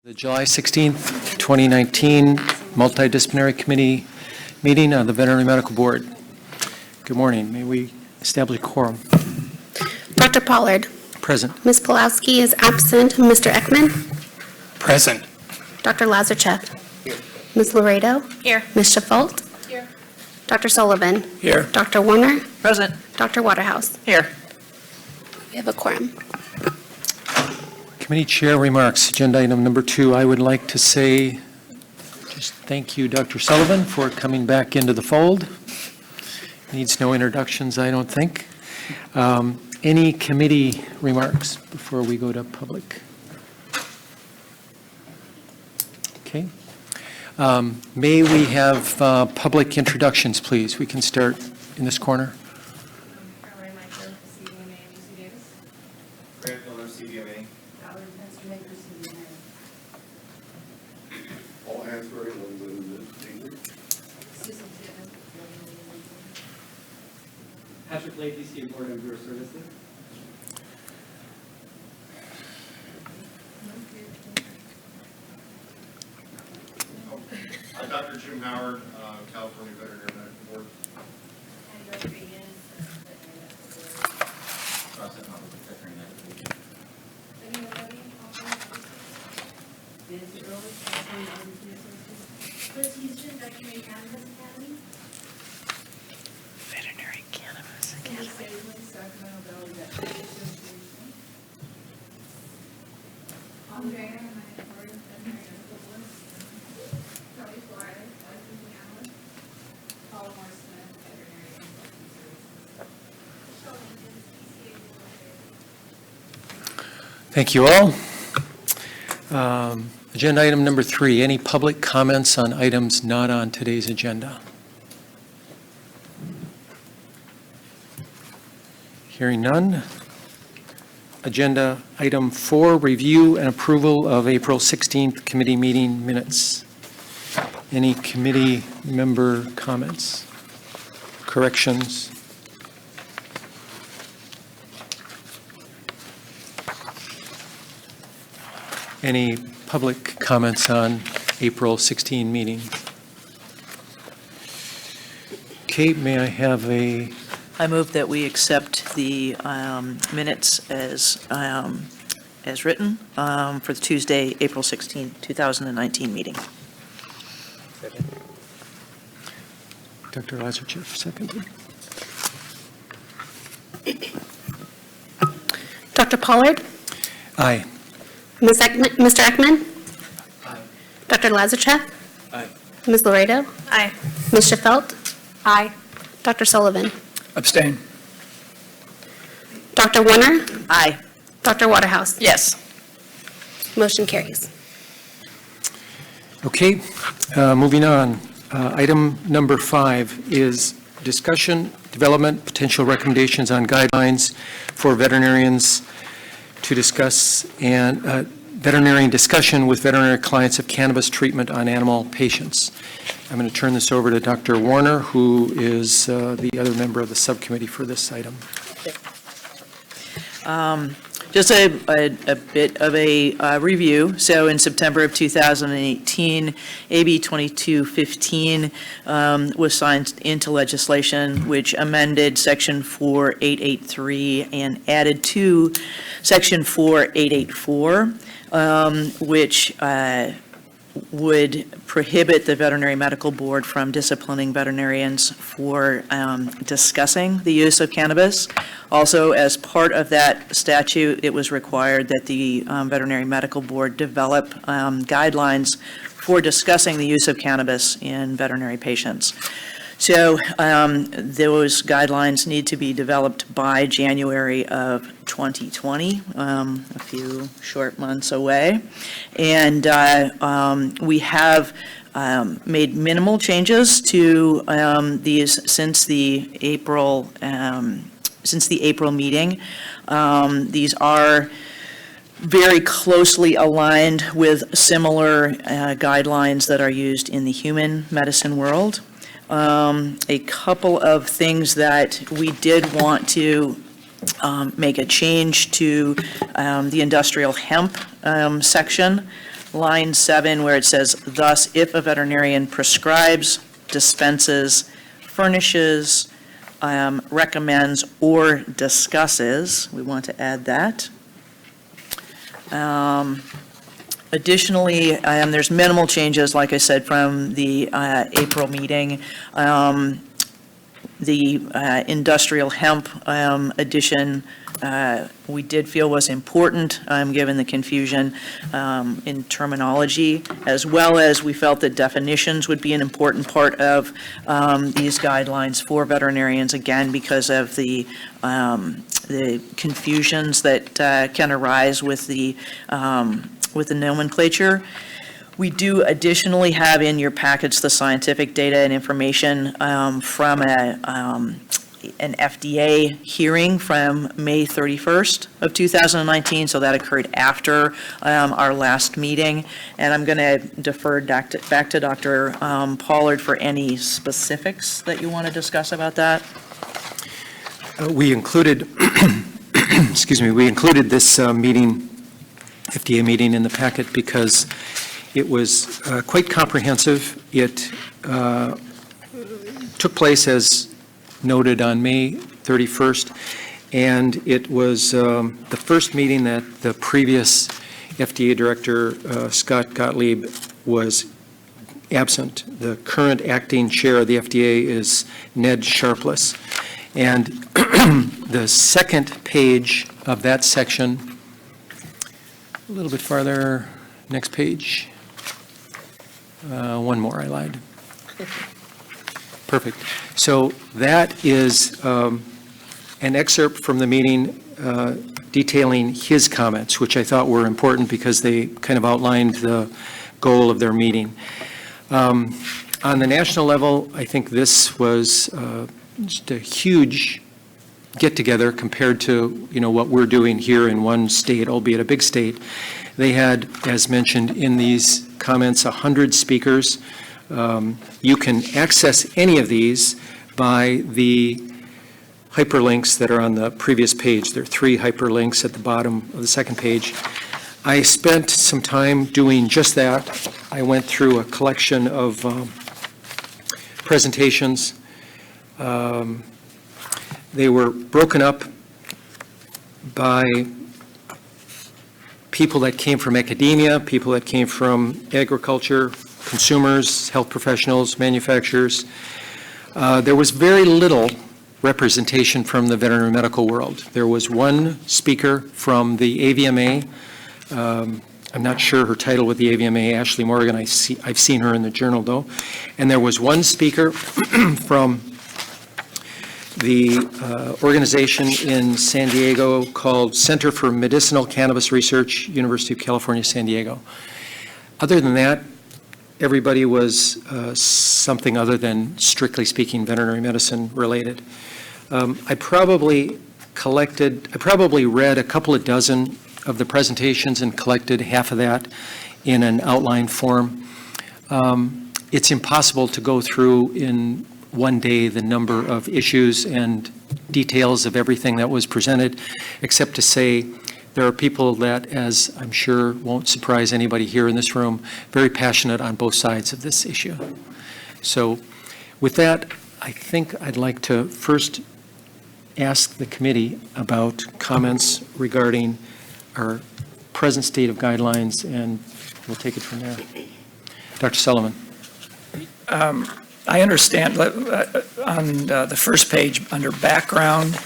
The July 16th, 2019 Multidisciplinary Committee meeting of the Veterinary Medical Board. Good morning. May we establish a quorum? Dr. Pollard. Present. Ms. Pulaski is absent. Mr. Ekman. Present. Dr. Lazarchuk. Here. Ms. Laredo. Here. Ms. Shafalt. Here. Dr. Sullivan. Here. Dr. Warner. Present. Dr. Waterhouse. Here. We have a quorum. Committee Chair remarks. Agenda item number 2. I would like to say just thank you, Dr. Sullivan, for coming back into the fold. Needs no introductions, I don't think. Any committee remarks before we go to public? Okay. May we have public introductions, please? We can start in this corner. Patrick Lake, DC Board of Viewer Services. I'm Dr. Jim Howard, California Veterinary Medical Board. Veterinary Cannabis. Thank you all. Agenda item number 3, any public comments on items not on today's agenda? Hearing none. Agenda item 4, review and approval of April 16th committee meeting minutes. Any committee member comments, corrections? Any public comments on April 16 meeting? Kate, may I have I move that we accept the minutes as written for the Tuesday, April 16, 2019 meeting. Dr. Lazarchuk, seconded. Dr. Pollard. Aye. Mr. Ekman. Aye. Dr. Lazarchuk. Aye. Ms. Laredo. Aye. Ms. Shafalt. Aye. Dr. Sullivan. Abstain. Dr. Warner. Aye. Dr. Waterhouse. Yes. Motion carries. Okay, moving on. Item number 5 is discussion, development, potential recommendations on guidelines for veterinarians to discuss and veterinarian discussion with veterinary clients of cannabis treatment on animal patients. I'm going to turn this over to Dr. Warner, who is the other member of the subcommittee for this item. Just a bit of a review. So in September of 2018, AB 2215 was signed into legislation, which amended Section 4883 and added to Section 4884, which would prohibit the Veterinary Medical Board from disciplining veterinarians for discussing the use of cannabis. Also, as part of that statute, it was required that the Veterinary Medical Board develop guidelines for discussing the use of cannabis in veterinary patients. So those guidelines need to be developed by January of 2020, a few short months away. And we have made minimal changes to these since the April meeting. These are very closely aligned with similar guidelines that are used in the human medicine world. A couple of things that we did want to make a change to the industrial hemp section. line 7, where it says, thus, if a veterinarian prescribes, dispenses, furnishes, recommends, or discusses, we want to add that. Additionally, there's minimal changes, like I said, from the April meeting. The industrial hemp addition we did feel was important, given the confusion in terminology, as well as we felt that definitions would be an important part of these guidelines for veterinarians, again, because of the confusions that can arise with the nomenclature. We do additionally have in your package the scientific data and information from an FDA hearing from May 31st of 2019, so that occurred after our last meeting. And I'm going to defer back to Dr. Pollard for any specifics that you want to discuss about that. We included, we included this FDA meeting in the packet because it was quite comprehensive. It took place, as noted, on May 31st, and it was the first meeting that the previous FDA Director, Scott Gottlieb, was absent. The current acting chair of the FDA is Ned Sharpless. And the second page of that section, a little bit farther, next page. One more, I lied. Perfect. So that is an excerpt from the meeting detailing his comments, which I thought were important because they kind of outlined the goal of their meeting. On the national level, I think this was just a huge get-together compared to, what we're doing here in one state, albeit a big state. They had, as mentioned in these comments, 100 speakers. You can access any of these by the hyperlinks that are on the previous page. There are 3 hyperlinks at the bottom of the second page. I spent some time doing just that. I went through a collection of presentations. They were broken up by people that came from academia, people that came from agriculture, consumers, health professionals, manufacturers. There was very little representation from the veterinary medical world. There was one speaker from the AVMA. I'm not sure her title with the AVMA, Ashley Morgan. I've seen her in the journal, though. And there was one speaker from the organization in San Diego called Center for Medicinal Cannabis Research, University of California, San Diego. Other than that, everybody was something other than, strictly speaking, veterinary medicine related. I probably read a couple of dozen of the presentations and collected half of that in an outline form. It's impossible to go through in one day the number of issues and details of everything that was presented, except to say there are people that, as I'm sure won't surprise anybody here in this room, very passionate on both sides of this issue. So with that, I think I'd like to first ask the committee about comments regarding our present state of guidelines, and we'll take it from there. Dr. Sullivan. I understand on the first page under background,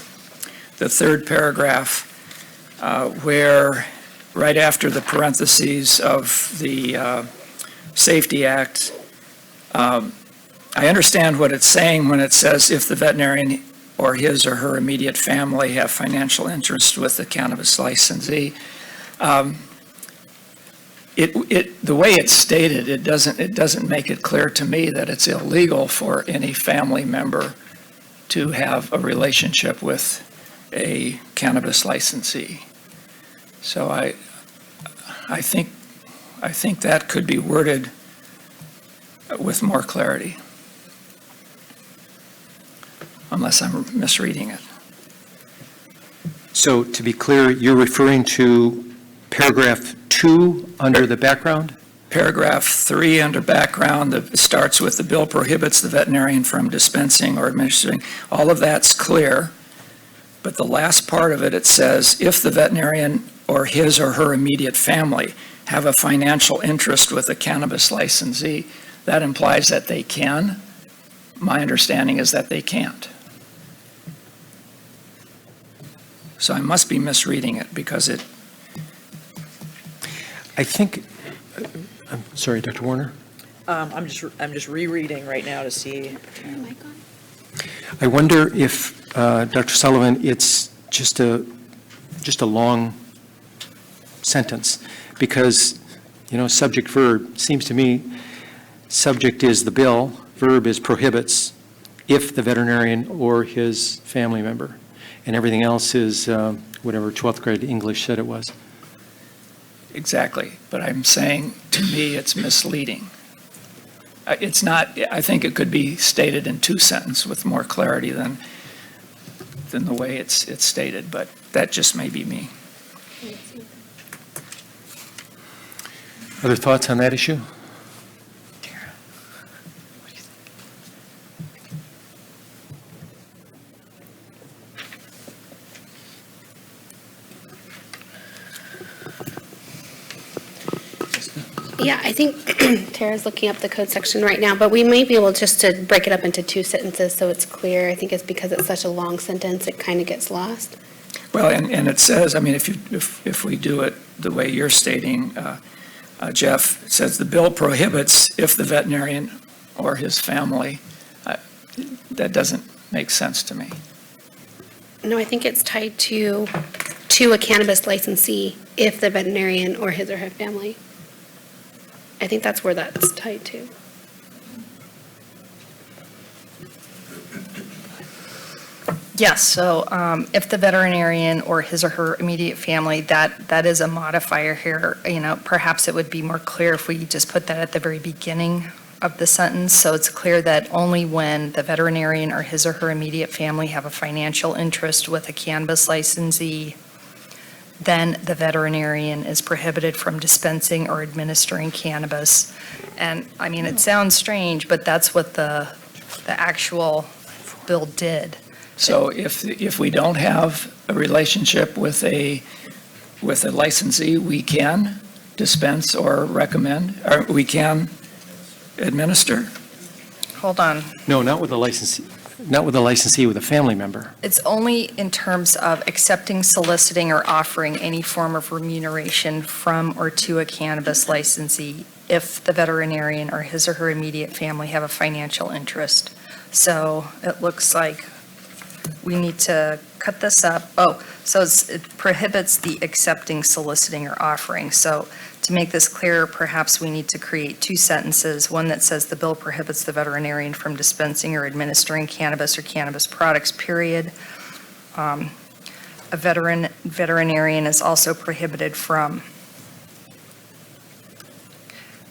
the third paragraph, where right after the parentheses of the Safety Act, I understand what it's saying when it says if the veterinarian or his or her immediate family have financial interest with the cannabis licensee. The way it's stated, it doesn't make it clear to me that it's illegal for any family member to have a relationship with a cannabis licensee. So I think that could be worded with more clarity, unless I'm misreading it. So to be clear, you're referring to paragraph 2 under the background? Paragraph 3 under background, it starts with the bill prohibits the veterinarian from dispensing or administering. All of that's clear, but the last part of it, it says, if the veterinarian or his or her immediate family have a financial interest with a cannabis licensee, that implies that they can. My understanding is that they can't. So I must be misreading it because it, I think, I'm sorry, Dr. Warner? I'm just rereading right now to see. I wonder if, Dr. Sullivan, it's just a long sentence, because, subject verb, seems to me, subject is the bill, verb is prohibits, if the veterinarian or his family member, and everything else is whatever 12th grade English said it was. exactly, but I'm saying, to me, it's misleading. It's not, I think it could be stated in 2 sentences with more clarity than the way it's stated, but that just may be me. Other thoughts on that issue? Yeah, I think Tara's looking up the code section right now, but we may be able just to break it up into 2 sentences so it's clear. I think it's because it's such a long sentence, it kind of gets lost. Well, and it says, I mean, if we do it the way you're stating, Jeff, it says the bill prohibits if the veterinarian or his family, that doesn't make sense to me. No, I think it's tied to a cannabis licensee if the veterinarian or his or her family. I think that's where that's tied to. Yes, so if the veterinarian or his or her immediate family, that is a modifier here. Perhaps it would be more clear if we just put that at the very beginning of the sentence, so it's clear that only when the veterinarian or his or her immediate family have a financial interest with a cannabis licensee, then the veterinarian is prohibited from dispensing or administering cannabis. And, I mean, it sounds strange, but that's what the actual bill did. So if we don't have a relationship with a licensee, we can dispense or recommend, or we can administer? Hold on. No, not with a licensee, with a family member. It's only in terms of accepting, soliciting, or offering any form of remuneration from or to a cannabis licensee if the veterinarian or his or her immediate family have a financial interest. So it looks like we need to cut this up. Oh, so it prohibits the accepting, soliciting, or offering. So to make this clearer, perhaps we need to create 2 sentences, one that says the bill prohibits the veterinarian from dispensing or administering cannabis or cannabis products, period. A veterinarian is also prohibited from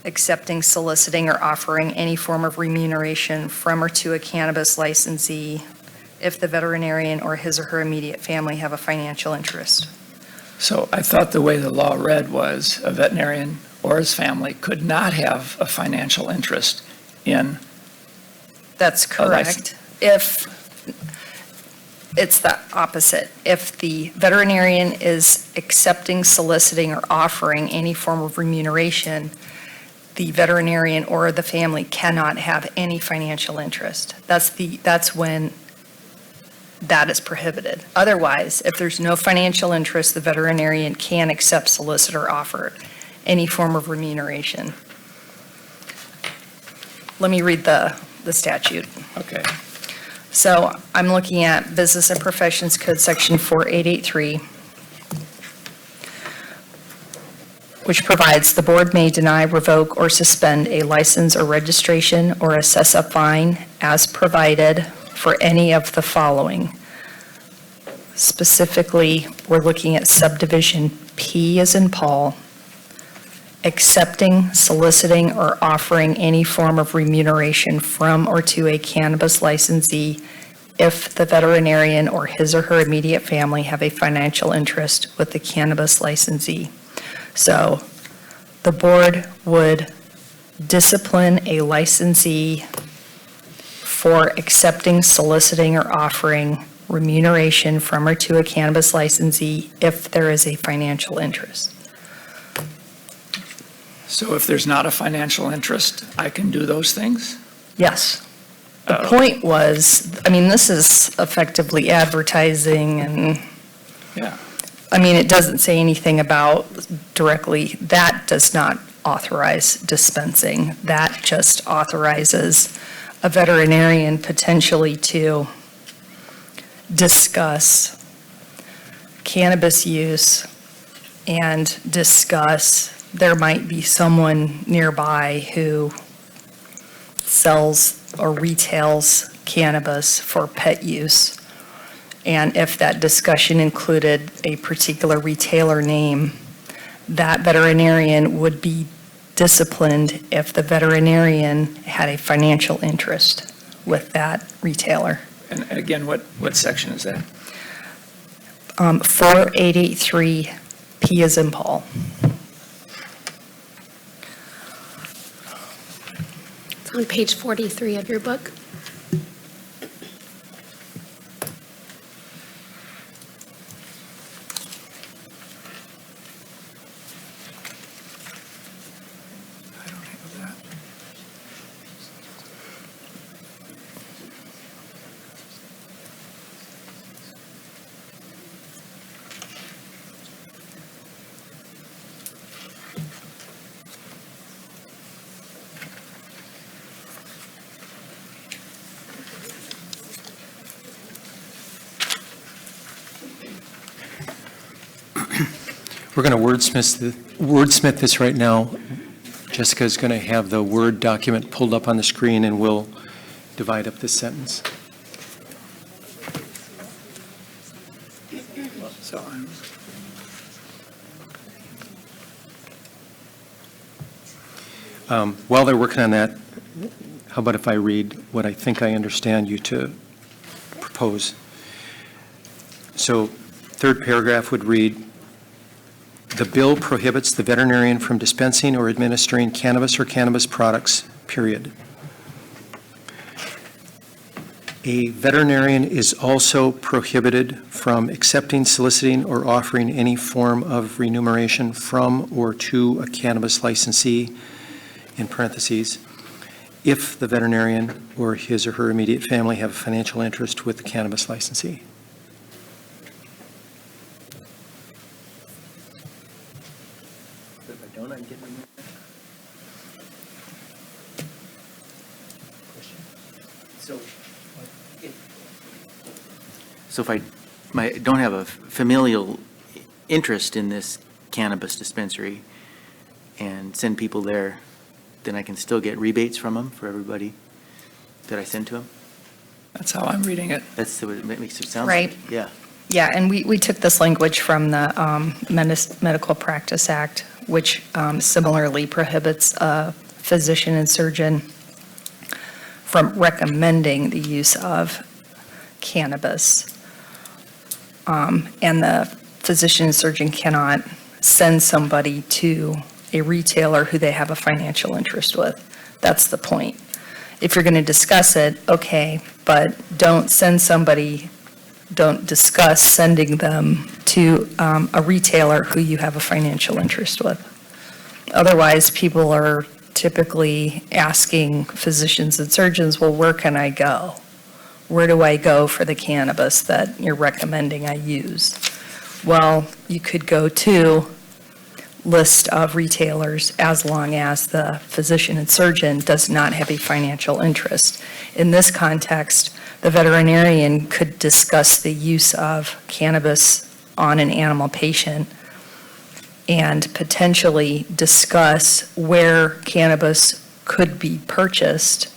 accepting, soliciting, or offering any form of remuneration from or to a cannabis licensee if the veterinarian or his or her immediate family have a financial interest. So I thought the way the law read was a veterinarian or his family could not have a financial interest in. That's correct. If it's the opposite. If the veterinarian is accepting, soliciting, or offering any form of remuneration, the veterinarian or the family cannot have any financial interest. That's when that is prohibited. Otherwise, if there's no financial interest, the veterinarian can accept, solicit, or offer any form of remuneration. Let me read the statute. Okay. So I'm looking at Business and Professions Code Section 4883, which provides the board may deny, revoke, or suspend a license or registration or assess a fine as provided for any of the following. Specifically, we're looking at subdivision P as in Paul, accepting, soliciting, or offering any form of remuneration from or to a cannabis licensee if the veterinarian or his or her immediate family have a financial interest with the cannabis licensee. So the board would discipline a licensee for accepting, soliciting, or offering remuneration from or to a cannabis licensee if there is a financial interest. So if there's not a financial interest, I can do those things? Yes. The Oh. point was, I mean, this is effectively advertising and, Yeah. I mean, it doesn't say anything about directly, that does not authorize dispensing. That just authorizes a veterinarian potentially to discuss cannabis use and discuss, there might be someone nearby who sells or retails cannabis for pet use. And if that discussion included a particular retailer name, that veterinarian would be disciplined if the veterinarian had a financial interest with that retailer. And again, what section is that? 4883, P as in Paul. It's on page 43 of your book. I don't have that. We're going to wordsmith this right now. Jessica's going to have the Word document pulled up on the screen, and we'll divide up this sentence. So While they're working on that, how about if I read what I think I understand you to propose? So, third paragraph would read, "The bill prohibits the veterinarian from dispensing or administering cannabis or cannabis products, period. A veterinarian is also prohibited from accepting, soliciting, or offering any form of remuneration from or to a cannabis licensee, in parentheses, if the veterinarian or his or her immediate family have a financial interest with the cannabis licensee." So if I don't have a familial interest in this cannabis dispensary and send people there, then I can still get rebates from them for everybody that I send to them? that's how I'm reading it. That's what it makes it sound Right. like. Yeah. Yeah, and we took this language from the Medical Practice Act, which similarly prohibits a physician and surgeon from recommending the use of cannabis. And the physician and surgeon cannot send somebody to a retailer who they have a financial interest with. That's the point. If you're going to discuss it, okay, but don't discuss sending them to a retailer who you have a financial interest with. Otherwise, people are typically asking physicians and surgeons, well, where can I go? Where do I go for the cannabis that you're recommending I use? Well, you could go to list of retailers as long as the physician and surgeon does not have a financial interest. In this context, the veterinarian could discuss the use of cannabis on an animal patient and potentially discuss where cannabis could be purchased.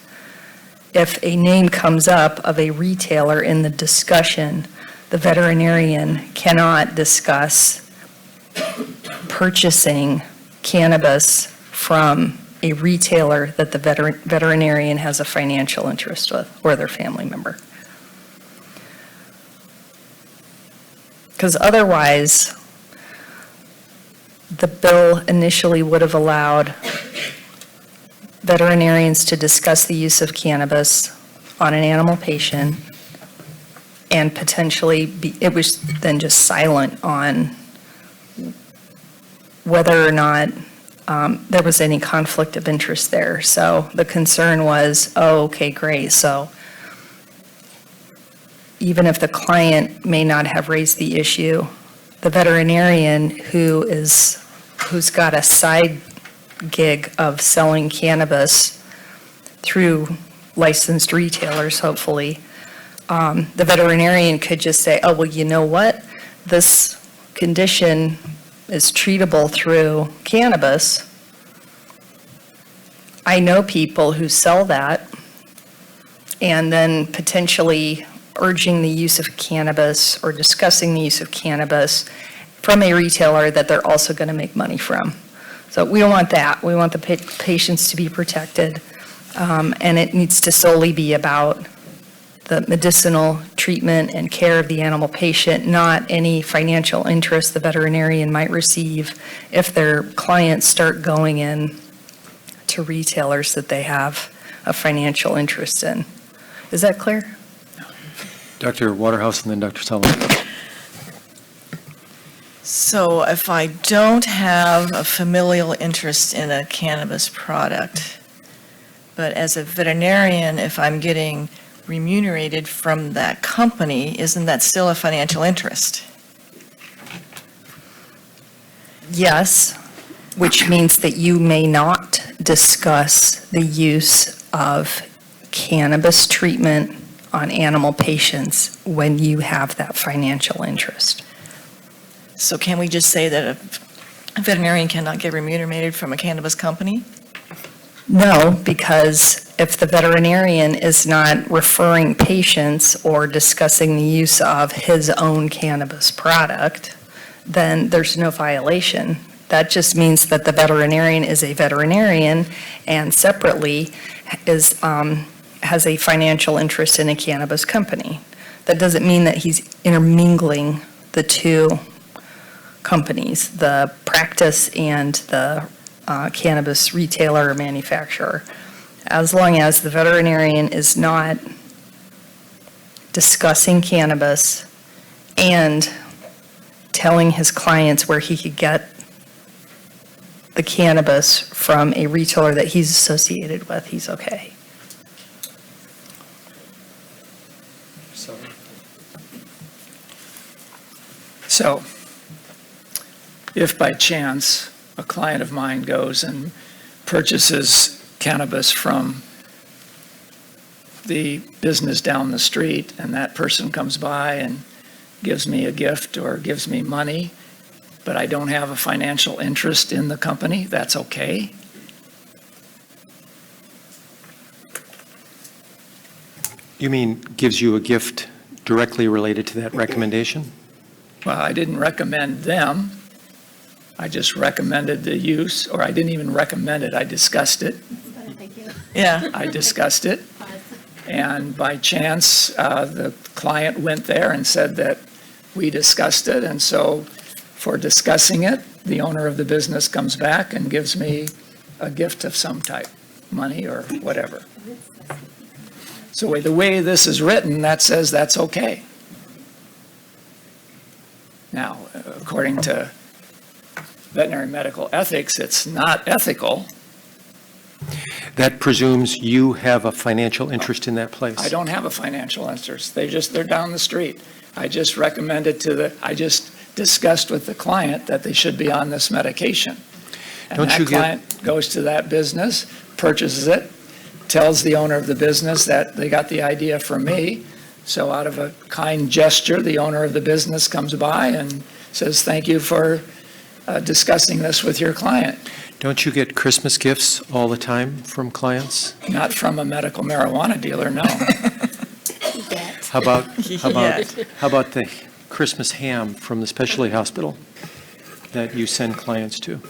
If a name comes up of a retailer in the discussion, the veterinarian cannot discuss purchasing cannabis from a retailer that the veterinarian has a financial interest with or their family member. Because otherwise, the bill initially would have allowed veterinarians to discuss the use of cannabis on an animal patient, and potentially it was then just silent on whether or not there was any conflict of interest there. So the concern was, oh, okay, great. So even if the client may not have raised the issue, the veterinarian who's got a side gig of selling cannabis through licensed retailers, hopefully, the veterinarian could just say, oh, well, you know what? This condition is treatable through cannabis. I know people who sell that, and then potentially urging the use of cannabis or discussing the use of cannabis from a retailer that they're also going to make money from. So we don't want that. We want the patients to be protected, and it needs to solely be about the medicinal treatment and care of the animal patient, not any financial interest the veterinarian might receive if their clients start going in to retailers that they have a financial interest in. Is that clear? Dr. Waterhouse and then Dr. Sullivan. So if I don't have a familial interest in a cannabis product, but as a veterinarian, if I'm getting remunerated from that company, isn't that still a financial interest? Yes, which means that you may not discuss the use of cannabis treatment on animal patients when you have that financial interest. So can we just say that a veterinarian cannot get remunerated from a cannabis company? No, because if the veterinarian is not referring patients or discussing the use of his own cannabis product, then there's no violation. That just means that the veterinarian is a veterinarian and separately has a financial interest in a cannabis company. That doesn't mean that he's intermingling the two companies, the practice and the cannabis retailer or manufacturer. As long as the veterinarian is not discussing cannabis and telling his clients where he could get the cannabis from a retailer that he's associated with, he's okay. So if by chance a client of mine goes and purchases cannabis from the business down the street, and that person comes by and gives me a gift or gives me money, but I don't have a financial interest in the company, that's okay? You mean gives you a gift directly related to that recommendation? Well, I didn't recommend them. I just recommended the use, or I didn't even recommend it, I discussed it. Thank you. Yeah. I discussed it, and by chance, the client went there and said that we discussed it, and so for discussing it, the owner of the business comes back and gives me a gift of some type, money or whatever. So the way this is written, that says that's okay. Now, according to veterinary medical ethics, it's not ethical. That presumes you have a financial interest in that place. I don't have a financial interest. They're down the street. I just recommended I just discussed with the client that they should be on this medication. And Don't you that client goes to that business, purchases it, tells the owner of the business that they got the idea from me. So out of a kind gesture, the owner of the business comes by and says, thank you for discussing this with your client. Don't you get Christmas gifts all the time from clients? Not from a medical marijuana dealer, no. How about the Christmas ham from the specialty hospital that you send clients to?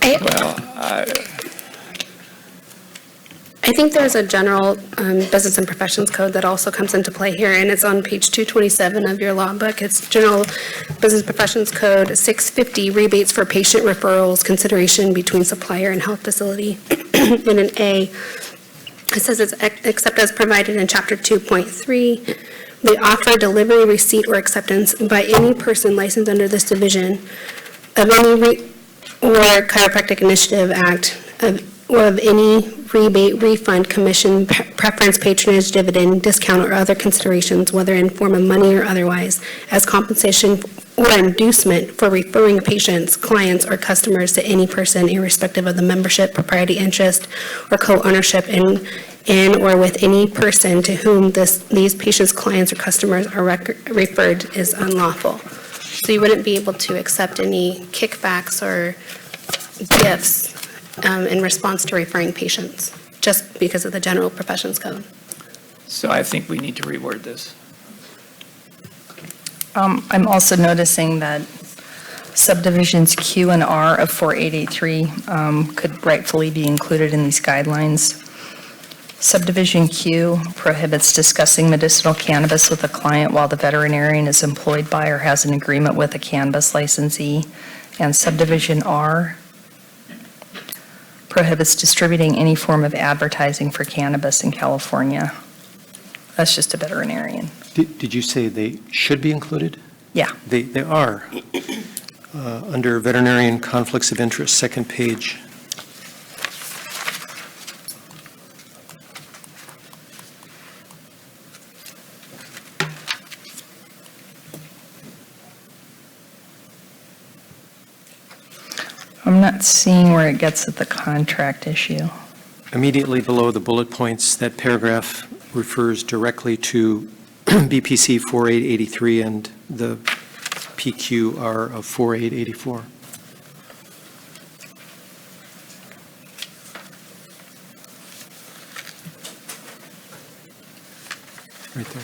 Well, I I think there's a general business and professions code that also comes into play here, and it's on page 227 of your law book. It's General Business Professions Code 650, rebates for patient referrals, consideration between supplier and health facility. In an A, it says it's except as provided in Chapter 2.3, the offer, delivery, receipt, or acceptance by any person licensed under this division of any or Chiropractic Initiative Act or of any rebate, refund, commission, preference, patronage, dividend, discount, or other considerations, whether in form of money or otherwise, as compensation or inducement for referring patients, clients, or customers to any person, irrespective of the membership, propriety interest, or co-ownership in or with any person to whom these patients, clients, or customers are referred is unlawful. So you wouldn't be able to accept any kickbacks or gifts in response to referring patients, just because of the General Professions Code. So I think we need to reword this. I'm also noticing that subdivisions Q and R of 4883 could rightfully be included in these guidelines. Subdivision Q prohibits discussing medicinal cannabis with a client while the veterinarian is employed by or has an agreement with a cannabis licensee. And subdivision R prohibits distributing any form of advertising for cannabis in California. That's just a veterinarian. Did you say they should be included? Yeah. They are. Under veterinarian conflicts of interest, second page. I'm not seeing where it gets at the contract issue. Immediately below the bullet points, that paragraph refers directly to BPC 4883 and the PQR of 4884. Right there.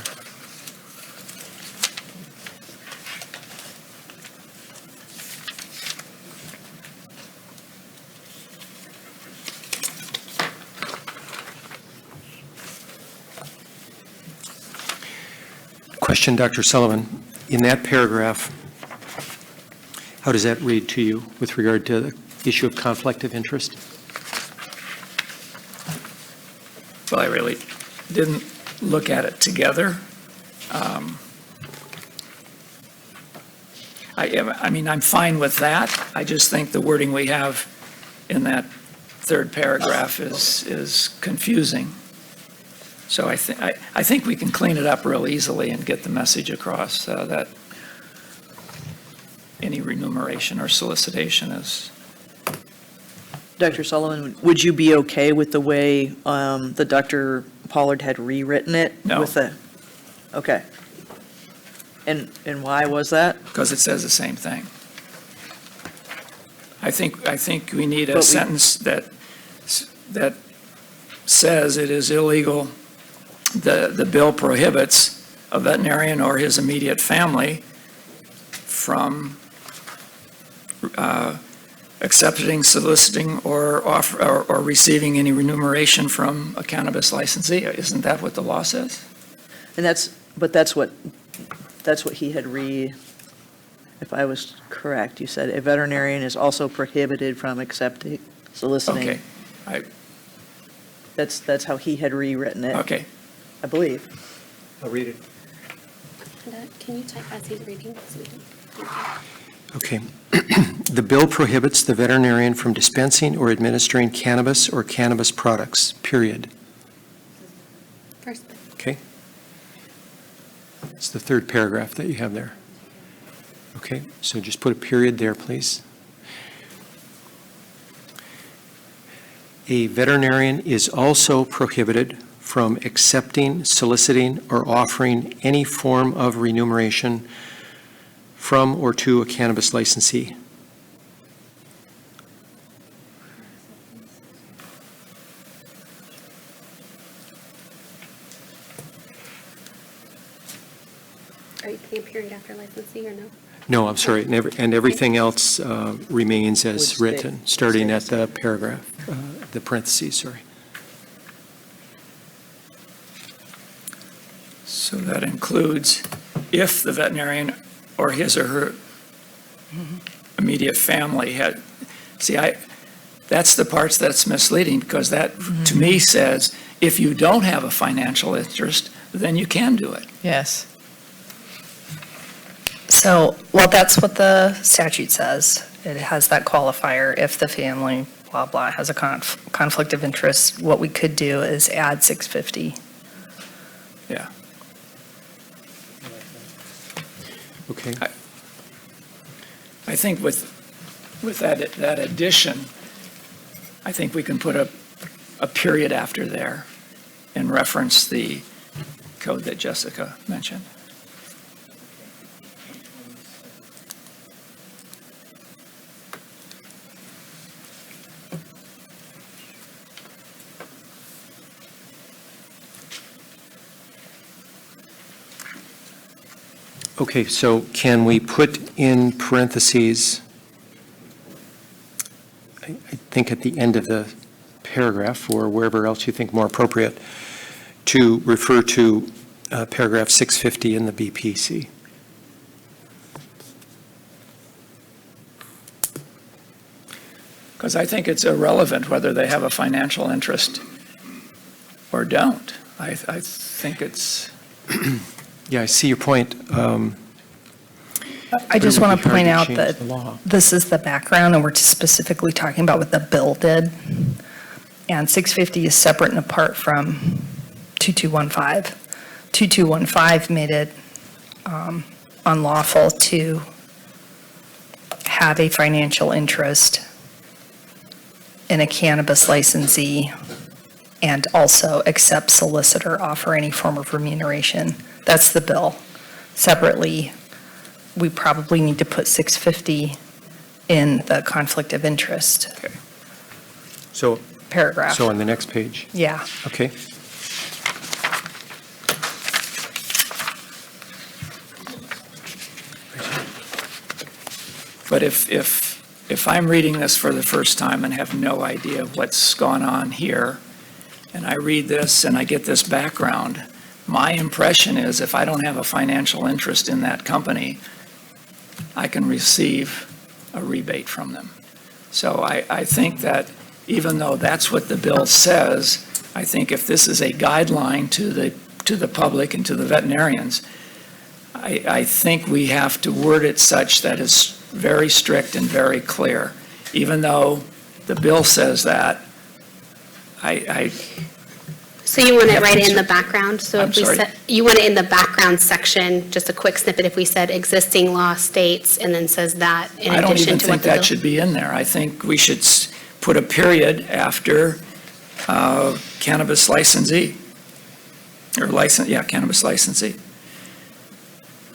Question, Dr. Sullivan. In that paragraph, how does that read to you with regard to the issue of conflict of interest? Well, I really didn't look at it together. I mean, I'm fine with that. I just think the wording we have in that third paragraph is confusing. So I think we can clean it up real easily and get the message across that any remuneration or solicitation is. Dr. Sullivan, would you be okay with the way that Dr. Pollard had rewritten it? No. Okay. And why was that? Because it says the same thing. I think we need But a we- sentence that says it is illegal. The bill prohibits a veterinarian or his immediate family from accepting, soliciting, or receiving any remuneration from a cannabis licensee. Isn't that what the law says? And that's what he had if I was correct, you said a veterinarian is also prohibited from accepting, soliciting. Okay. That's how he had rewritten it. Okay. I believe. I'll read it. Can you type as he's reading? So we can- Okay. The bill prohibits the veterinarian from dispensing or administering cannabis or cannabis products, period. First bit. Okay? It's the third paragraph that you have there. Okay, so just put a period there, please. A veterinarian is also prohibited from accepting, soliciting, or offering any form of remuneration from or to a cannabis licensee. Are you putting a period after licensee or no? No, I'm sorry, and everything else remains Would as stay- written, starting stay at the the paragraph, the parentheses, sorry. So that includes if the veterinarian or his or her immediate family had, see, that's the parts that's misleading, because that, to me, says if you don't have a financial interest, then you can do it. Yes. So, well, that's what the statute says. It has that qualifier, if the family, blah, blah, has a conflict of interest. What we could do is add 650. Yeah. Okay. I think with that addition, I think we can put a period after there and reference the code that Jessica mentioned. Okay, so can we put in parentheses, I think at the end of the paragraph, or wherever else you think more appropriate, to refer to paragraph 650 in the BPC? Because I think it's irrelevant whether they have a financial interest or don't. I think it's, Yeah, I see your point. I just want to point out that the law. this is the background, and we're specifically talking about what the bill did. And 650 is separate and apart from 2215. 2215 made it unlawful to have a financial interest in a cannabis licensee and also accept, solicit, or offer any form of remuneration. That's the bill. Separately, we probably need to put 650 in the conflict of interest So, paragraph. so on the next page, Yeah. okay. but if I'm reading this for the first time and have no idea what's gone on here, and I read this and I get this background, my impression is if I don't have a financial interest in that company, I can receive a rebate from them. So I think that even though that's what the bill says, I think if this is a guideline to the public and to the veterinarians, I think we have to word it such that is very strict and very clear. Even though the bill says that, So you want it right in the background? So I'm if we sorry? said, you want it in the background section, just a quick snippet, if we said existing law states, and then says that in I don't addition even to what think the bill. that should be in there. I think we should put a period after cannabis licensee, or cannabis licensee.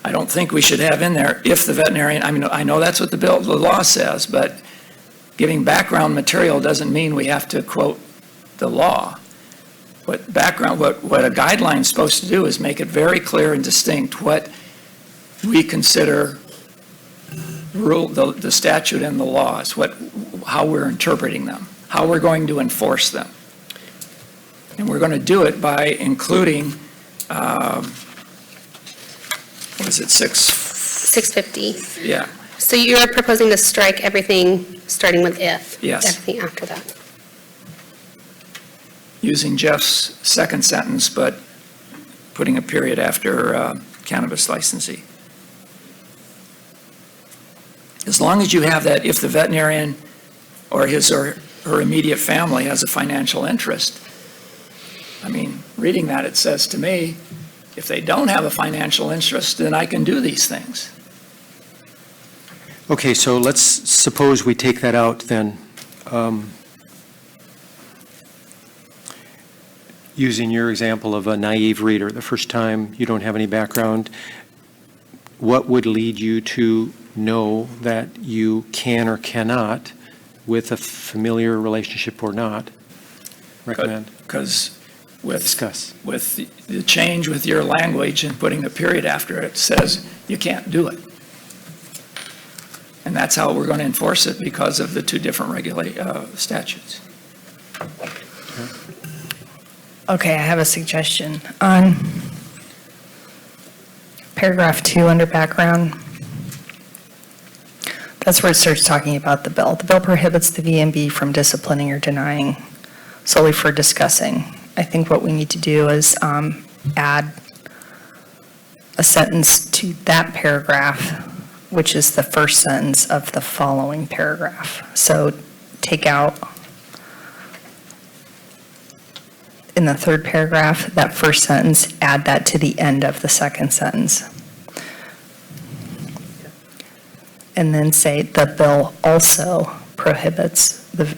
I don't think we should have in there if the veterinarian, I mean, I know that's what the law says, but giving background material doesn't mean we have to quote the law. What a guideline's supposed to do is make it very clear and distinct what we consider the statute and the laws, how we're interpreting them, how we're going to enforce them. And we're going to do it by including, what is it, 650. Yeah, So you're proposing to strike everything starting with if? Yes. Everything after that? using Jeff's second sentence, but putting a period after cannabis licensee. As long as you have that, if the veterinarian or his or her immediate family has a financial interest. I mean, reading that, it says to me, if they don't have a financial interest, then I can do these things. Okay, so let's suppose we take that out then. Using your example of a naive reader, the first time you don't have any background, what would lead you to know that you can or cannot, with a familiar relationship or not, recommend? Because Discuss. with the change with your language and putting a period after it says you can't do it. And that's how we're going to enforce it because of the two different statutes. Okay, I have a suggestion. On paragraph 2 under background. That's where it starts talking about the bill. The bill prohibits the VMB from disciplining or denying solely for discussing. I think what we need to do is add a sentence to that paragraph, which is the first sentence of the following paragraph. So take out in the third paragraph, that first sentence, add that to the end of the second sentence. And then say the bill also prohibits the,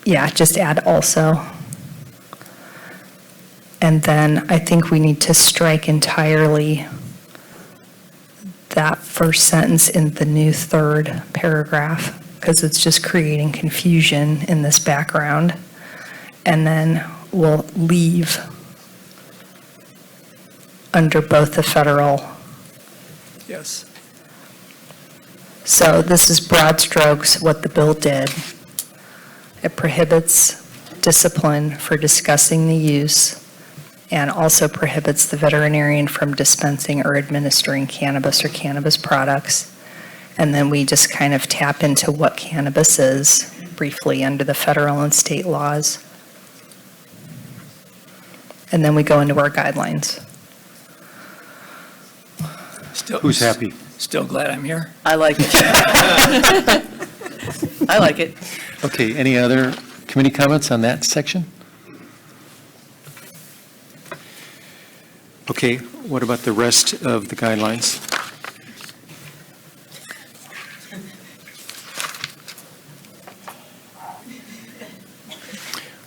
just add also. And then I think we need to strike entirely that first sentence in the new third paragraph, because it's just creating confusion in this background. And then we'll leave under both the federal. Yes. So this is broad strokes what the bill did. It prohibits discipline for discussing the use and also prohibits the veterinarian from dispensing or administering cannabis or cannabis products. And then we just kind of tap into what cannabis is briefly under the federal and state laws. And then we go into our guidelines. Who's happy? Still glad I'm here. I like it. I like it. Okay, any other committee comments on that section? Okay, what about the rest of the guidelines?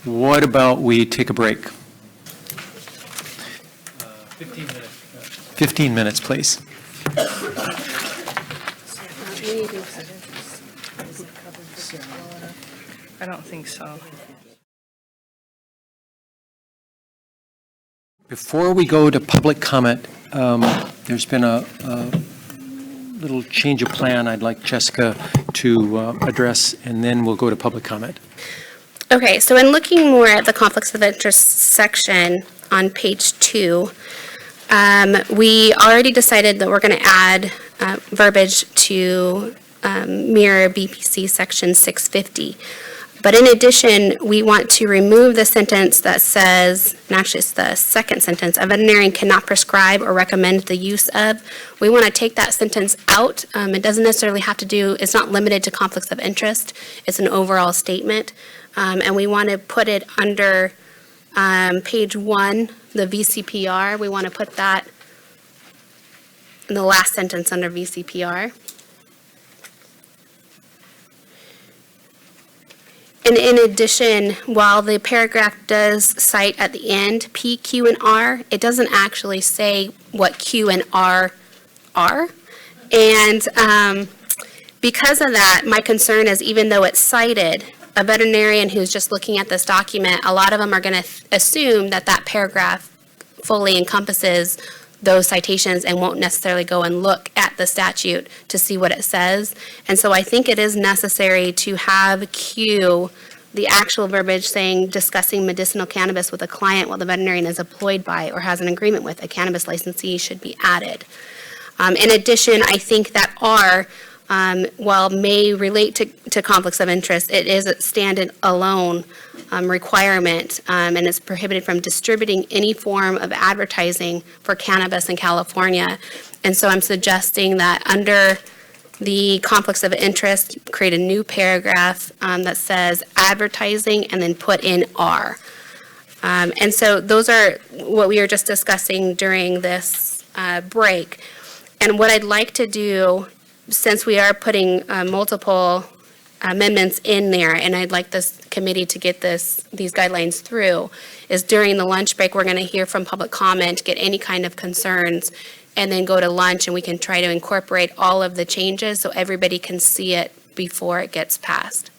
What about we take a break? 15 minutes. 15 minutes, please. I don't think so. Before we go to public comment, there's been a little change of plan I'd like Jessica to address, and then we'll go to public comment. Okay, so in looking more at the conflicts of interest section on page 2, we already decided that we're going to add verbiage to mirror BPC section 650. But in addition, we want to remove the sentence that says, and actually it's the second sentence, a veterinarian cannot prescribe or recommend the use of. We want to take that sentence out. It doesn't necessarily have to do, it's not limited to conflicts of interest. It's an overall statement. And we want to put it under page 1, the VCPR. We want to put that in the last sentence under VCPR. And in addition, while the paragraph does cite at the end P, Q, and R, it doesn't actually say what Q and R are. And because of that, my concern is even though it's cited, a veterinarian who's just looking at this document, a lot of them are going to assume that that paragraph fully encompasses those citations and won't necessarily go and look at the statute to see what it says. And so I think it is necessary to have Q, the actual verbiage saying discussing medicinal cannabis with a client while the veterinarian is employed by or has an agreement with a cannabis licensee should be added. In addition, I think that R, while may relate to conflicts of interest, it is a stand-alone requirement, and it's prohibited from distributing any form of advertising for cannabis in California. And so I'm suggesting that under the conflicts of interest, create a new paragraph that says advertising and then put in R. And so those are what we were just discussing during this break. And what I'd like to do, since we are putting multiple amendments in there, and I'd like this committee to get these guidelines through, is during the lunch break, we're going to hear from public comment, get any kind of concerns, and then go to lunch, and we can try to incorporate all of the changes so everybody can see it before it gets passed.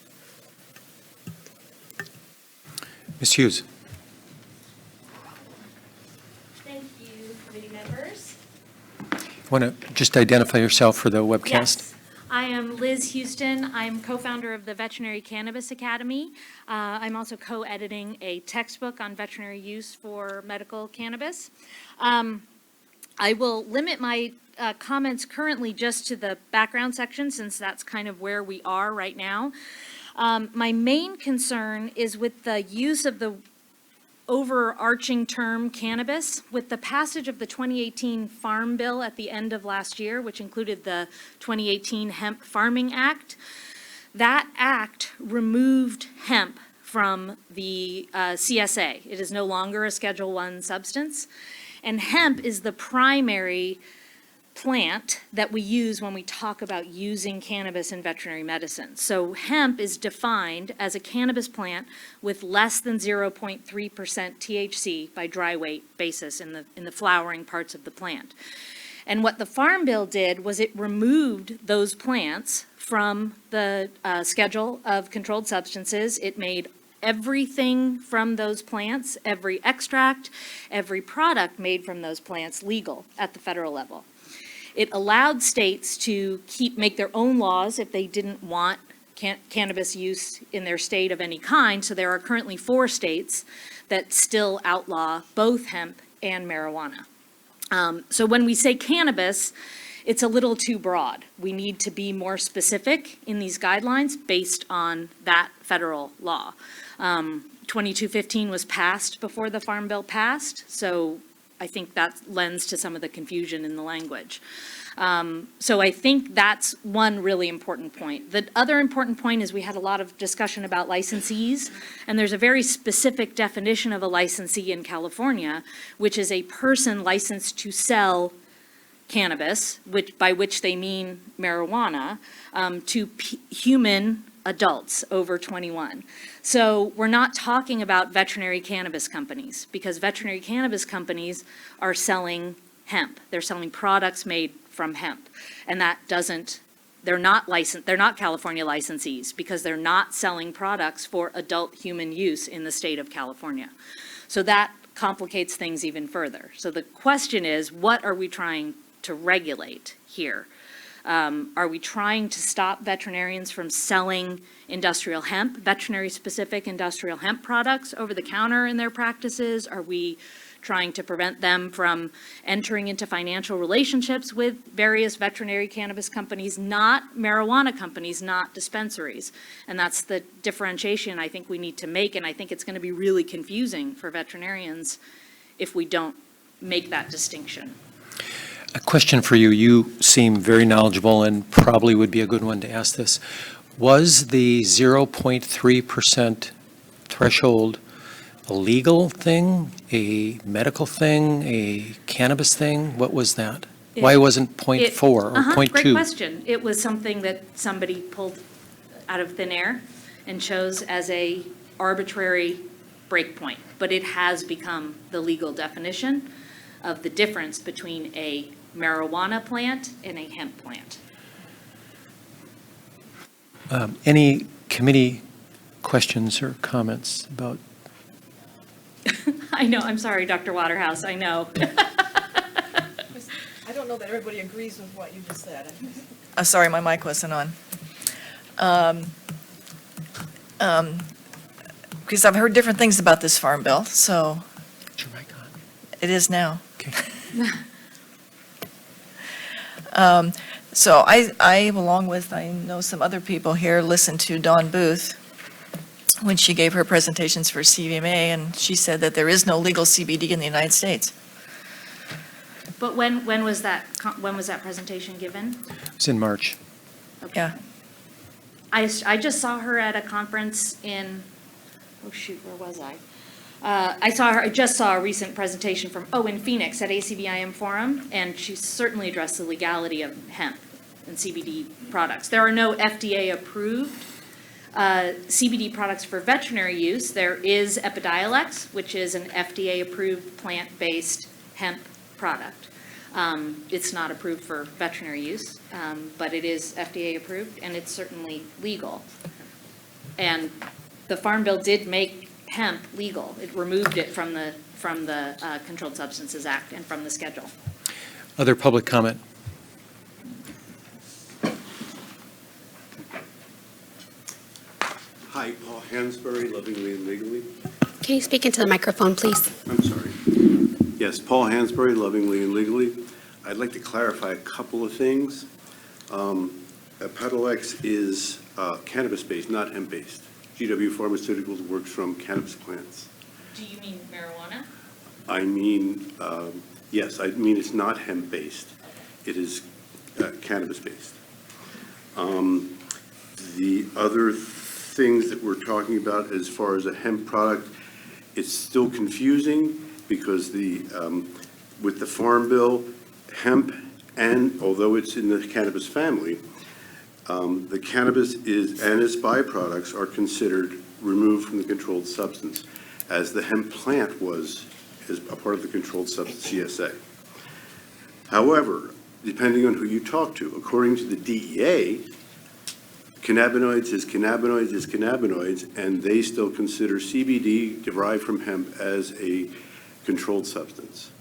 Ms. Hughes. Thank you, committee members. Want to just identify yourself for the webcast? Yes, I am Liz Houston. I'm co-founder of the Veterinary Cannabis Academy. I'm also co-editing a textbook on veterinary use for medical cannabis. I will limit my comments currently just to the background section, since that's kind of where we are right now. My main concern is with the use of the overarching term cannabis. With the passage of the 2018 Farm Bill at the end of last year, which included the 2018 Hemp Farming Act, that act removed hemp from the CSA. It is no longer a Schedule I substance, and hemp is the primary plant that we use when we talk about using cannabis in veterinary medicine. So hemp is defined as a cannabis plant with less than 0.3% THC by dry weight basis in the flowering parts of the plant. And what the Farm Bill did was it removed those plants from the schedule of controlled substances. It made everything from those plants, every extract, every product made from those plants legal at the federal level. It allowed states to make their own laws if they didn't want cannabis use in their state of any kind. So there are currently 4 states that still outlaw both hemp and marijuana. So when we say cannabis, it's a little too broad. We need to be more specific in these guidelines based on that federal law. 2215 was passed before the Farm Bill passed, so I think that lends to some of the confusion in the language. So I think that's one really important point. The other important point is we had a lot of discussion about licensees, and there's a very specific definition of a licensee in California, which is a person licensed to sell cannabis, by which they mean marijuana, to human adults over 21. So we're not talking about veterinary cannabis companies, because veterinary cannabis companies are selling hemp. They're selling products made from hemp. And they're not licensed, they're not California licensees, because they're not selling products for adult human use in the state of California. So that complicates things even further. So the question is, what are we trying to regulate here? Are we trying to stop veterinarians from selling industrial hemp, veterinary-specific industrial hemp products over the counter in their practices? Are we trying to prevent them from entering into financial relationships with various veterinary cannabis companies, not marijuana companies, not dispensaries? And that's the differentiation I think we need to make, and I think it's going to be really confusing for veterinarians if we don't make that distinction. A question for you. You seem very knowledgeable and probably would be a good one to ask this. Was the 0.3% threshold a legal thing, a medical thing, a cannabis thing? What was that? Why wasn't 0.4 or 0.2? Great question. It was something that somebody pulled out of thin air and chose as a arbitrary breakpoint. But it has become the legal definition of the difference between a marijuana plant and a hemp plant. Any committee questions or comments about? I know, I'm sorry, Dr. Waterhouse, I know. I don't know that everybody agrees with what you just said. Sorry, my mic wasn't on. Because I've heard different things about this Farm Bill, so. Is your mic on? It is now. Okay. So I, along with, I know some other people here, listened to Dawn Booth when she gave her presentations for CVMA, and she said that there is no legal CBD in the United States. But when was that presentation given? It was in March. Yeah. I just saw her at a conference in, oh shoot, where was I? I just saw a recent presentation in Phoenix at ACBIM Forum, and she certainly addressed the legality of hemp and CBD products. There are no FDA-approved CBD products for veterinary use. There is Epidiolex, which is an FDA-approved plant-based hemp product. It's not approved for veterinary use, but it is FDA-approved, and it's certainly legal. And the Farm Bill did make hemp legal. It removed it from the Controlled Substances Act and from the schedule. Other public comment? Hi, Paul Hansberry, Lovingly and Legally. Can you speak into the microphone, please? I'm sorry. Yes, Paul Hansberry, Lovingly and Legally. I'd like to clarify a couple of things. Pedalex is cannabis-based, not hemp-based. GW Pharmaceuticals works from cannabis plants. Do you mean marijuana? I mean, yes, I mean it's not hemp-based. It is cannabis-based. The other things that we're talking about as far as a hemp product, it's still confusing because with the Farm Bill, hemp, and although it's in the cannabis family, the cannabis and its byproducts are considered removed from the controlled substance, as the hemp plant was as a part of the controlled substance CSA. However, depending on who you talk to, according to the DEA, cannabinoids is cannabinoids is cannabinoids, and they still consider CBD derived from hemp as a controlled substance.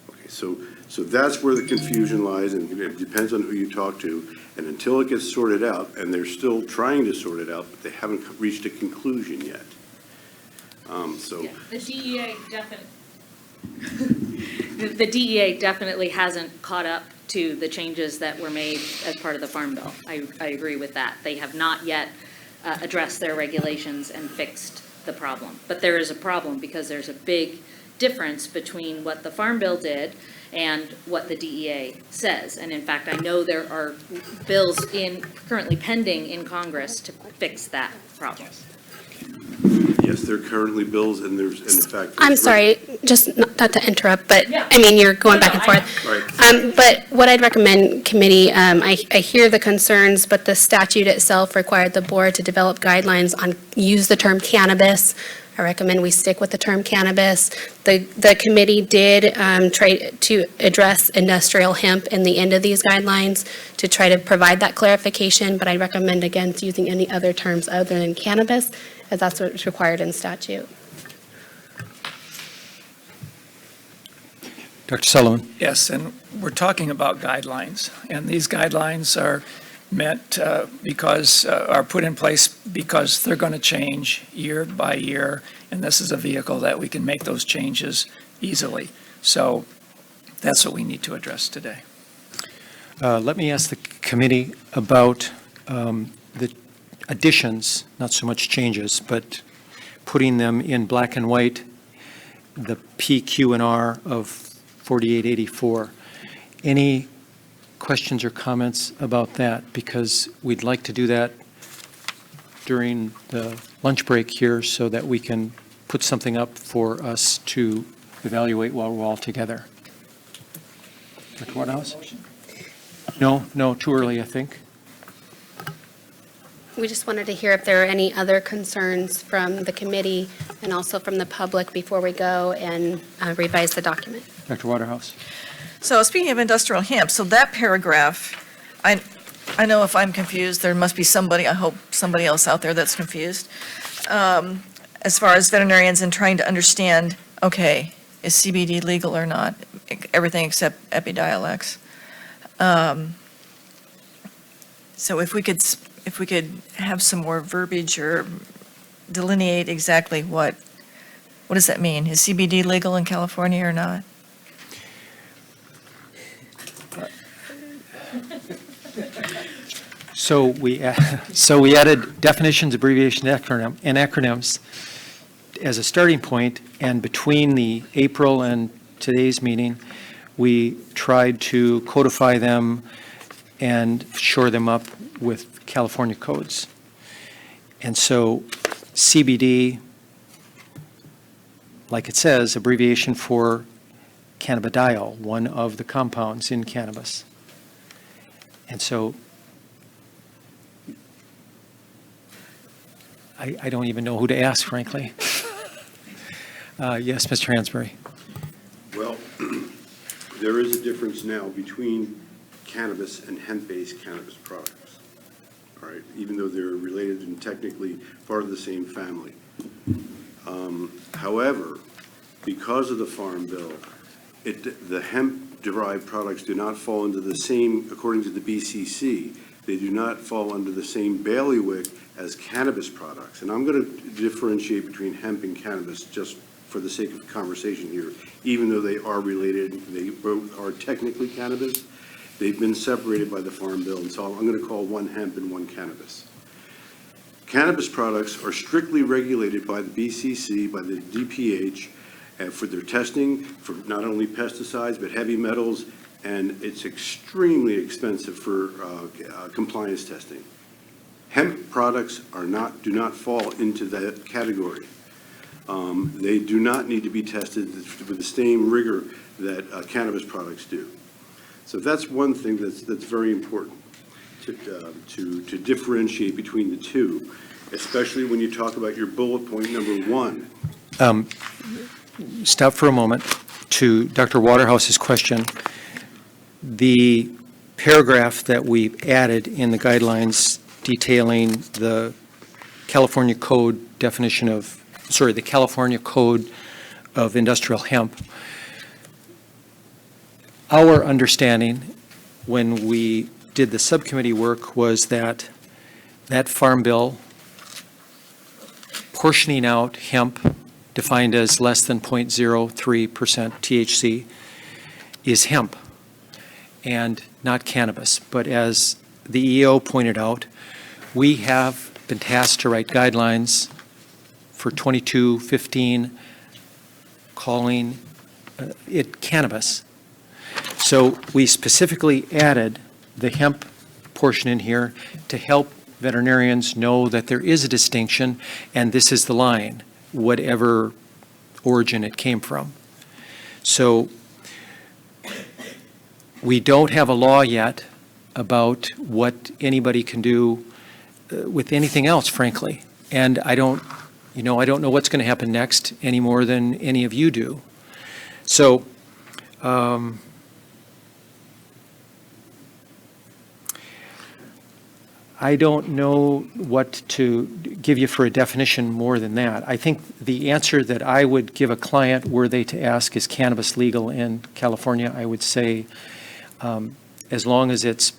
Okay, so that's where the confusion lies, and it depends on who you talk to. And until it gets sorted out, and they're still trying to sort it out, but they haven't reached a conclusion yet. The DEA the DEA definitely hasn't caught up to the changes that were made as part of the Farm Bill. I agree with that. They have not yet addressed their regulations and fixed the problem. But there is a problem because there's a big difference between what the Farm Bill did and what the DEA says. And in fact, I know there are bills currently pending in Congress to fix that problem. Yes, there are currently bills, and in fact. I'm sorry, just not to interrupt, but, Yeah. I mean, you're going back and forth. Right. But what I'd recommend, committee, I hear the concerns, but the statute itself required the board to develop guidelines on, use the term cannabis. I recommend we stick with the term cannabis. The committee did try to address industrial hemp in the end of these guidelines to try to provide that clarification, but I recommend against using any other terms other than cannabis, as that's what's required in statute. Dr. Sullivan? Yes, and we're talking about guidelines, and these guidelines are meant are put in place because they're going to change year by year, and this is a vehicle that we can make those changes easily. So that's what we need to address today. Let me ask the committee about the additions, not so much changes, but putting them in black and white, the P, Q, and R of 4884. Any questions or comments about that? Because we'd like to do that during the lunch break here so that we can put something up for us to evaluate while we're all together. Dr. Waterhouse? No, too early, I think. We just wanted to hear if there are any other concerns from the committee and also from the public before we go and revise the document. Dr. Waterhouse? So speaking of industrial hemp, so that paragraph, I know if I'm confused, there must be somebody, I hope somebody else out there that's confused. As far as veterinarians and trying to understand, okay, is CBD legal or not? Everything except Epidiolex. So if we could have some more verbiage or delineate exactly what does that mean? Is CBD legal in California or not? So we added definitions, abbreviations, and acronyms as a starting point, and between the April and today's meeting, we tried to codify them and shore them up with California codes. And so CBD, like it says, abbreviation for cannabidiol, one of the compounds in cannabis. And so I don't even know who to ask, frankly. Yes, Mr. Hansberry. Well, there is a difference now between cannabis and hemp-based cannabis products, all right, even though they're related and technically part of the same family. However, because of the Farm Bill, the hemp-derived products do not fall into the same, according to the BCC, they do not fall under the same bailiwick as cannabis products. And I'm going to differentiate between hemp and cannabis just for the sake of conversation here, even though they are related, they both are technically cannabis. They've been separated by the Farm Bill, and so I'm going to call one hemp and one cannabis. Cannabis products are strictly regulated by the BCC, by the DPH, for their testing, for not only pesticides, but heavy metals, and it's extremely expensive for compliance testing. Hemp products do not fall into that category. They do not need to be tested with the same rigor that cannabis products do. So that's one thing that's very important to differentiate between the two, especially when you talk about your bullet point number 1. Stop for a moment to Dr. Waterhouse's question. The paragraph that we added in the guidelines detailing the California Code definition of, the California Code of Industrial Hemp. Our understanding when we did the subcommittee work was that that Farm Bill portioning out hemp defined as less than 0.03% THC is hemp and not cannabis. But as the EO pointed out, we have been tasked to write guidelines for 2215 calling it cannabis. So we specifically added the hemp portion in here to help veterinarians know that there is a distinction, and this is the line, whatever origin it came from. So we don't have a law yet about what anybody can do with anything else, frankly. And I don't know what's going to happen next any more than any of you do. So I don't know what to give you for a definition more than that. I think the answer that I would give a client were they to ask, is cannabis legal in California? I would say as long as it's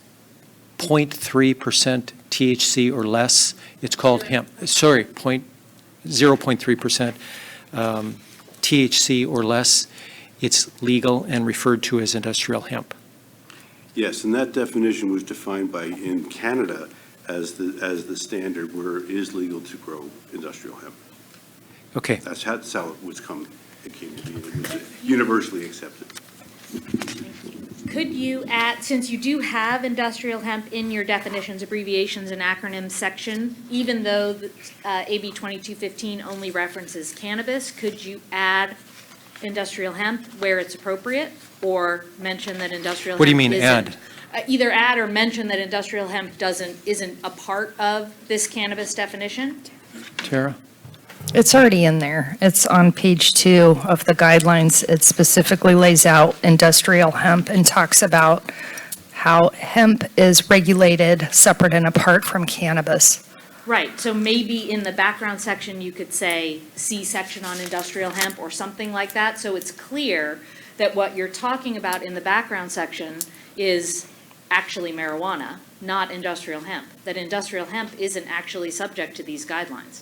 0.3% THC or less, it's called hemp. Sorry, 0.3% THC or less, it's legal and referred to as industrial hemp. Yes, and that definition was defined in Canada as the standard where it is legal to grow industrial hemp. Okay. That's how it came to be. It was universally accepted. Could you add, since you do have industrial hemp in your definitions, abbreviations, and acronyms section, even though AB 2215 only references cannabis, could you add industrial hemp where it's appropriate, or mention that industrial hemp What do you mean isn't- add? Either add or mention that industrial hemp isn't a part of this cannabis definition? Tara? It's already in there. It's on page 2 of the guidelines. It specifically lays out industrial hemp and talks about how hemp is regulated separate and apart from cannabis. Right, so maybe in the background section, you could say, see section on industrial hemp or something like that, so it's clear that what you're talking about in the background section is actually marijuana, not industrial hemp, that industrial hemp isn't actually subject to these guidelines.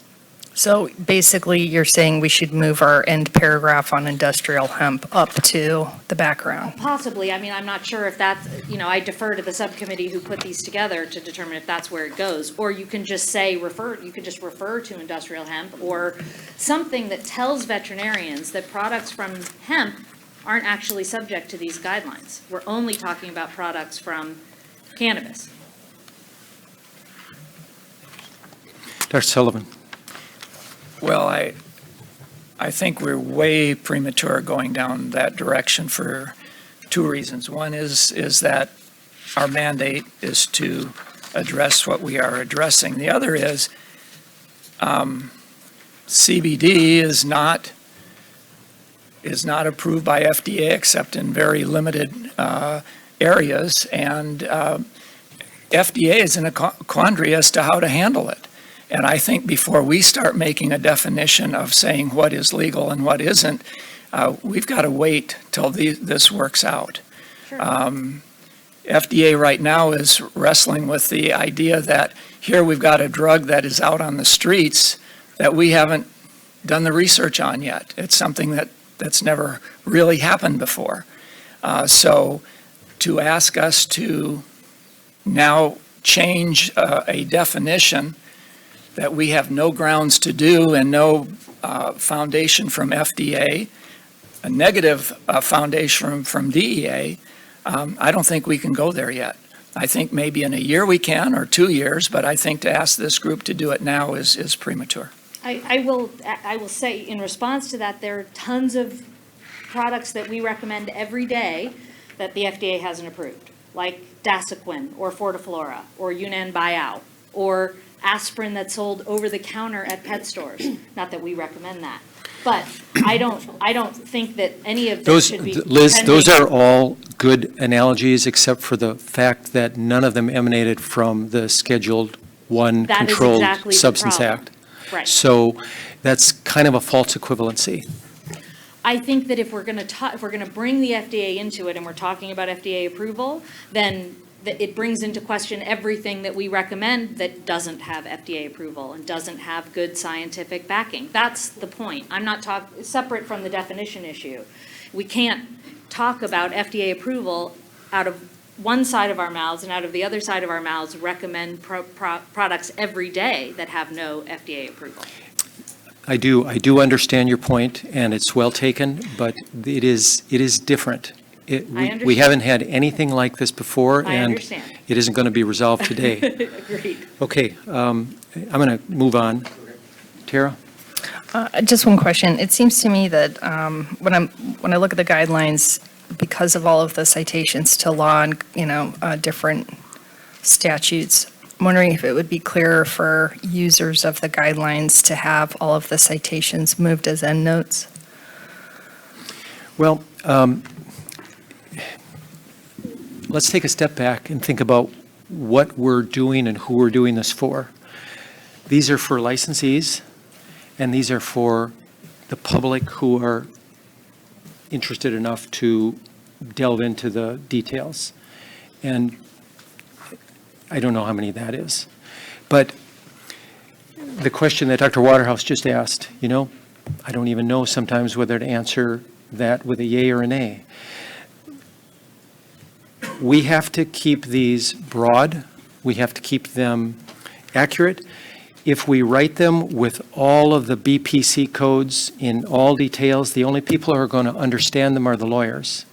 So basically, you're saying we should move our end paragraph on industrial hemp up to the background? Possibly, I mean, I'm not sure if that's, I defer to the subcommittee who put these together to determine if that's where it goes. Or you can just say you can just refer to industrial hemp, or something that tells veterinarians that products from hemp aren't actually subject to these guidelines. We're only talking about products from cannabis. Dr. Sullivan? Well, I think we're way premature going down that direction for 2 reasons. One is that our mandate is to address what we are addressing. The other is CBD is not approved by FDA except in very limited areas, and FDA is in a quandary as to how to handle it. And I think before we start making a definition of saying what is legal and what isn't, we've got to wait till this works out. Sure. FDA right now is wrestling with the idea that here we've got a drug that is out on the streets that we haven't done the research on yet. It's something that's never really happened before. So to ask us to now change a definition that we have no grounds to do and no foundation from FDA, a negative foundation from DEA, I don't think we can go there yet. I think maybe in a year we can, or 2 years, but I think to ask this group to do it now is premature. I will say, in response to that, there are tons of products that we recommend every day that the FDA hasn't approved, like Dasequin, or Fortiflora, or Yunnan Biao, or aspirin that's sold over the counter at pet stores. Not that we recommend that. But I don't think that any of this should be Liz, those pending. are all good analogies, except for the fact that none of them emanated from the Scheduled I That is Controlled exactly the Substance problem. Act. Right. So that's kind of a false equivalency. I think that if we're going to bring the FDA into it and we're talking about FDA approval, then it brings into question everything that we recommend that doesn't have FDA approval and doesn't have good scientific backing. That's the point. I'm not separate from the definition issue. We can't talk about FDA approval out of one side of our mouths and out of the other side of our mouths recommend products every day that have no FDA approval. I do understand your point, and it's well taken, but it is different. I understand. We haven't had anything like this before, I and understand. it isn't going to be resolved today. Agreed. Okay, I'm going to move on. Tara? Just one question. It seems to me that when I look at the guidelines, because of all of the citations to law and, different statutes, I'm wondering if it would be clearer for users of the guidelines to have all of the citations moved as endnotes. Well, let's take a step back and think about what we're doing and who we're doing this for. These are for licensees, and these are for the public who are interested enough to delve into the details. And I don't know how many that is. But the question that Dr. Waterhouse just asked, I don't even know sometimes whether to answer that with a yay or a nay. We have to keep these broad. We have to keep them accurate. If we write them with all of the BPC codes in all details, the only people who are going to understand them are the lawyers.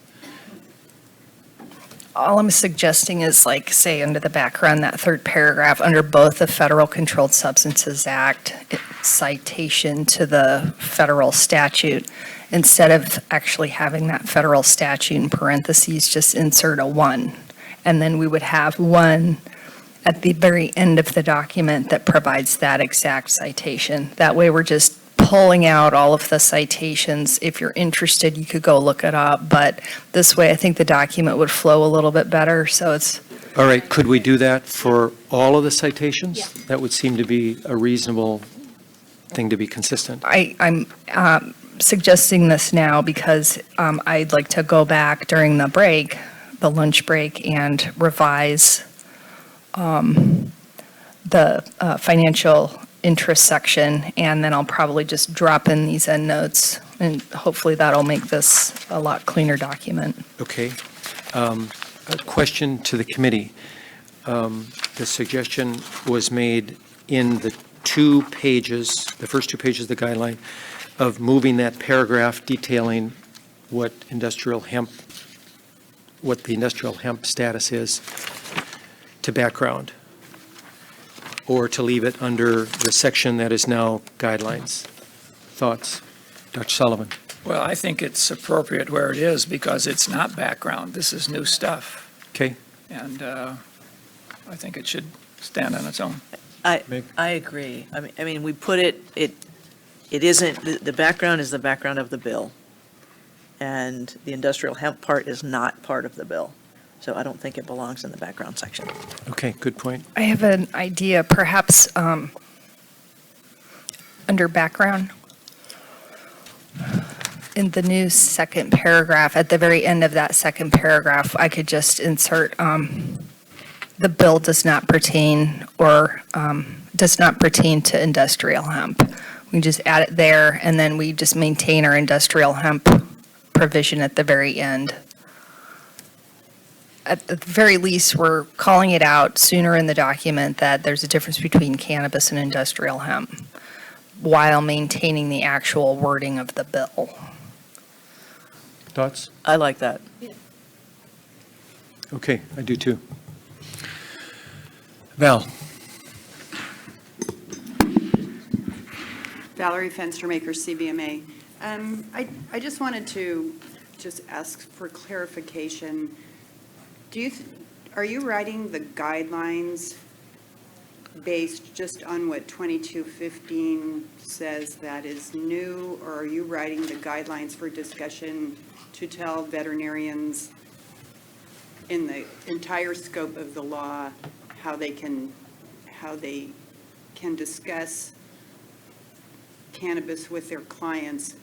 All I'm suggesting is like, say, under the background, that third paragraph, under both the Federal Controlled Substances Act, citation to the federal statute, instead of actually having that federal statute in parentheses, just insert a 1. And then we would have 1 at the very end of the document that provides that exact citation. That way we're just pulling out all of the citations. If you're interested, you could go look it up, but this way I think the document would flow a little bit better, so it's... All right, could we do that for all of the citations? Yeah. That would seem to be a reasonable thing to be consistent. I'm suggesting this now because I'd like to go back during the break, the lunch break, and revise the financial interest section, and then I'll probably just drop in these endnotes, and hopefully that'll make this a lot cleaner document. Okay. A question to the committee. The suggestion was made in the 2 pages, the first 2 pages of the guideline, of moving that paragraph detailing what the industrial hemp status is to background, or to leave it under the section that is now guidelines. Thoughts? Dr. Sullivan? Well, I think it's appropriate where it is because it's not background. This is new stuff. Okay. And I think it should stand on its own. I agree. I mean, we put it isn't, the background is the background of the bill. And the industrial hemp part is not part of the bill. So I don't think it belongs in the background section. Okay, good point. I have an idea, perhaps under background, in the new second paragraph, at the very end of that second paragraph, I could just insert the bill does not pertain or does not pertain to industrial hemp. We just add it there, and then we just maintain our industrial hemp provision at the very end. At the very least, we're calling it out sooner in the document that there's a difference between cannabis and industrial hemp, while maintaining the actual wording of the bill. Thoughts? I like that. Okay, I do too. Val? Valerie Fenstermaker, CBMA. I just wanted to just ask for clarification. Are you writing the guidelines based just on what 2215 says that is new, or are you writing the guidelines for discussion to tell veterinarians in the entire scope of the law how they can discuss cannabis with their clients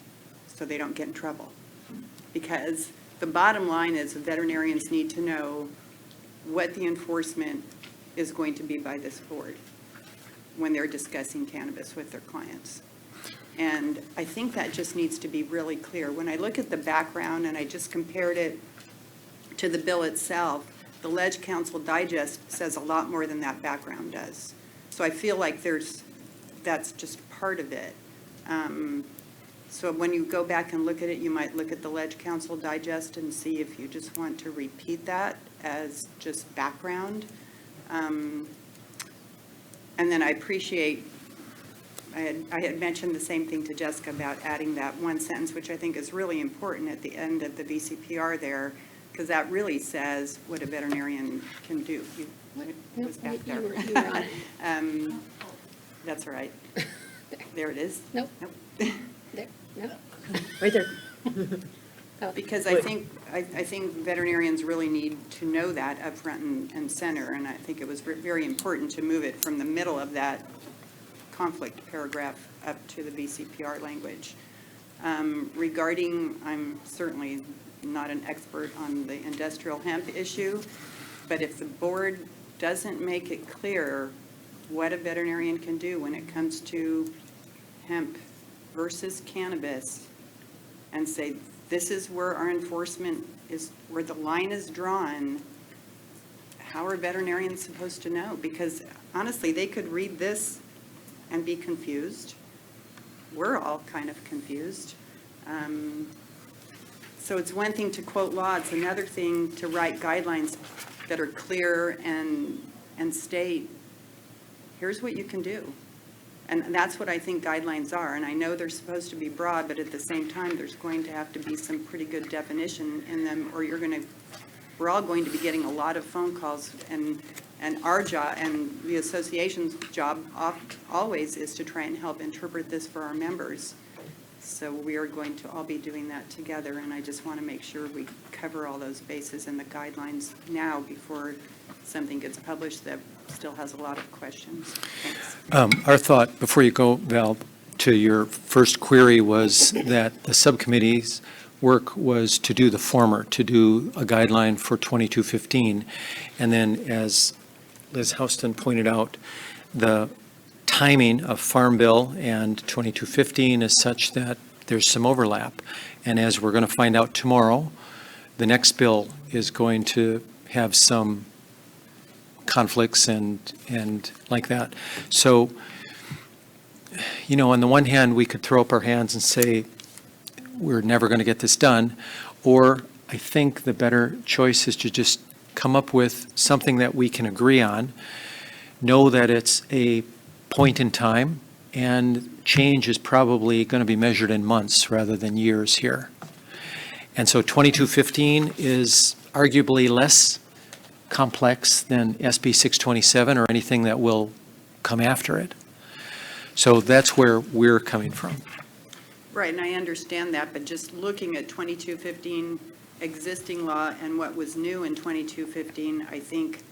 so they don't get in trouble? Because the bottom line is veterinarians need to know what the enforcement is going to be by this board when they're discussing cannabis with their clients. And I think that just needs to be really clear. When I look at the background and I just compared it to the bill itself, the Ledge Council Digest says a lot more than that background does. So I feel like that's just part of it. So when you go back and look at it, you might look at the Ledge Council Digest and see if you just want to repeat that as just background. And then I appreciate, I had mentioned the same thing to Jessica about adding that one sentence, which I think is really important at the end of the VCPR there, because that really says what a veterinarian can do. It was back there. That's all right. There it is. Nope. Nope. There, no. Right there. Because I think veterinarians really need to know that up front and center, and I think it was very important to move it from the middle of that conflict paragraph up to the VCPR language. Regarding, I'm certainly not an expert on the industrial hemp issue, but if the board doesn't make it clear what a veterinarian can do when it comes to hemp versus cannabis, and say, this is where our enforcement is, where the line is drawn, how are veterinarians supposed to know? Because honestly, they could read this and be confused. We're all kind of confused. So it's one thing to quote law, it's another thing to write guidelines that are clear and state, here's what you can do. And that's what I think guidelines are. And I know they're supposed to be broad, but at the same time, there's going to have to be some pretty good definition in them, or we're all going to be getting a lot of phone calls. And our job, and the association's job always is to try and help interpret this for our members. So we are going to all be doing that together. And I just want to make sure we cover all those bases in the guidelines now before something gets published that still has a lot of questions. Thanks. Our thought, before you go, Val, to your first query was that the subcommittee's work was to do the former, to do a guideline for 2215. And then, as Liz Houston pointed out, the timing of Farm Bill and 2215 is such that there's some overlap. And as we're going to find out tomorrow, the next bill is going to have some conflicts and like that. So, you know, on the one hand, we could throw up our hands and say, we're never going to get this done. Or I think the better choice is to just come up with something that we can agree on, know that it's a point in time, and change is probably going to be measured in months rather than years here. And so 2215 is arguably less complex than SB 627 or anything that will come after it. So that's where we're coming from. Right, and I understand that, but just looking at 2215 existing law and what was new in 2215, I think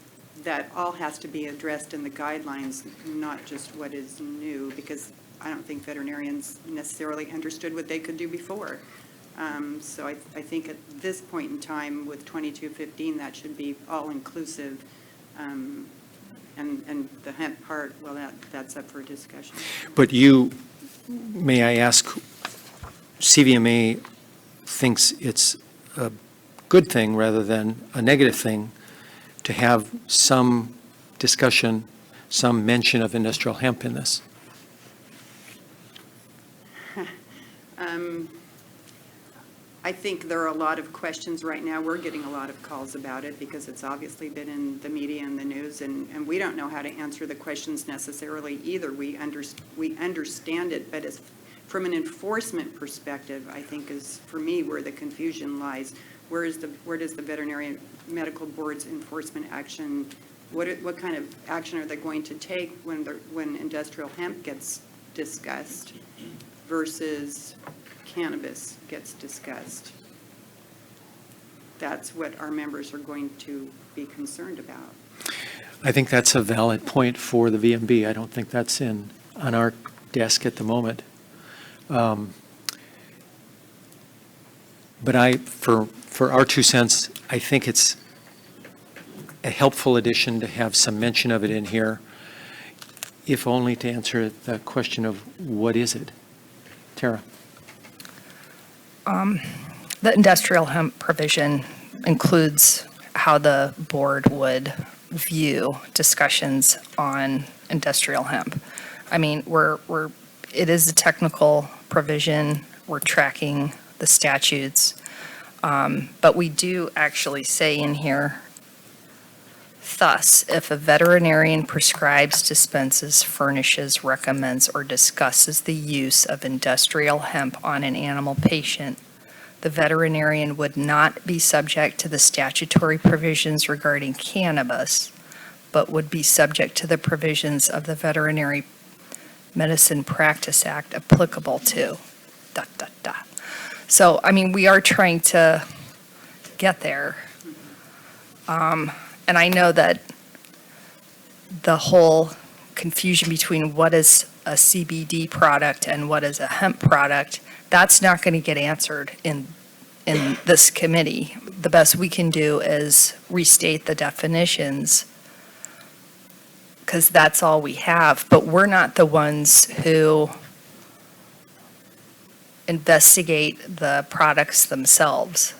that all has to be addressed in the guidelines, not just what is new, because I don't think veterinarians necessarily understood what they could do before. So I think at this point in time with 2215, that should be all-inclusive. And the hemp part, well, that's up for discussion. But you may I ask, CVMA thinks it's a good thing rather than a negative thing to have some discussion, some mention of industrial hemp in this? I think there are a lot of questions right now. We're getting a lot of calls about it because it's obviously been in the media and the news, and we don't know how to answer the questions necessarily either. We understand it, but as, from an enforcement perspective, I think is, for me, where the confusion lies. Where does the Veterinary Medical Board's enforcement action, what kind of action are they going to take when industrial hemp gets discussed versus cannabis gets discussed? That's what our members are going to be concerned about. I think that's a valid point for the VMB. I don't think that's on our desk at the moment. But for our 2 cents, I think it's a helpful addition to have some mention of it in here, if only to answer the question of what is it? Tara? The industrial hemp provision includes how the board would view discussions on industrial hemp. I mean, it is a technical provision. We're tracking the statutes. But we do actually say in here, thus, if a veterinarian prescribes, dispenses, furnishes, recommends, or discusses the use of industrial hemp on an animal patient, the veterinarian would not be subject to the statutory provisions regarding cannabis, but would be subject to the provisions of the Veterinary Medicine Practice Act applicable to ... So, I mean, we are trying to get there. And I know that the whole confusion between what is a CBD product and what is a hemp product, that's not going to get answered in this committee. The best we can do is restate the definitions, because that's all we have. But we're not the ones who investigate the products themselves.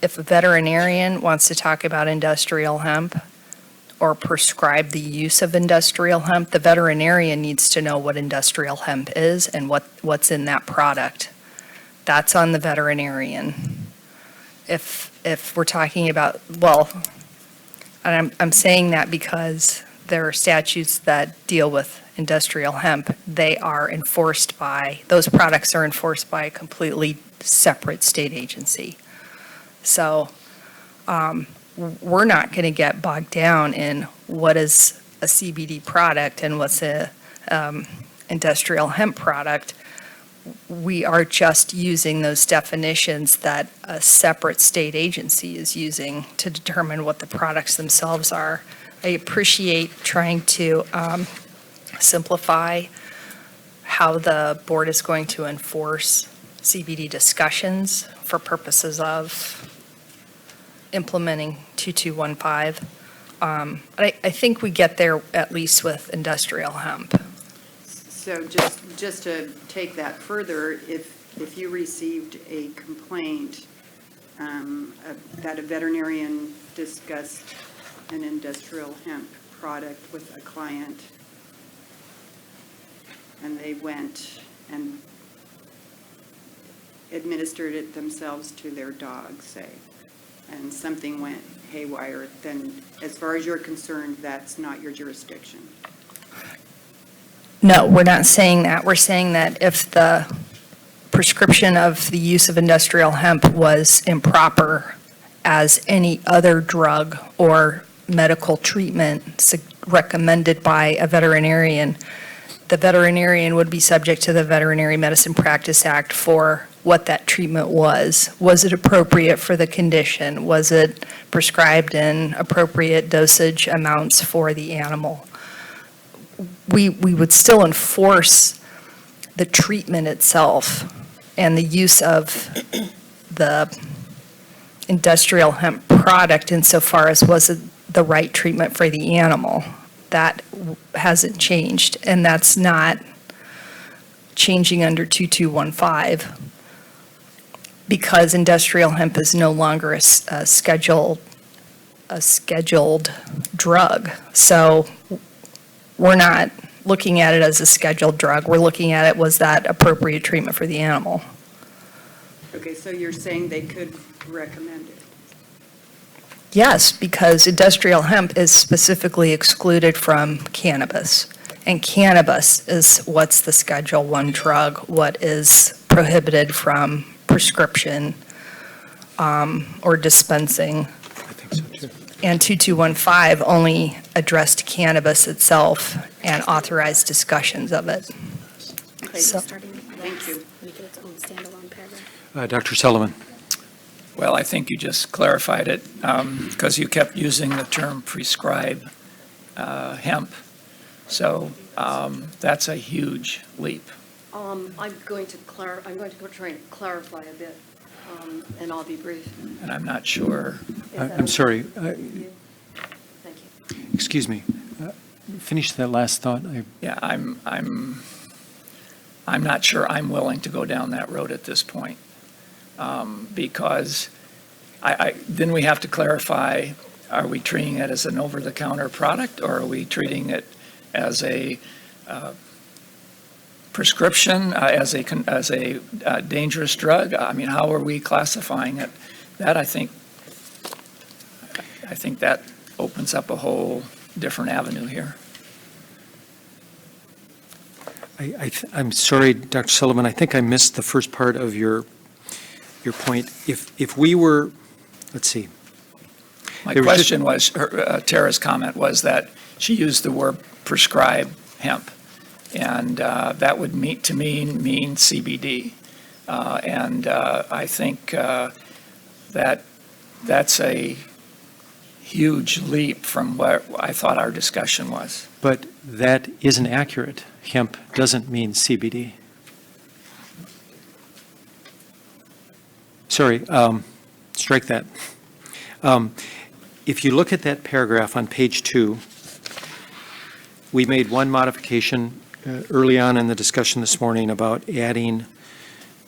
If a veterinarian wants to talk about industrial hemp or prescribe the use of industrial hemp, the veterinarian needs to know what industrial hemp is and what's in that product. That's on the veterinarian. If we're talking about, well, and I'm saying that because there are statutes that deal with industrial hemp. They are enforced by, those products are enforced by a completely separate state agency. So we're not going to get bogged down in what is a CBD product and what's a industrial hemp product. We are just using those definitions that a separate state agency is using to determine what the products themselves are. I appreciate trying to simplify how the board is going to enforce CBD discussions for purposes of implementing 2215. I think we get there at least with industrial hemp. So just to take that further, if you received a complaint that a veterinarian discussed an industrial hemp product with a client, and they went and administered it themselves to their dog, say, and something went haywire, then as far as you're concerned, that's not your jurisdiction. No, we're not saying that. We're saying that if the prescription of the use of industrial hemp was improper as any other drug or medical treatment recommended by a veterinarian, the veterinarian would be subject to the Veterinary Medicine Practice Act for what that treatment was. Was it appropriate for the condition? Was it prescribed in appropriate dosage amounts for the animal? We would still enforce the treatment itself and the use of the industrial hemp product insofar as was it the right treatment for the animal. That hasn't changed, and that's not changing under 2215 because industrial hemp is no longer a scheduled drug. So we're not looking at it as a scheduled drug. We're looking at it, was that appropriate treatment for the animal? Okay, so you're saying they could recommend it? Yes, because industrial hemp is specifically excluded from cannabis. And cannabis is what's the Schedule I drug, what is prohibited from prescription or dispensing. I think so, too. And 2215 only addressed cannabis itself and authorized discussions of it. Okay, So- thank you. Make it its own standalone paragraph. Dr. Sullivan? Well, I think you just clarified it, because you kept using the term prescribe hemp. So that's a huge leap. I'm going to try and clarify a bit, and I'll be brief. And I'm not sure. I'm sorry. Thank you. Excuse me. Finish that last thought. Yeah, I'm not sure I'm willing to go down that road at this point. Because then we have to clarify, are we treating it as an over-the-counter product, or are we treating it as a prescription, as a dangerous drug? I mean, how are we classifying it? That, I think that opens up a whole different avenue here. I'm sorry, Dr. Sullivan, I think I missed the first part of your point. If we were, let's see. My There was question was, Tara's comment was that she used the word prescribe hemp, and that would mean CBD. And I think that's a huge leap from what I thought our discussion was. But that isn't accurate. Hemp doesn't mean CBD. Sorry, strike that. If you look at that paragraph on page 2, we made one modification early on in the discussion this morning about adding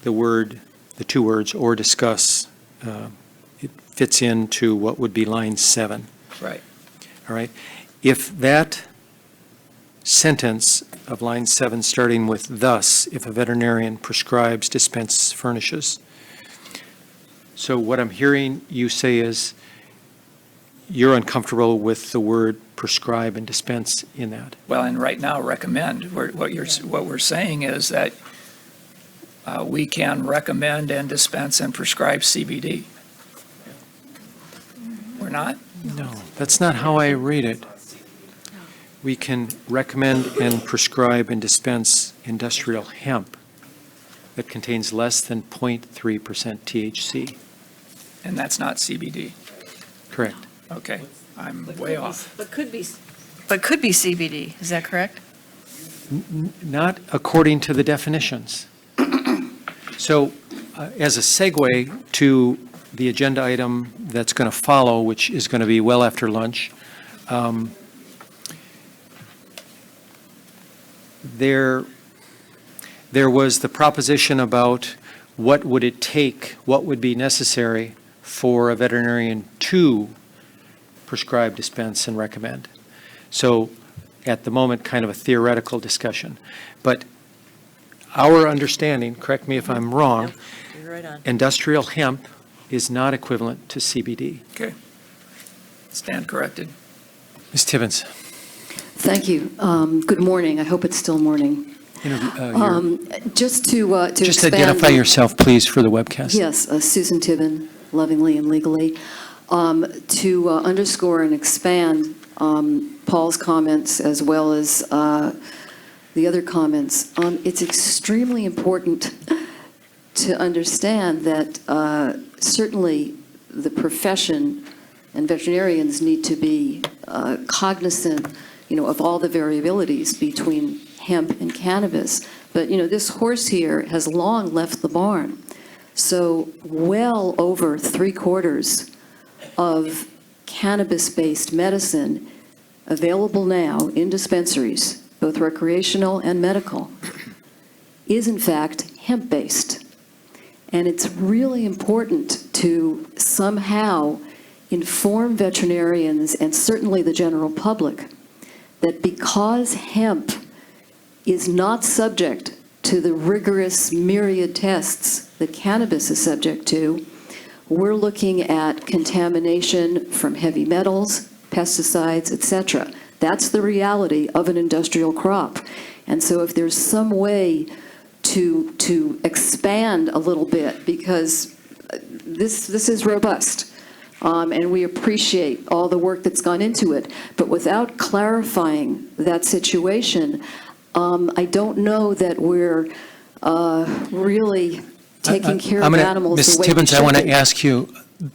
the two words, or discuss. It fits into what would be line 7. Right. All right. If that sentence of line 7, starting with thus, if a veterinarian prescribes, dispenses, furnishes. So what I'm hearing you say is you're uncomfortable with the word prescribe and dispense in that. Well, and right now, recommend. What we're saying is that we can recommend and dispense and prescribe CBD. We're not? No, that's not how I read it. We can recommend and prescribe and dispense industrial hemp that contains less than 0.3% THC. And that's not CBD. Correct. Okay, I'm way off. But could be. But could be CBD, is that correct? Not according to the definitions. So as a segue to the agenda item that's going to follow, which is going to be well after lunch, there was the proposition about what would it take, what would be necessary for a veterinarian to prescribe, dispense, and recommend. So at the moment, kind of a theoretical discussion. But our understanding, correct me if I'm wrong, You're right on. industrial hemp is not equivalent to CBD. Okay. Stand corrected. Ms. Tibbins. Thank you. Good morning. I hope it's still morning. Just to Just expand. identify yourself, please, for the webcast. Yes, Susan Tibbin, lovingly and legally. To underscore and expand Paul's comments as well as the other comments, it's extremely important to understand that certainly the profession and veterinarians need to be cognizant, of all the variabilities between hemp and cannabis. But, this horse here has long left the barn. So well over 3/4 of cannabis-based medicine available now in dispensaries, both recreational and medical, is in fact hemp-based. And it's really important to somehow inform veterinarians and certainly the general public that because hemp is not subject to the rigorous myriad tests that cannabis is subject to, we're looking at contamination from heavy metals, pesticides, etc. That's the reality of an industrial crop. And so if there's some way to expand a little bit, because this is robust, and we appreciate all the work that's gone into it, but without clarifying that situation, I don't know that we're really taking care of animals the way we should be. Ms. Tibbins, I want to ask you,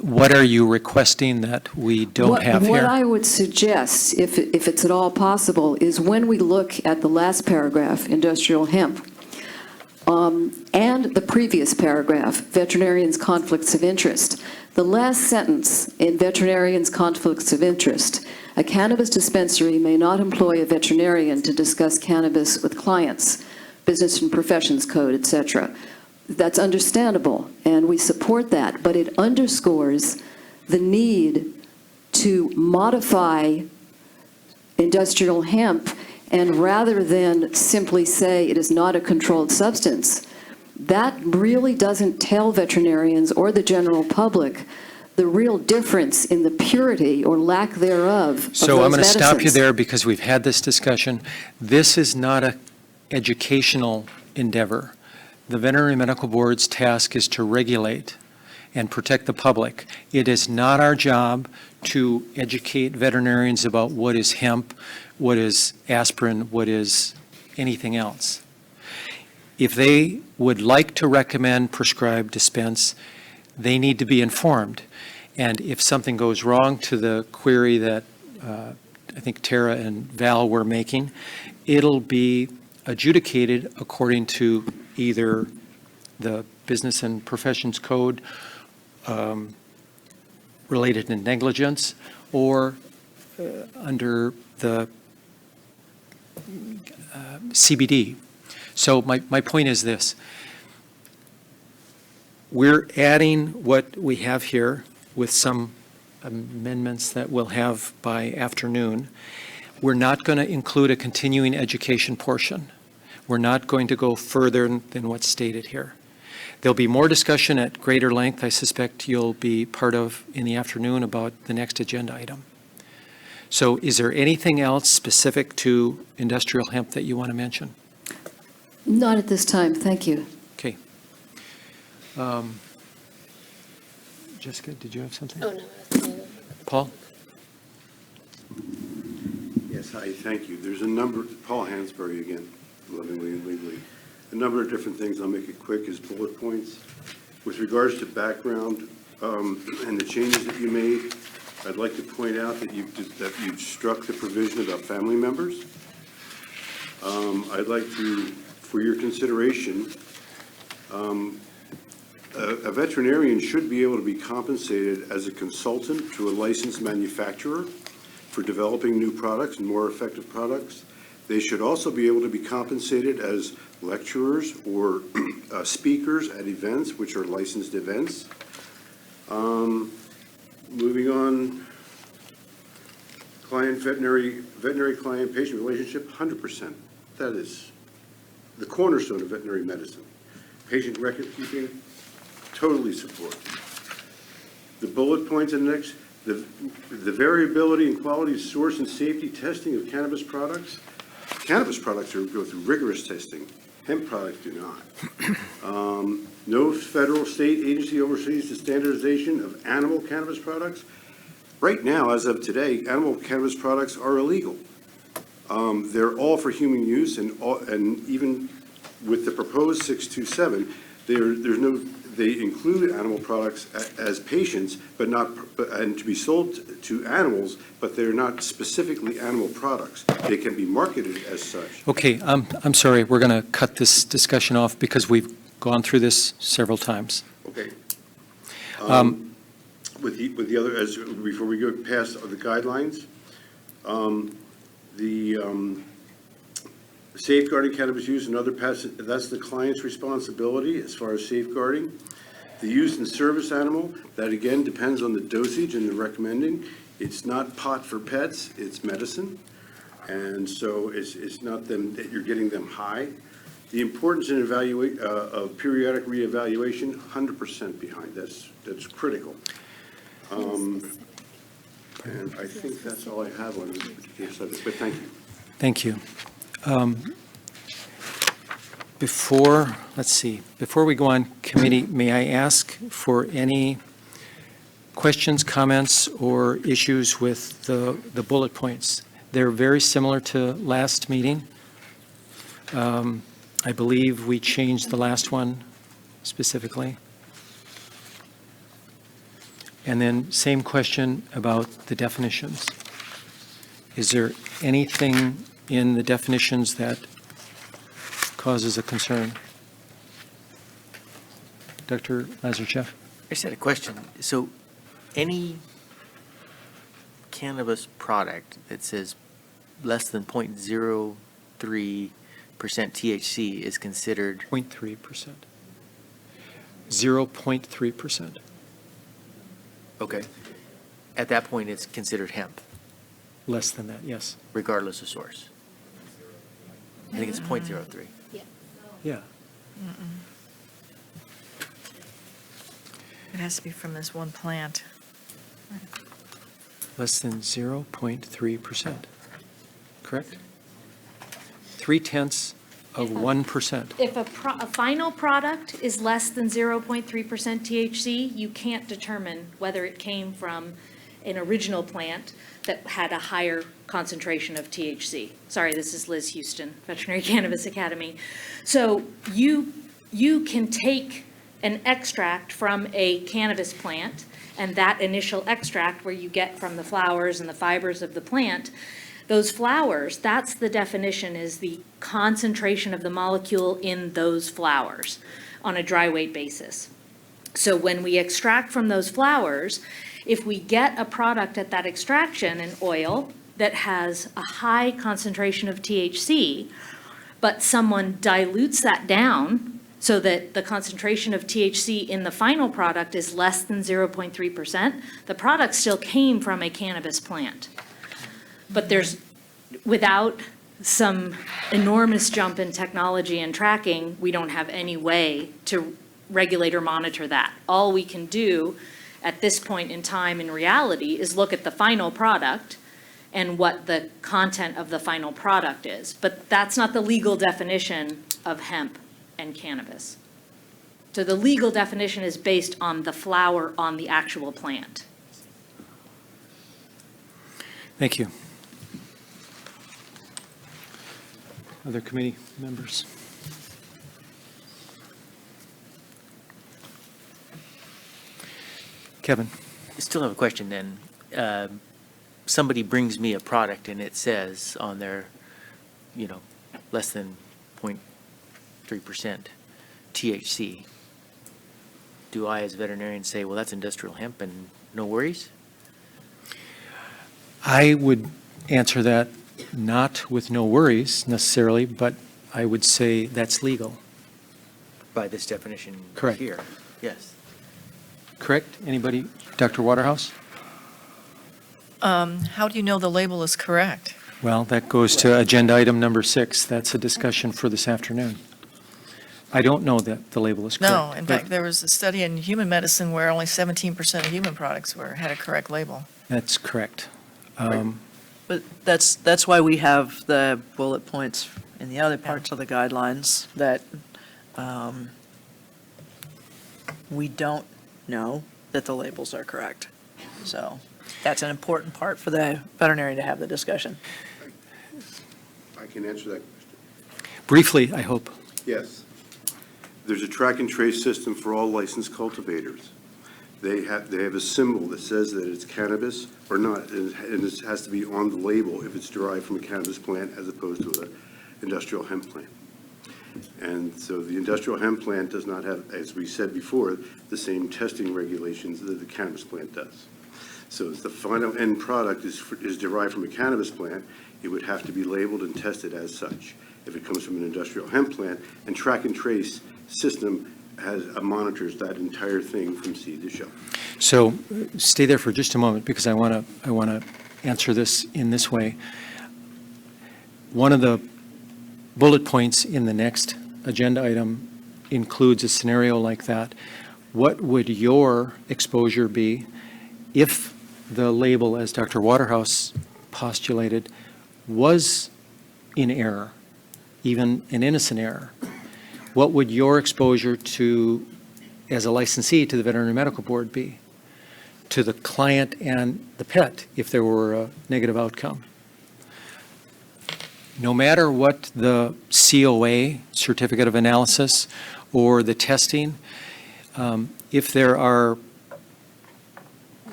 what are you requesting that we don't have here? What I would suggest, if it's at all possible, is when we look at the last paragraph, industrial hemp, and the previous paragraph, veterinarians' conflicts of interest. The last sentence in veterinarians' conflicts of interest, a cannabis dispensary may not employ a veterinarian to discuss cannabis with clients, business and professions code, etc. That's understandable, and we support that, but it underscores the need to modify industrial hemp, and rather than simply say it is not a controlled substance, that really doesn't tell veterinarians or the general public the real difference in the purity or lack thereof of those So I'm going to stop you medicines. there because we've had this discussion. This is not an educational endeavor. The Veterinary Medical Board's task is to regulate and protect the public. It is not our job to educate veterinarians about what is hemp, what is aspirin, what is anything else. If they would like to recommend prescribed dispense, they need to be informed. And if something goes wrong to the query that I think Tara and Val were making, it'll be adjudicated according to either the Business and Professions Code related to negligence or under the CBD. So my point is this. We're adding what we have here with some amendments that we'll have by afternoon. We're not going to include a continuing education portion. We're not going to go further than what's stated here. There'll be more discussion at greater length, I suspect you'll be part of in the afternoon about the next agenda item. So is there anything else specific to industrial hemp that you want to mention? Not at this time, thank you. Okay. Jessica, did you have something? Oh, no. Paul? Yes, hi, thank you. There's a number, Paul Hansberry again, lovingly and legally. A number of different things, I'll make it quick, as bullet points. With regards to background and the changes that you made, I'd like to point out that you've struck the provision about family members. I'd like to, for your consideration, a veterinarian should be able to be compensated as a consultant to a licensed manufacturer for developing new products and more effective products. They should also be able to be compensated as lecturers or speakers at events, which are licensed events. Moving on, veterinary client patient relationship, 100%. That is the cornerstone of veterinary medicine. Patient record keeping, totally support. The bullet points in the next, the variability and quality source and safety testing of cannabis products. Cannabis products go through rigorous testing. Hemp products do not. No federal, state agency oversees the standardization of animal cannabis products. Right now, as of today, animal cannabis products are illegal. They're all for human use, and even with the proposed 627, they include animal products as patients, and to be sold to animals, but they're not specifically animal products. They can be marketed as such. Okay, I'm sorry, we're going to cut this discussion off because we've gone through this several times. Okay. With the other, before we go past the guidelines, the Safeguarding cannabis use and other passive, that's the client's responsibility as far as safeguarding. The use and service animal, that again depends on the dosage and the recommending. It's not pot for pets, it's medicine. And so it's not them, that you're getting them high. The importance in of periodic reevaluation, 100% behind, that's critical. And I think that's all I have on this particular subject, but thank you. Thank you. Before we go on committee, may I ask for any questions, comments, or issues with the bullet points? They're very similar to last meeting. I believe we changed the last one specifically. And then same question about the definitions. Is there anything in the definitions that causes a concern? Dr. Lazarchev? I just had a question. So any cannabis product that says less than 0.03% THC is considered 0.3%. 0.3%. okay. At that point, it's considered hemp, Less than that, yes. regardless of source. I think it's 0.03. Yeah. It has to be from this one plant. Less than 0.3%. Correct? 0.3%. If a final product is less than 0.3% THC, you can't determine whether it came from an original plant that had a higher concentration of THC. Sorry, this is Liz Houston, Veterinary Cannabis Academy. So you can take an extract from a cannabis plant, and that initial extract where you get from the flowers and the fibers of the plant, those flowers, that's the definition, is the concentration of the molecule in those flowers on a dry weight basis. So when we extract from those flowers, if we get a product at that extraction, an oil, that has a high concentration of THC, but someone dilutes that down so that the concentration of THC in the final product is less than 0.3%, the product still came from a cannabis plant. But without some enormous jump in technology and tracking, we don't have any way to regulate or monitor that. All we can do at this point in time in reality is look at the final product and what the content of the final product is. But that's not the legal definition of hemp and cannabis. So the legal definition is based on the flower on the actual plant. Thank you. Other committee members? Kevin? I still have a question then. Somebody brings me a product and it says on there, less than 0.3% THC. Do I, as a veterinarian, say, well, that's industrial hemp and no worries? I would answer that not with no worries necessarily, but I would say that's legal. By this definition Correct. here, yes. Correct? Anybody? Dr. Waterhouse? How do you know the label is correct? Well, that goes to agenda item number 6. That's a discussion for this afternoon. I don't know that the label is correct. No, in but fact, there was a study in human medicine where only 17% of human products had a correct label. That's correct. But that's why we have the bullet points in the other parts of the guidelines that we don't know that the labels are correct. So that's an important part for the veterinarian to have the discussion. I can answer that question. Briefly, I hope. Yes. There's a track and trace system for all licensed cultivators. They have a symbol that says that it's cannabis or not, and it has to be on the label if it's derived from a cannabis plant as opposed to an industrial hemp plant. And so the industrial hemp plant does not have, as we said before, the same testing regulations that the cannabis plant does. So if the final end product is derived from a cannabis plant, it would have to be labeled and tested as such. if it comes from an industrial hemp plant, and track and trace system monitors that entire thing from seed to shelf. So stay there for just a moment, because I want to answer this in this way. One of the bullet points in the next agenda item includes a scenario like that. What would your exposure be if the label, as Dr. Waterhouse postulated, was in error, even an innocent error? What would your exposure to, as a licensee to the Veterinary Medical Board, be to the client and the pet if there were a negative outcome? No matter what the COA, Certificate of Analysis, or the testing, if there are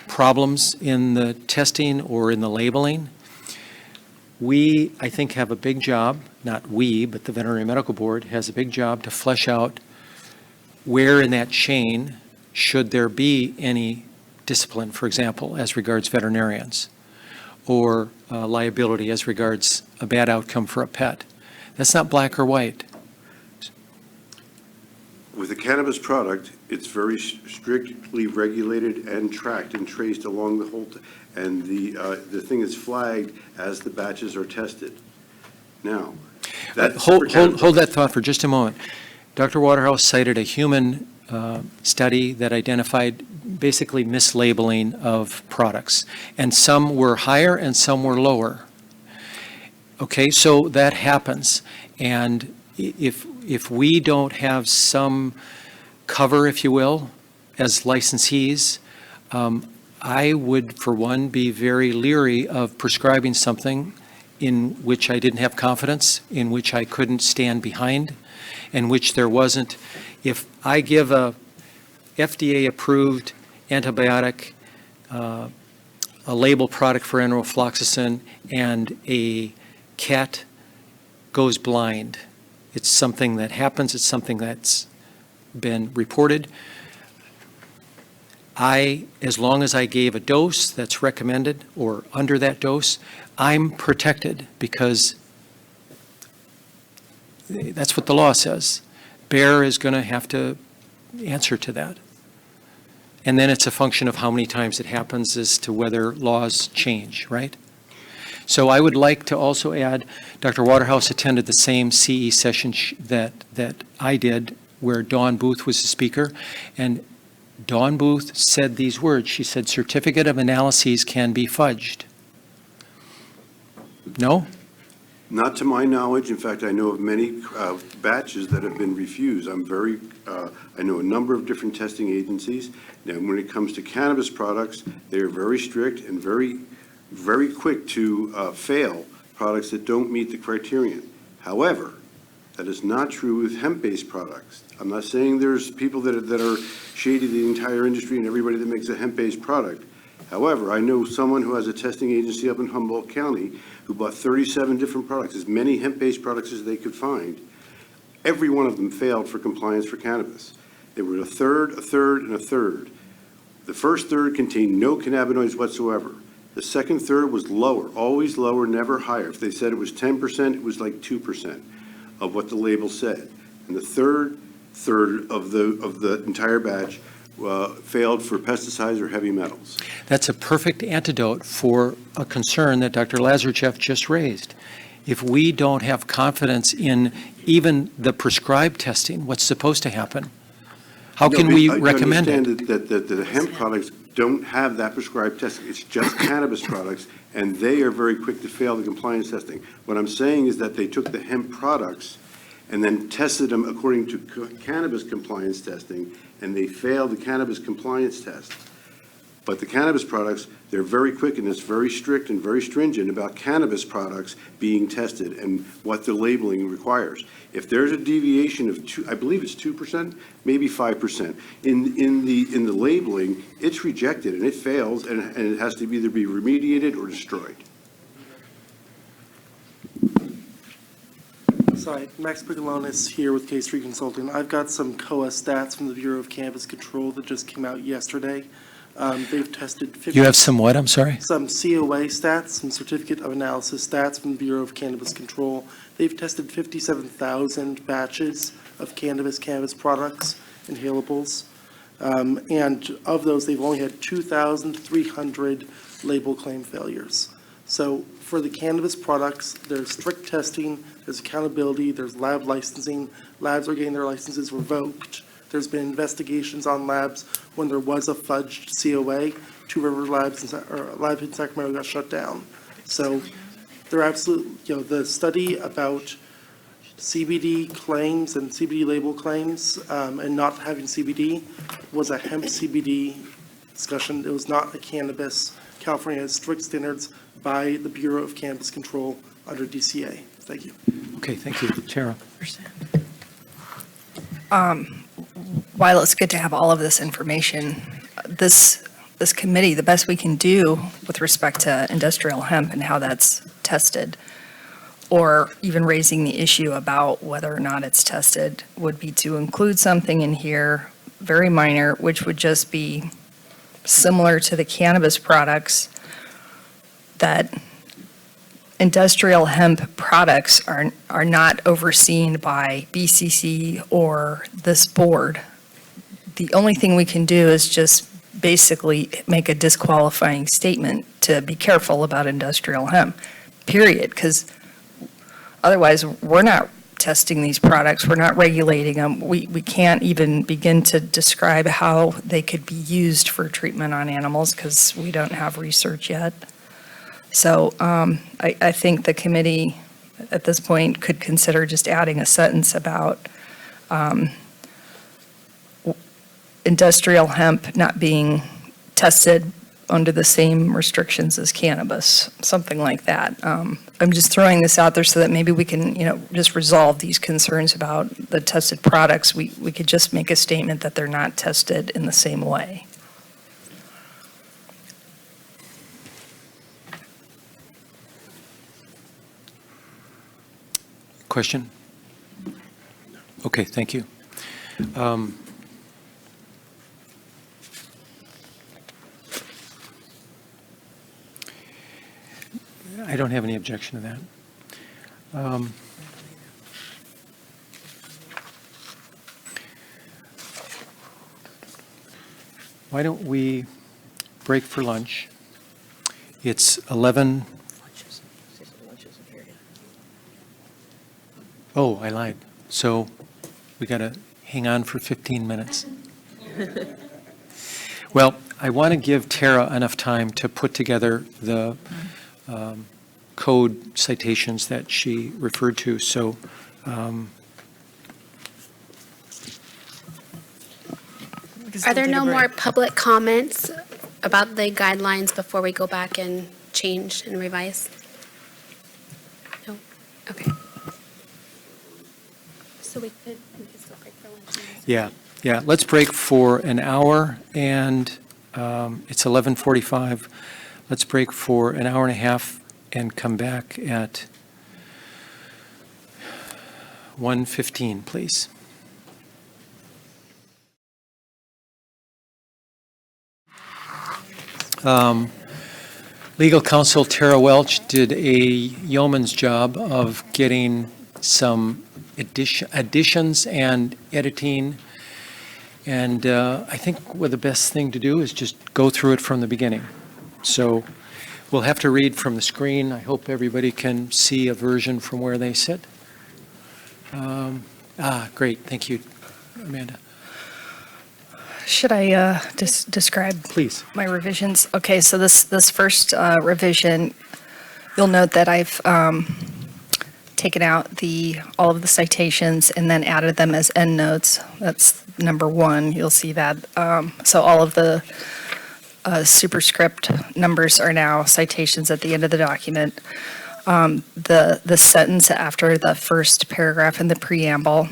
problems in the testing or in the labeling, we, I think, have a big job, not we, but the Veterinary Medical Board has a big job to flesh out where in that chain should there be any discipline, for example, as regards veterinarians, or liability as regards a bad outcome for a pet. That's not black or white. With a cannabis product, it's very strictly regulated and tracked and traced along the whole, and the thing is flagged as the batches are tested. Now, Hold that thought for just a moment. Dr. Waterhouse cited a human study that identified basically mislabeling of products, and some were higher and some were lower. Okay, so that happens, and if we don't have some cover, if you will, as licensees, I would, for one, be very leery of prescribing something in which I didn't have confidence, in which I couldn't stand behind, in which there wasn't. If I give a FDA-approved antibiotic, a label product for enrofloxacin, and a cat goes blind, it's something that happens, it's something that's been reported. As long as I gave a dose that's recommended or under that dose, I'm protected, because that's what the law says. Bayer is going to have to answer to that. And then it's a function of how many times it happens as to whether laws change, right? So I would like to also add, Dr. Waterhouse attended the same CE session that I did, where Dawn Booth was the speaker, and Dawn Booth said these words. She said, certificate of analyses can be fudged. No? Not to my knowledge. In fact, I know of many batches that have been refused. I know a number of different testing agencies. Now, when it comes to cannabis products, they are very strict and very, very quick to fail products that don't meet the criterion. However, that is not true with hemp-based products. I'm not saying there's people that are shady the entire industry and everybody that makes a hemp-based product. However, I know someone who has a testing agency up in Humboldt County who bought 37 different products, as many hemp-based products as they could find. Every one of them failed for compliance for cannabis. They were a third, and a third. The first third contained no cannabinoids whatsoever. The second third was lower, always lower, never higher. If they said it was 10%, it was like 2% of what the label said. And the third of the entire batch failed for pesticides or heavy metals. That's a perfect antidote for a concern that Dr. Lazarev just raised. If we don't have confidence in even the prescribed testing, what's supposed to happen? How can we recommend it? I understand that the hemp products don't have that prescribed testing. It's just cannabis products, and they are very quick to fail the compliance testing. What I'm saying is that they took the hemp products and then tested them according to cannabis compliance testing, and they failed the cannabis compliance test. But the cannabis products, they're very quick, and it's very strict and very stringent about cannabis products being tested and what the labeling requires. If there's a deviation of I believe it's 2%, maybe 5%, in the labeling, it's rejected and it fails, and it has to either be remediated or destroyed. Sorry, Max Picolonis here with K3 Consulting. I've got some COA stats from the Bureau of Cannabis Control that just came out yesterday. They've tested 50. You have some what, I'm sorry? Some COA stats, some Certificate of Analysis stats from the Bureau of Cannabis Control. they've tested 57,000 batches of cannabis products, inhalables. And of those, they've only had 2,300 label claim failures. So for the cannabis products, there's strict testing, there's accountability, there's lab licensing. Labs are getting their licenses revoked. There's been investigations on labs when there was a fudged COA. Two River Labs, lab in Sacramento got shut down. So they're absolutely, the study about CBD claims and CBD label claims and not having CBD was a hemp CBD discussion. It was not a cannabis. California has strict standards by the Bureau of Cannabis Control under DCA. Thank you. Okay, thank you. Tara? While it's good to have all of this information, this committee, the best we can do with respect to industrial hemp and how that's tested, or even raising the issue about whether or not it's tested, would be to include something in here, very minor, which would just be similar to the cannabis products, that industrial hemp products are not overseen by BCC or this board. The only thing we can do is just basically make a disqualifying statement to be careful about industrial hemp, period, because otherwise we're not testing these products, we're not regulating them, we can't even begin to describe how they could be used for treatment on animals because we don't have research yet. So I think the committee at this point could consider just adding a sentence about industrial hemp not being tested under the same restrictions as cannabis, something like that. I'm just throwing this out there so that maybe we can, just resolve these concerns about the tested products. We could just make a statement that they're not tested in the same way. Question? Okay, thank you. I don't have any objection to that. Why don't we break for lunch? It's 11. Oh, I lied. So we got to hang on for 15 minutes. Well, I want to give Tara enough time to put together the code citations that she referred to. So Are there no more public comments about the guidelines before we go back and change and revise? No? Okay. So we could still break for lunch. yeah, let's break for an hour, and it's 11:45. Let's break for an hour and a half and come back at 1:15, please. Legal counsel Tara Welch did a yeoman's job of getting some additions and editing, and I think the best thing to do is just go through it from the beginning. So we'll have to read from the screen. I hope everybody can see a version from where they sit. Great, thank you, Amanda. Should I just describe Please. my revisions? Okay, so this first revision, you'll note that I've taken out all of the citations and then added them as endnotes. That's number one. You'll see that. So all of the superscript numbers are now citations at the end of the document. The sentence after the first paragraph in the preamble,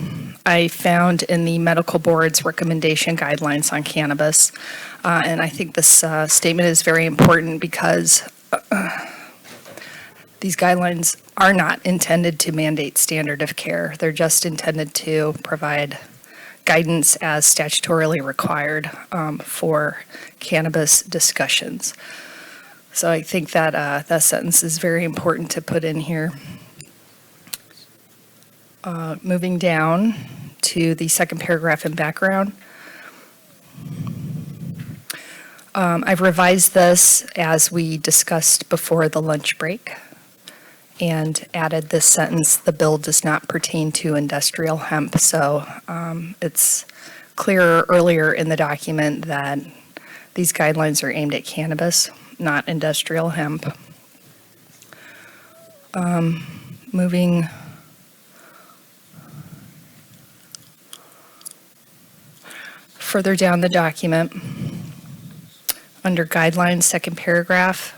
I found in the medical board's recommendation guidelines on cannabis. And I think this statement is very important because these guidelines are not intended to mandate standard of care. They're just intended to provide guidance as statutorily required for cannabis discussions. So I think that that sentence is very important to put in here. Moving down to the second paragraph in background. I've revised this as we discussed before the lunch break and added this sentence, "The bill does not pertain to industrial hemp." So it's clearer earlier in the document that these guidelines are aimed at cannabis, not industrial hemp. Moving further down the document, under guidelines, second paragraph,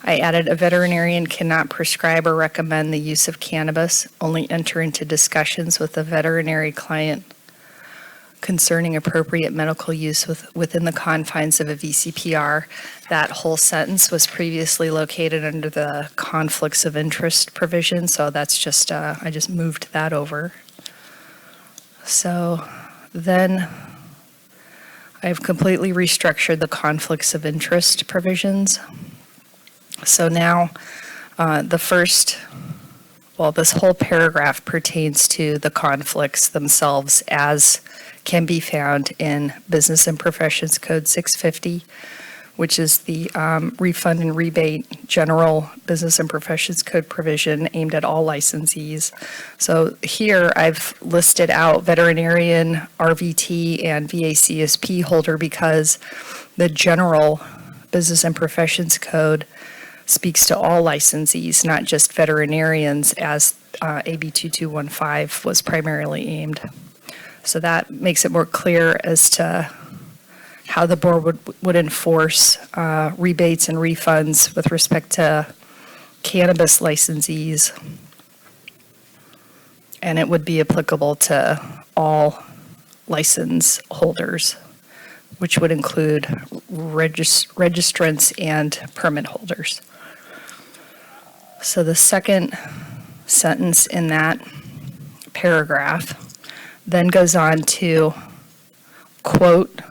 I added, "A veterinarian cannot prescribe or recommend the use of cannabis, only enter into discussions with the veterinary client concerning appropriate medical use within the confines of a VCPR." That whole sentence was previously located under the conflicts of interest provision, so that's just, I just moved that over. So then I've completely restructured the conflicts of interest provisions. So now this whole paragraph pertains to the conflicts themselves as can be found in Business and Professions Code 650, which is the refund and rebate general Business and Professions Code provision aimed at all licensees. So here I've listed out veterinarian, RVT, and VACSP holder because the general Business and Professions Code speaks to all licensees, not just veterinarians, as AB 2215 was primarily aimed. So that makes it more clear as to how the board would enforce rebates and refunds with respect to cannabis licensees. And it would be applicable to all license holders, which would include registrants and permit holders. So the second sentence in that paragraph then goes on to quote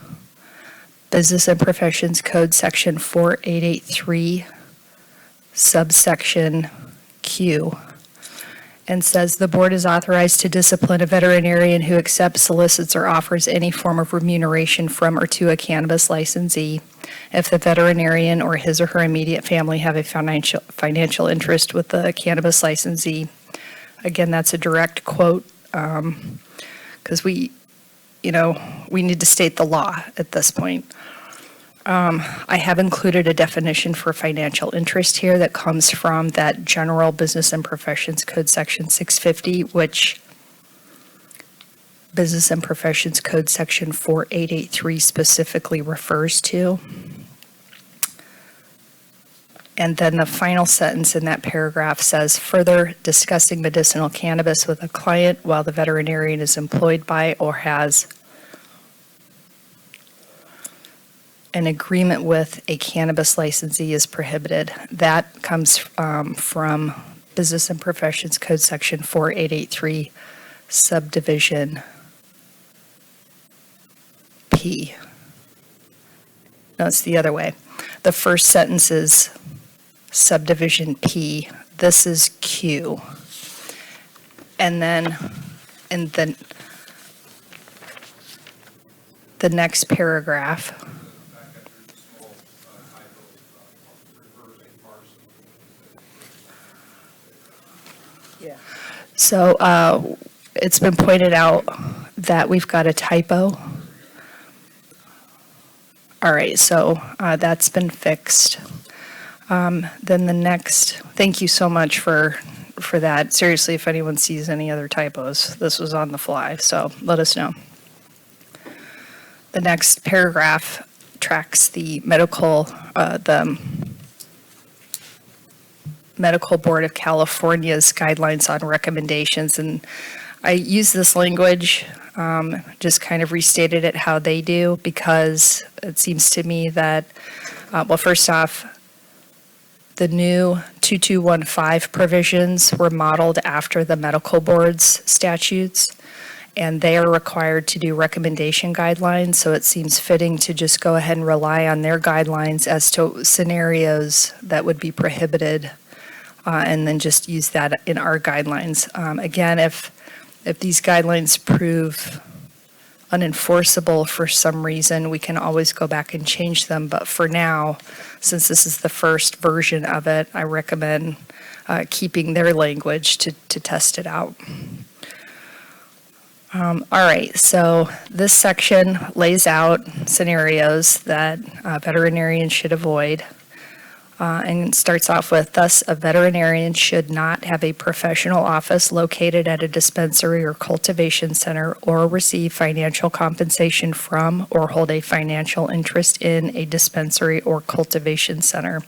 Business and Professions Code Section 4883, subsection Q, and says the board is authorized to discipline a veterinarian who accepts, solicits, or offers any form of remuneration from or to a cannabis licensee if the veterinarian or his or her immediate family have a financial interest with the cannabis licensee. Again, that's a direct quote because we need to state the law at this point. I have included a definition for financial interest here that comes from that general Business and Professions Code Section 650, which Business and Professions Code Section 4883 specifically refers to. And then the final sentence in that paragraph says, further discussing medicinal cannabis with a client while the veterinarian is employed by or has an agreement with a cannabis licensee is prohibited. That comes from Business and Professions Code Section 4883, subdivision P. No, it's the other way. The first sentence is subdivision P. This is Q. And then the next paragraph. So it's been pointed out that we've got a typo. All right, so that's been fixed. Then the next, thank you so much for that. Seriously, if anyone sees any other typos, this was on the fly, so let us know. The next paragraph tracks the Medical Board of California's guidelines on recommendations, and I use this language, just kind of restated it how they do, because it seems to me that, well, first off, the new 2215 provisions were modeled after the medical board's statutes, and they are required to do recommendation guidelines, so it seems fitting to just go ahead and rely on their guidelines as to scenarios that would be prohibited and then just use that in our guidelines. Again, if these guidelines prove unenforceable for some reason, we can always go back and change them. But for now, since this is the first version of it, I recommend keeping their language to test it out. All right, so this section lays out scenarios that veterinarians should avoid. And it starts off with, thus, a veterinarian should not have a professional office located at a dispensary or cultivation center, or receive financial compensation from or hold a financial interest in a dispensary or cultivation center.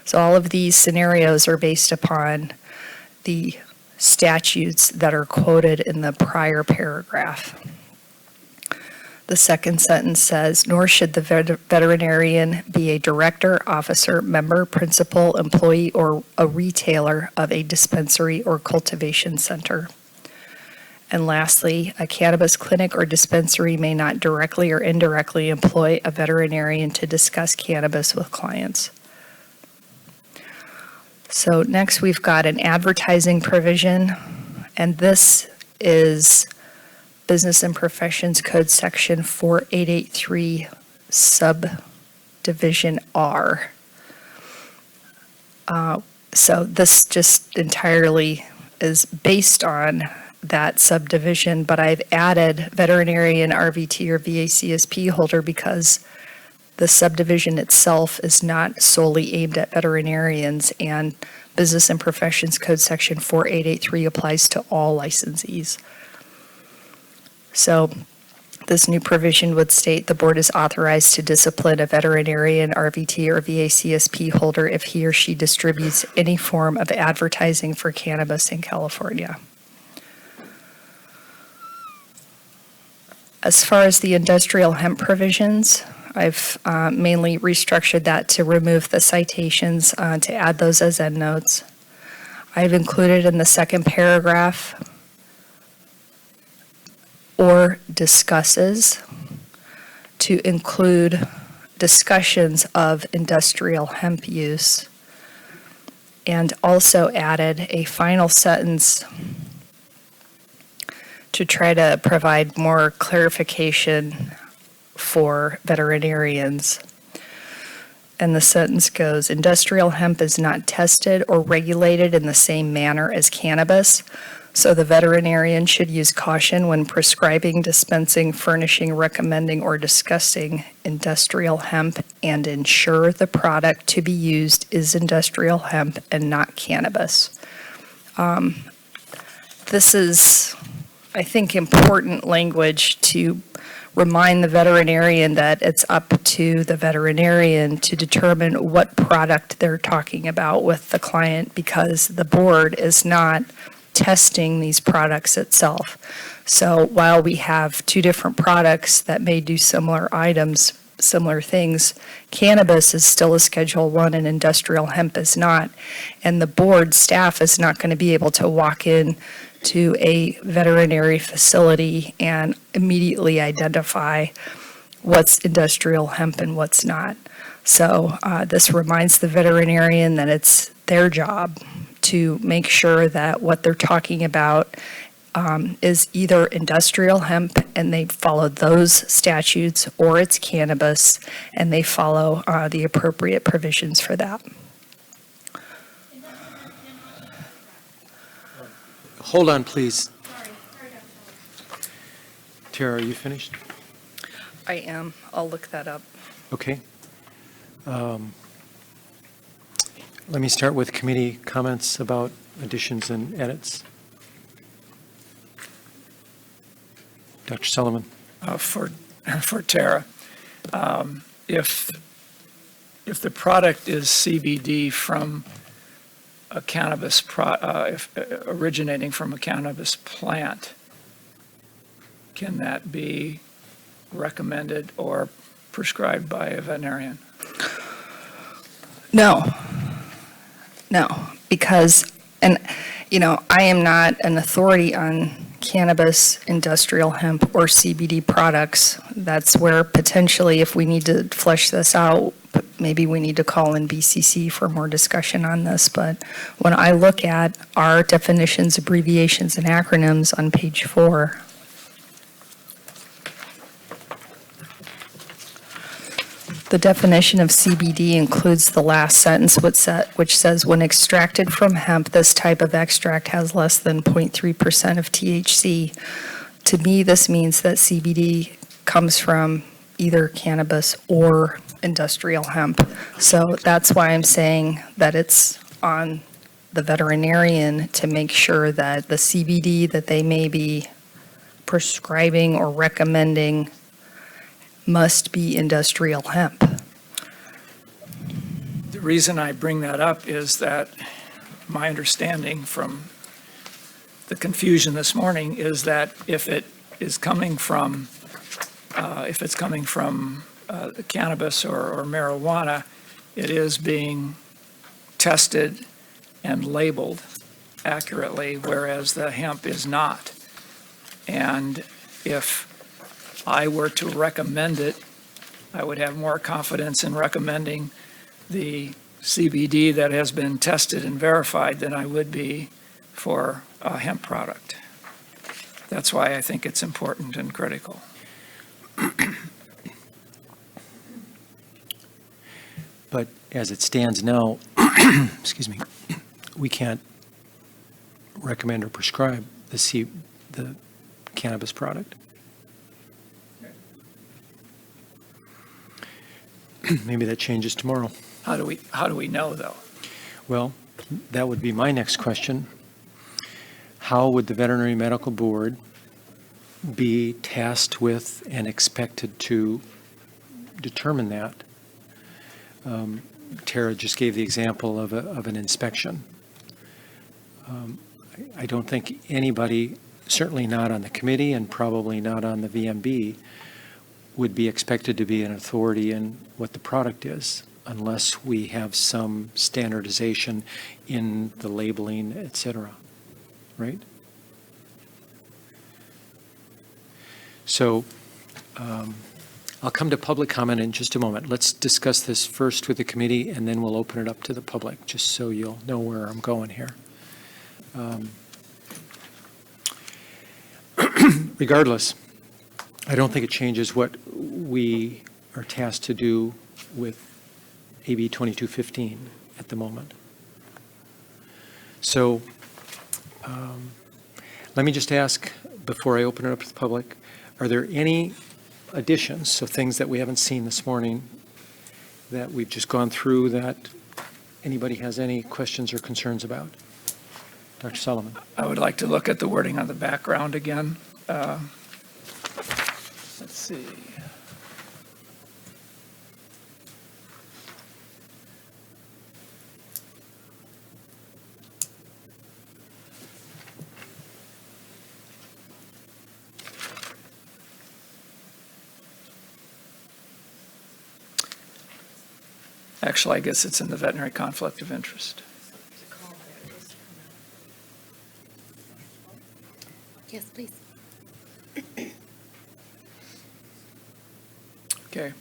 So all of these scenarios are based upon the statutes that are quoted in the prior paragraph. The second sentence says, nor should the veterinarian be a director, officer, member, principal, employee, or a retailer of a dispensary or cultivation center. And lastly, a cannabis clinic or dispensary may not directly or indirectly employ a veterinarian to discuss cannabis with clients. So next we've got an advertising provision, and this is Business and Professions Code Section 4883, Subdivision R. So this just entirely is based on that subdivision, but I've added veterinarian, RVT, or VACSP holder because the subdivision itself is not solely aimed at veterinarians, and Business and Professions Code Section 4883 applies to all licensees. So this new provision would state the board is authorized to discipline a veterinarian, RVT, or VACSP holder if he or she distributes any form of advertising for cannabis in California. As far as the industrial hemp provisions, I've mainly restructured that to remove the citations, to add those as endnotes. I've included in the second paragraph or discusses to include discussions of industrial hemp use, and also added a final sentence to try to provide more clarification for veterinarians. And the sentence goes, industrial hemp is not tested or regulated in the same manner as cannabis, so the veterinarian should use caution when prescribing, dispensing, furnishing, recommending, or discussing industrial hemp, and ensure the product to be used is industrial hemp and not cannabis. This is, I think, important language to remind the veterinarian that it's up to the veterinarian to determine what product they're talking about with the client, because the board is not testing these products itself. So while we have two different products that may do similar items, similar things, cannabis is still a Schedule I and industrial hemp is not. And the board staff is not going to be able to walk in to a veterinary facility and immediately identify what's industrial hemp and what's not. So this reminds the veterinarian that it's their job to make sure that what they're talking about is either industrial hemp and they follow those statutes, or it's cannabis and they follow the appropriate provisions for that. Hold on, please. Tara, are you finished? I am. I'll look that up. Okay. Let me start with committee comments about additions and edits. Dr. Sullivan. For Tara, if the product is CBD from a cannabis originating from a cannabis plant, can that be recommended or prescribed by a veterinarian? No, because, and, I am not an authority on cannabis, industrial hemp, or CBD products. That's where potentially, if we need to flesh this out, maybe we need to call in BCC for more discussion on this, but when I look at our definitions, abbreviations, and acronyms on page 4, the definition of CBD includes the last sentence, which says, when extracted from hemp, this type of extract has less than 0.3% of THC. To me, this means that CBD comes from either cannabis or industrial hemp. So that's why I'm saying that it's on the veterinarian to make sure that the CBD that they may be prescribing or recommending must be industrial hemp. The reason I bring that up is that my understanding from the confusion this morning is that if it is coming from, cannabis or marijuana, it is being tested and labeled accurately, whereas the hemp is not. And if I were to recommend it, I would have more confidence in recommending the CBD that has been tested and verified than I would be for a hemp product. That's why I think it's important and critical. But as it stands now, excuse me, we can't recommend or prescribe the cannabis product. Maybe that changes tomorrow. How do we know, though? Well, that would be my next question. How would the Veterinary Medical Board be tasked with and expected to determine that? Tara just gave the example of an inspection. I don't think anybody, certainly not on the committee and probably not on the VMB, would be expected to be an authority in what the product is unless we have some standardization in the labeling, et cetera, right? So I'll come to public comment in just a moment. Let's discuss this first with the committee, and then we'll open it up to the public, just so you'll know where I'm going here. Regardless, I don't think it changes what we are tasked to do with AB 2215 at the moment. So let me just ask, before I open it up to the public, are there any additions, so things that we haven't seen this morning that we've just gone through that anybody has any questions or concerns about? Dr. Solomon. I would like to look at the wording on the background again. Let's see. Actually, I guess it's in the veterinary conflict of interest. Yes, please. Okay.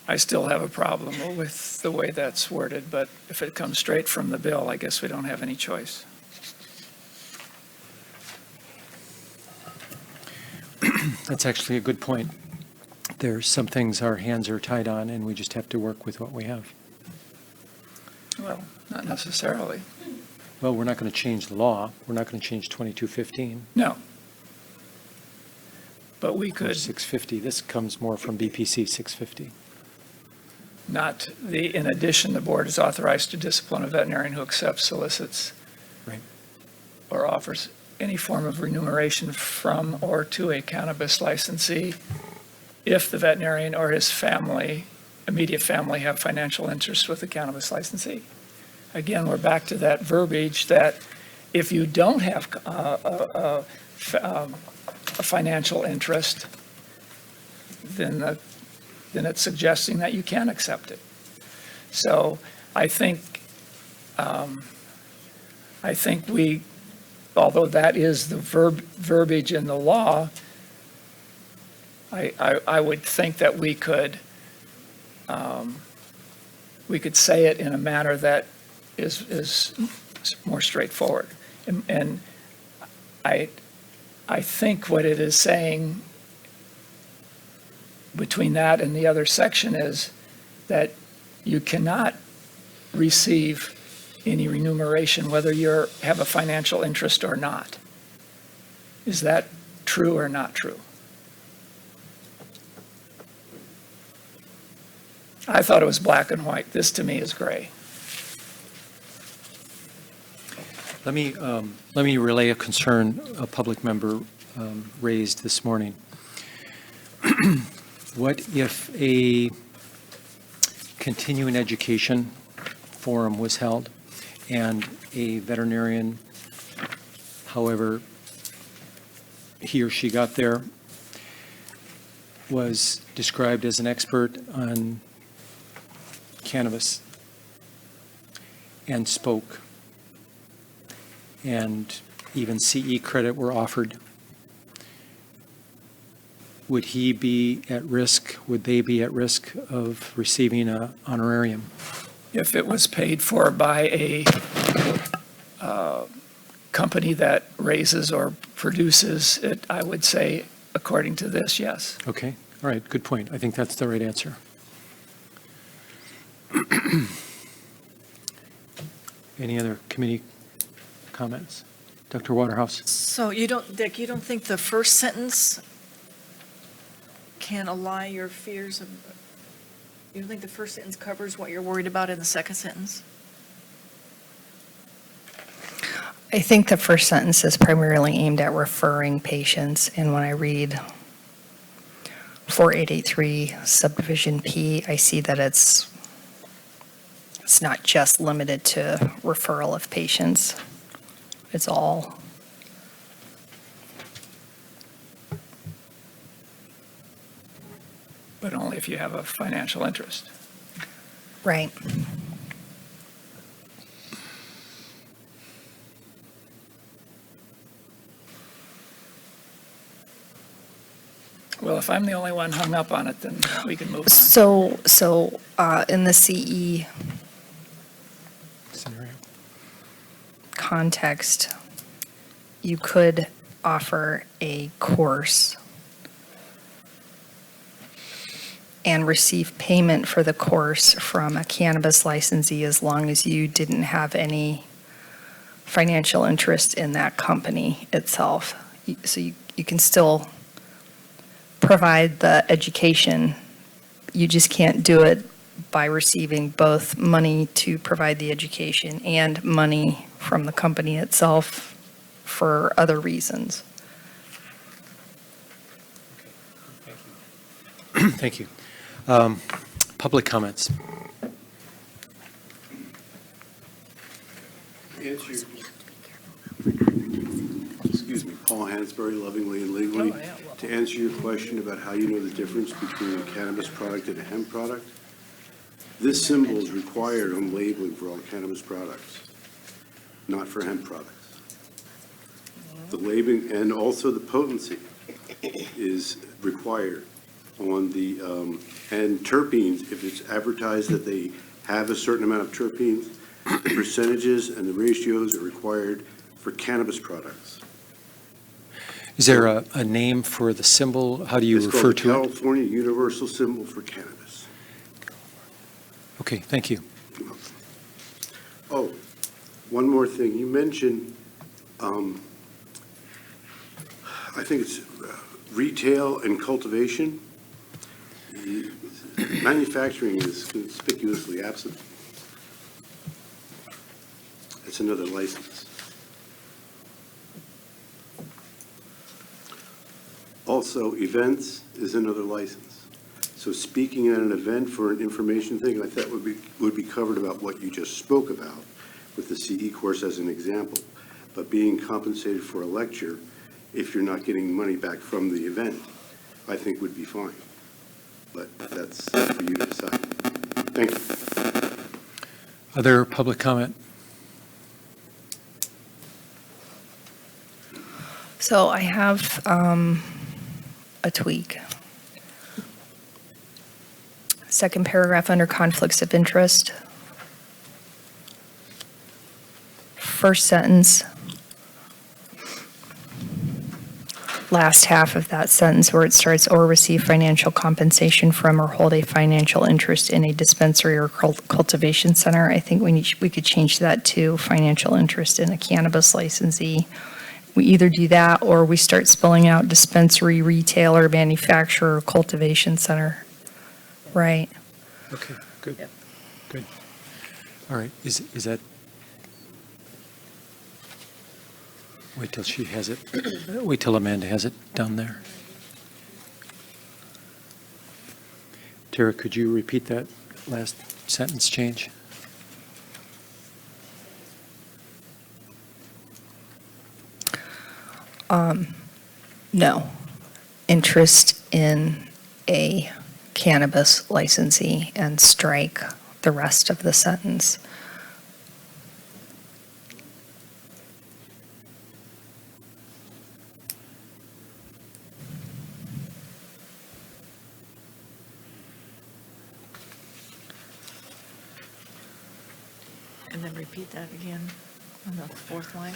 I still have a problem with the way that's worded, but if it comes straight from the bill, I guess we don't have any choice. That's actually a good point. There's some things our hands are tied on, and we just have to work with what we have. Well, not necessarily. Well, we're not going to change the law. We're not going to change 2215 No. But we or could 650. This comes more from BPC 650. not, in addition, the board is authorized to discipline a veterinarian who accepts, solicits, Right. or offers any form of remuneration from or to a cannabis licensee if the veterinarian or his family, immediate family, have financial interest with the cannabis licensee. Again, we're back to that verbiage that if you don't have a financial interest, then it's suggesting that you can accept it. So I think we, although that is the verbiage in the law, I would think that we could say it in a manner that is more straightforward. And I think what it is saying between that and the other section is that you cannot receive any remuneration whether you have a financial interest or not. Is that true or not true? I thought it was black and white. This to me is gray. Let me relay a concern a public member raised this morning. What if a continuing education forum was held and a veterinarian, however he or she got there, was described as an expert on cannabis and spoke, and even CE credit were offered? Would he be at risk, would they be at risk of receiving an honorarium? If it was paid for by a company that raises or produces it, I would say, according to this, yes. Okay, all right, good point. I think that's the right answer. Any other committee comments? Dr. Waterhouse? So Dick, you don't think the first sentence can allay your fears of, you don't think the first sentence covers what you're worried about in the second sentence? I think the first sentence is primarily aimed at referring patients, and when I read 4883 subdivision P, I see that it's not just limited to referral of patients. It's all. But only if you have a financial interest. Right. Well, if I'm the only one hung up on it, then we can move on. So in the CE Scenario. context, you could offer a course and receive payment for the course from a cannabis licensee as long as you didn't have any financial interest in that company itself. So you can still provide the education. You just can't do it by receiving both money to provide the education and money from the company itself for other reasons. Thank you. Public comments. Excuse me, Paul Hansberry, Lovingly and Legally. To answer your question about how you know the difference between a cannabis product and a hemp product, this symbol is required on labeling for all cannabis products, not for hemp products. The labeling and also the potency is required on the, and terpenes, if it's advertised that they have a certain amount of terpenes, the percentages and the ratios are required for cannabis products. Is there a name for the symbol? How do you It's refer called the to it? California Universal Symbol for Cannabis. Okay, thank you. Oh, one more thing. You mentioned, I think it's retail and cultivation. Manufacturing is conspicuously absent. It's another license. also events is another license. So speaking at an event for an information thing, I thought would be covered about what you just spoke about with the CE course as an example. But being compensated for a lecture, if you're not getting money back from the event, I think would be fine. But that's for you to decide. Thank you. Other public comment? So I have a tweak. Second paragraph under conflicts of interest. First sentence. Last half of that sentence where it starts, or receive financial compensation from or hold a financial interest in a dispensary or cultivation center. I think we could change that to financial interest in a cannabis licensee. We either do that or we start spelling out dispensary, retailer, manufacturer, cultivation center. Right. Okay, good. Good. All right, is that? Wait till she has it. Wait till Amanda has it down there. Tara, could you repeat that last sentence change? No. Interest in a cannabis licensee, and strike the rest of the sentence. And then repeat that again on the fourth line.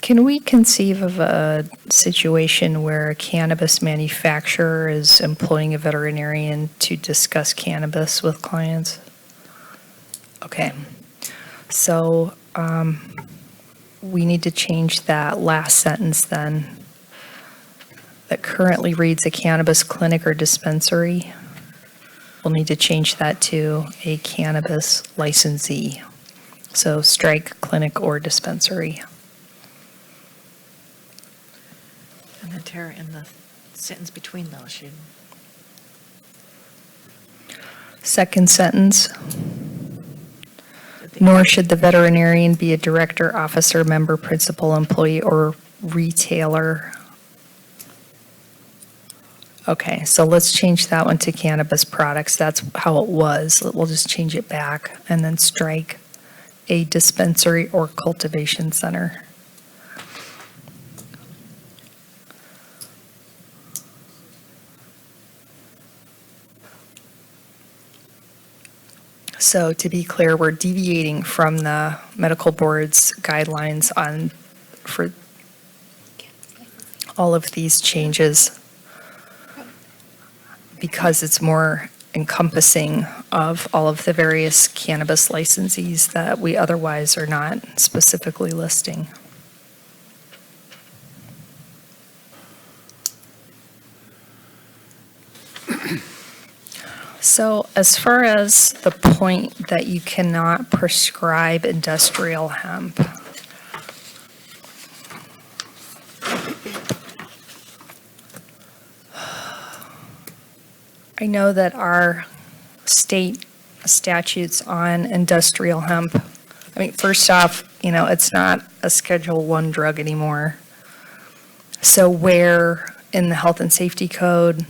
Can we conceive of a situation where a cannabis manufacturer is employing a veterinarian to discuss cannabis with clients? Okay. So we need to change that last sentence then. That currently reads a cannabis clinic or dispensary. We'll need to change that to a cannabis licensee. So strike clinic or dispensary. And then Tara, in the sentence between those, you. Second sentence. Nor should the veterinarian be a director, officer, member, principal, employee, or retailer. Okay, so let's change that one to cannabis products. That's how it was. We'll just change it back and then strike a dispensary or cultivation center. So to be clear, we're deviating from the medical board's guidelines for all of these changes because it's more encompassing of all of the various cannabis licensees that we otherwise are not specifically listing. So as far as the point that you cannot prescribe industrial hemp, I know that our state statutes on industrial hemp, I mean, first off, it's not a Schedule I drug anymore. So where in the health and safety code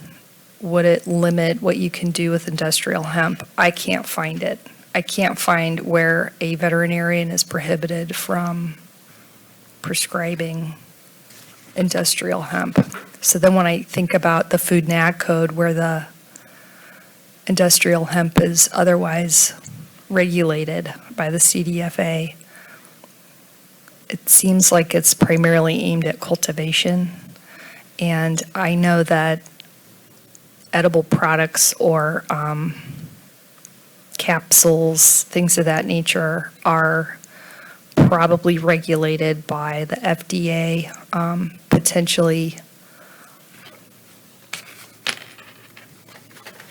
would it limit what you can do with industrial hemp? I can't find it. I can't find where a veterinarian is prohibited from prescribing industrial hemp. So then when I think about the Food and Ag Code where the industrial hemp is otherwise regulated by the CDFA, it seems like it's primarily aimed at cultivation. And I know that edible products or capsules, things of that nature, are probably regulated by the FDA, potentially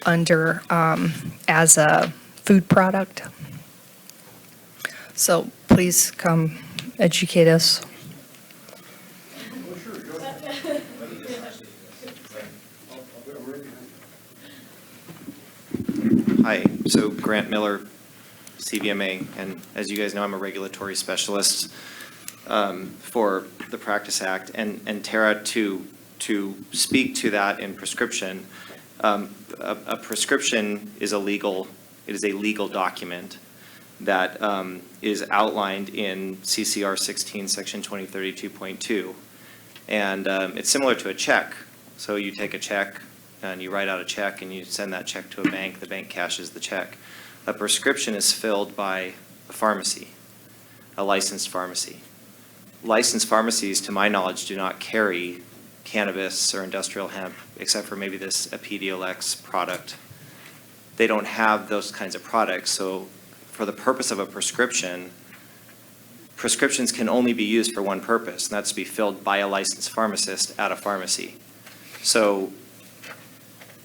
under as a food product. So please come educate us. Hi, so Grant Miller, CVMA, and as you guys know, I'm a regulatory specialist for the Practice Act. And Tara, to speak to that in prescription, a prescription is a legal document that is outlined in CCR 16, Section 2032.2. And it's similar to a check. So you take a check and you write out a check and you send that check to a bank. The bank cashes the check. A prescription is filled by a pharmacy, a licensed pharmacy. Licensed pharmacies, to my knowledge, do not carry cannabis or industrial hemp, except for maybe this Epidiolex product. They don't have those kinds of products. So for the purpose of a prescription, prescriptions can only be used for one purpose, and that's to be filled by a licensed pharmacist at a pharmacy. So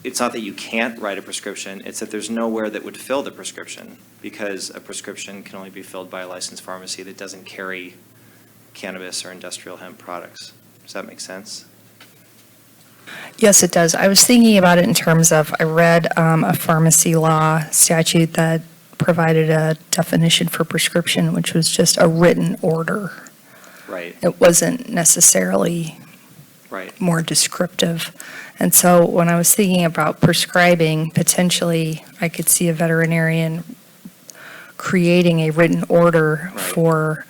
it's not that you can't write a prescription, it's that there's nowhere that would fill the prescription, because a prescription can only be filled by a licensed pharmacy that doesn't carry cannabis or industrial hemp products. Does that make sense? Yes, it does. I was thinking about it in terms of, I read a pharmacy law statute that provided a definition for prescription, which was just a written order. Right. It wasn't necessarily more descriptive. And so when I was thinking about prescribing, potentially I could see a veterinarian creating a written order for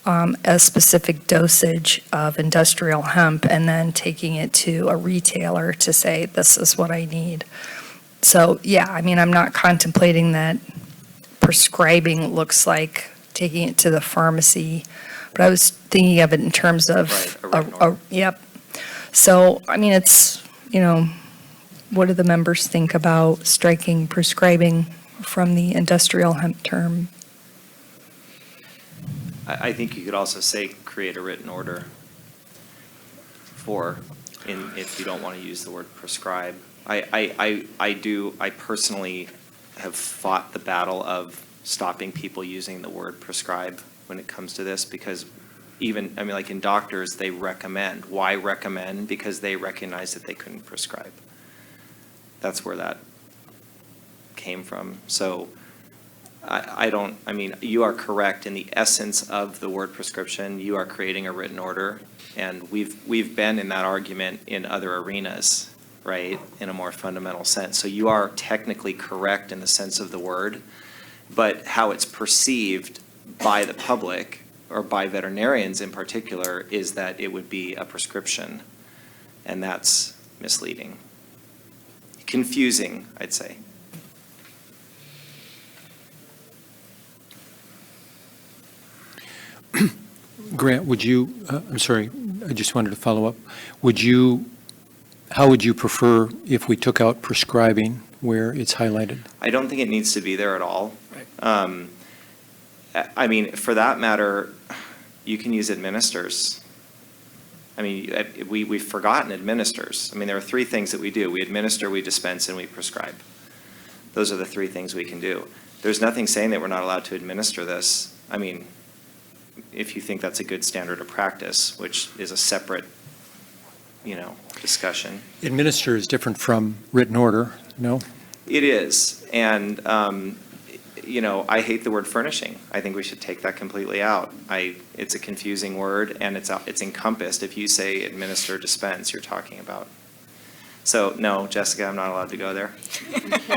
a specific dosage of industrial hemp and then taking it to a retailer to say, this is what I need. So, yeah, I mean, I'm not contemplating that prescribing looks like taking it to the pharmacy, but I was thinking of it in terms of, yep. So, I mean, it's, you know, what do the members think about striking prescribing from the industrial hemp term? I think you could also say create a written order if you don't want to use the word prescribe. I personally have fought the battle of stopping people using the word prescribe when it comes to this, because like in doctors, they recommend. Why recommend? Because they recognize that they couldn't prescribe. That's where that came from. So you are correct in the essence of the word prescription. You are creating a written order, and we've been in that argument in other arenas, right, in a more fundamental sense. So you are technically correct in the sense of the word, but how it's perceived by the public, or by veterinarians in particular, is that it would be a prescription, and that's misleading. Confusing, I'd say. Grant, would you, I'm sorry, I just wanted to follow up. How would you prefer if we took out prescribing where it's highlighted? I don't think it needs to be there at all. Right. I mean, for that matter, you can use administers. I mean, we've forgotten administers. I mean, there are three things that we do. We administer, we dispense, and we prescribe. Those are the three things we can do. There's nothing saying that we're not allowed to administer this. I mean, if you think that's a good standard of practice, which is a separate, discussion. Administer is different from written order, no? It is, and, I hate the word furnishing. I think we should take that completely out. It's a confusing word, and it's encompassed. If you say administer, dispense, you're talking about. So, no, Jessica, I'm not allowed to go there.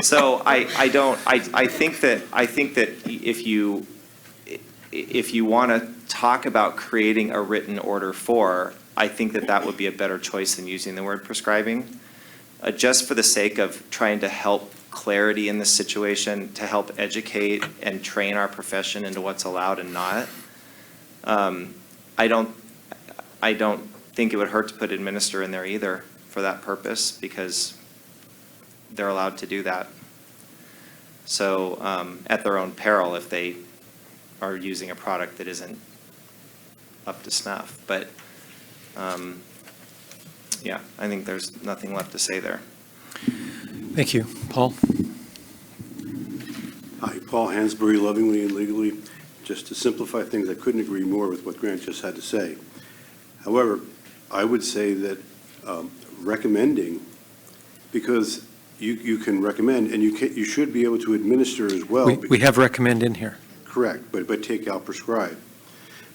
So I think that if you want to talk about creating a written order I think that would be a better choice than using the word prescribing, just for the sake of trying to help clarity in this situation, to help educate and train our profession into what's allowed and not. I don't think it would hurt to put administer in there either for that purpose, because they're allowed to do that. So at their own peril if they are using a product that isn't up to snuff. But yeah, I think there's nothing left to say there. Thank you. Paul? Hi, Paul Hansberry, lovingly and legally. Just to simplify things, I couldn't agree more with what Grant just had to say. However, I would say that recommending, because you can recommend, and you should be able to administer as well. We have recommend in here. Correct, but take out prescribe.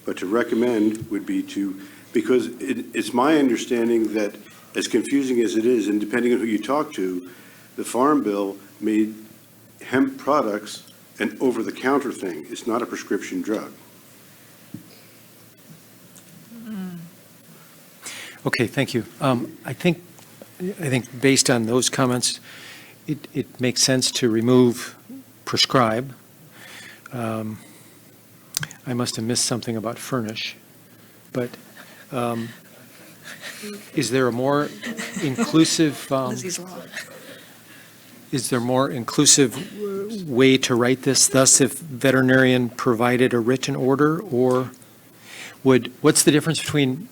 But to recommend would be to, because it's my understanding that as confusing as it is, and depending on who you talk to, the Farm Bill made hemp products an over-the-counter thing. It's not a prescription drug. Okay, thank you. I think based on those comments, it makes sense to remove prescribe. I must have missed something about furnish, but is there a more inclusive, is there more inclusive way to write this? Thus, if veterinarian provided a written order, or what's the difference between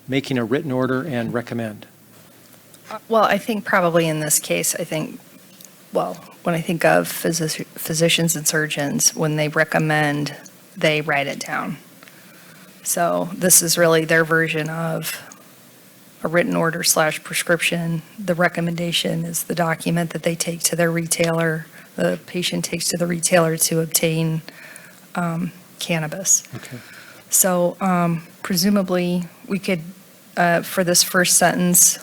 making a written order and recommend? Well, I think probably in this case, when I think of physicians and surgeons, when they recommend, they write it down. So this is really their version of a written order / prescription. The recommendation is the document that they take to their retailer, the patient takes to the retailer to obtain cannabis. Okay. So presumably, we could, for this first sentence,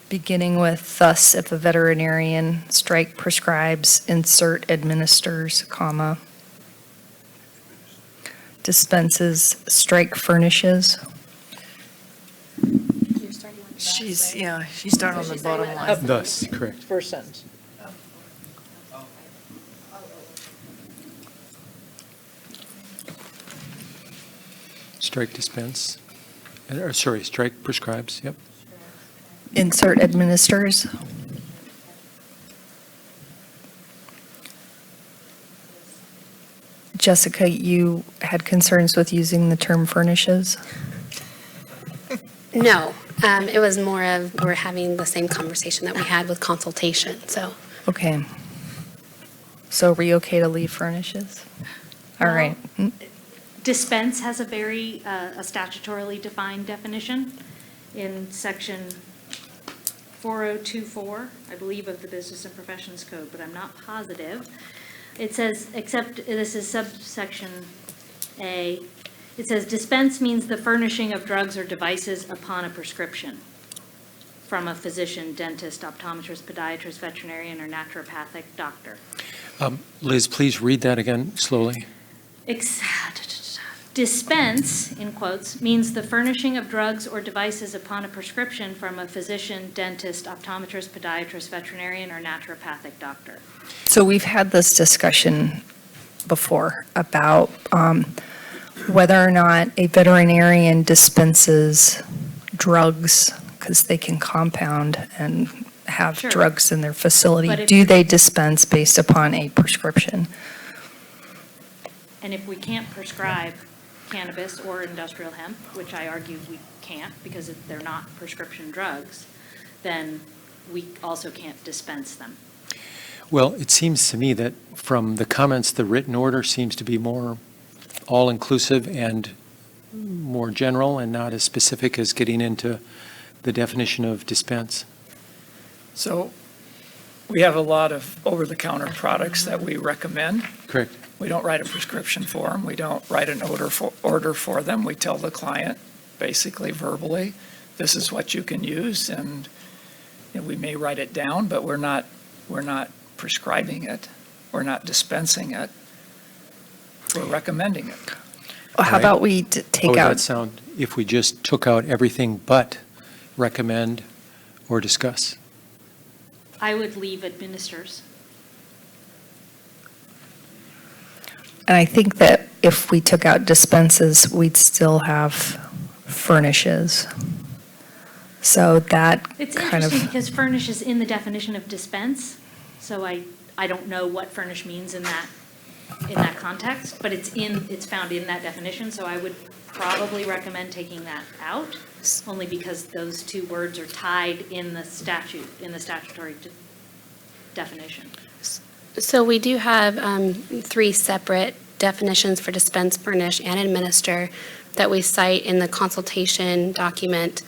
beginning with, thus, if a veterinarian, strike prescribes, insert administers, comma, dispenses, strike furnishes. She's starting on the bottom line. Thus, correct. First sentence. Strike dispense, or sorry, strike prescribes, yep. Insert administers. Jessica, you had concerns with using the term furnishes? No, it was more of, we're having the same conversation that we had with consultation, so. Okay. So are we okay to leave furnishes? All Well, right. Dispense has a very, a statutorily defined definition in section 4024, I believe, of the Business and Professions Code, but I'm not positive. It says, except, this is subsection A, it says dispense means the furnishing of drugs or devices upon a prescription from a physician, dentist, optometrist, podiatrist, veterinarian, or naturopathic doctor. Liz, please read that again slowly. Dispense, in quotes, means the furnishing of drugs or devices upon a prescription from a physician, dentist, optometrist, podiatrist, veterinarian, or naturopathic doctor. So we've had this discussion before about whether or not a veterinarian dispenses drugs, because they can compound and have Sure. drugs in their facility. But if- Do they dispense based upon a prescription? And if we can't prescribe cannabis or industrial hemp, which I argue we can't because they're not prescription drugs, then we also can't dispense them. Well, it seems to me that from the comments, the written order seems to be more all-inclusive and more general and not as specific as getting into the definition of dispense. So we have a lot of over-the-counter products that we recommend. Correct. We don't write a prescription for them. We don't write an order for them. We tell the client, basically verbally, this is what you can use, and we may write it down, but we're not prescribing it. We're not dispensing it. We're recommending it. Well, how about we take How would out, that sound if we just took out everything but recommend or discuss? I would leave administers. and I think that if we took out dispenses, we'd still have furnishes. So that It's kind interesting of, because furnish is in the definition of dispense, so I don't know what furnish means in that in that context, but it's found in that definition, so I would probably recommend taking that out, only because those two words are tied in the statute, in the statutory definition. So we do have 3 separate definitions for dispense, furnish, and administer that we cite in the consultation document.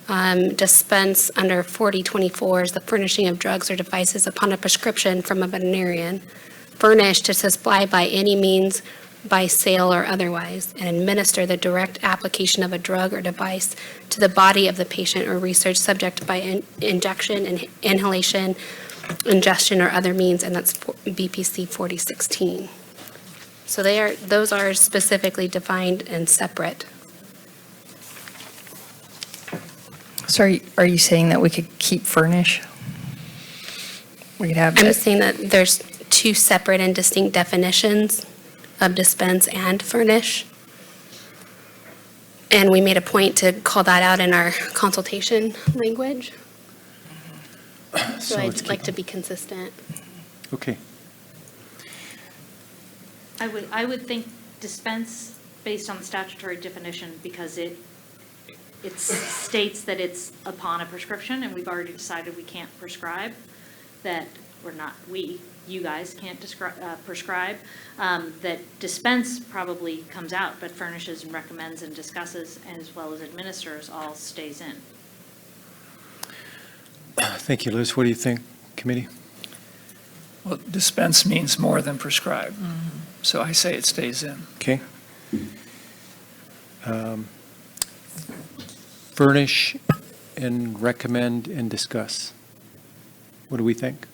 Dispense under 4024 is the furnishing of drugs or devices upon a prescription from a veterinarian. Furnish to supply by any means, by sale or otherwise, and administer the direct application of a drug or device to the body of the patient or research subject by injection, inhalation, ingestion, or other means, and that's BPC 4016. So those are specifically defined and separate. So are you saying that we could keep furnish? We could have. I'm saying that there's 2 separate and distinct definitions of dispense and furnish. And we made a point to call that out in our consultation language. So I'd like to be consistent. Okay. I would think dispense based on the statutory definition, because it states that it's upon a prescription, and we've already decided we can't prescribe that, or not we, you guys can't prescribe, that dispense probably comes out, but furnishes and recommends and discusses, as well as administers, all stays in. Thank you, Liz. What do you think, committee? Well, dispense means more than prescribe, so I say it stays in. Okay. Furnish and recommend and discuss. What do we think?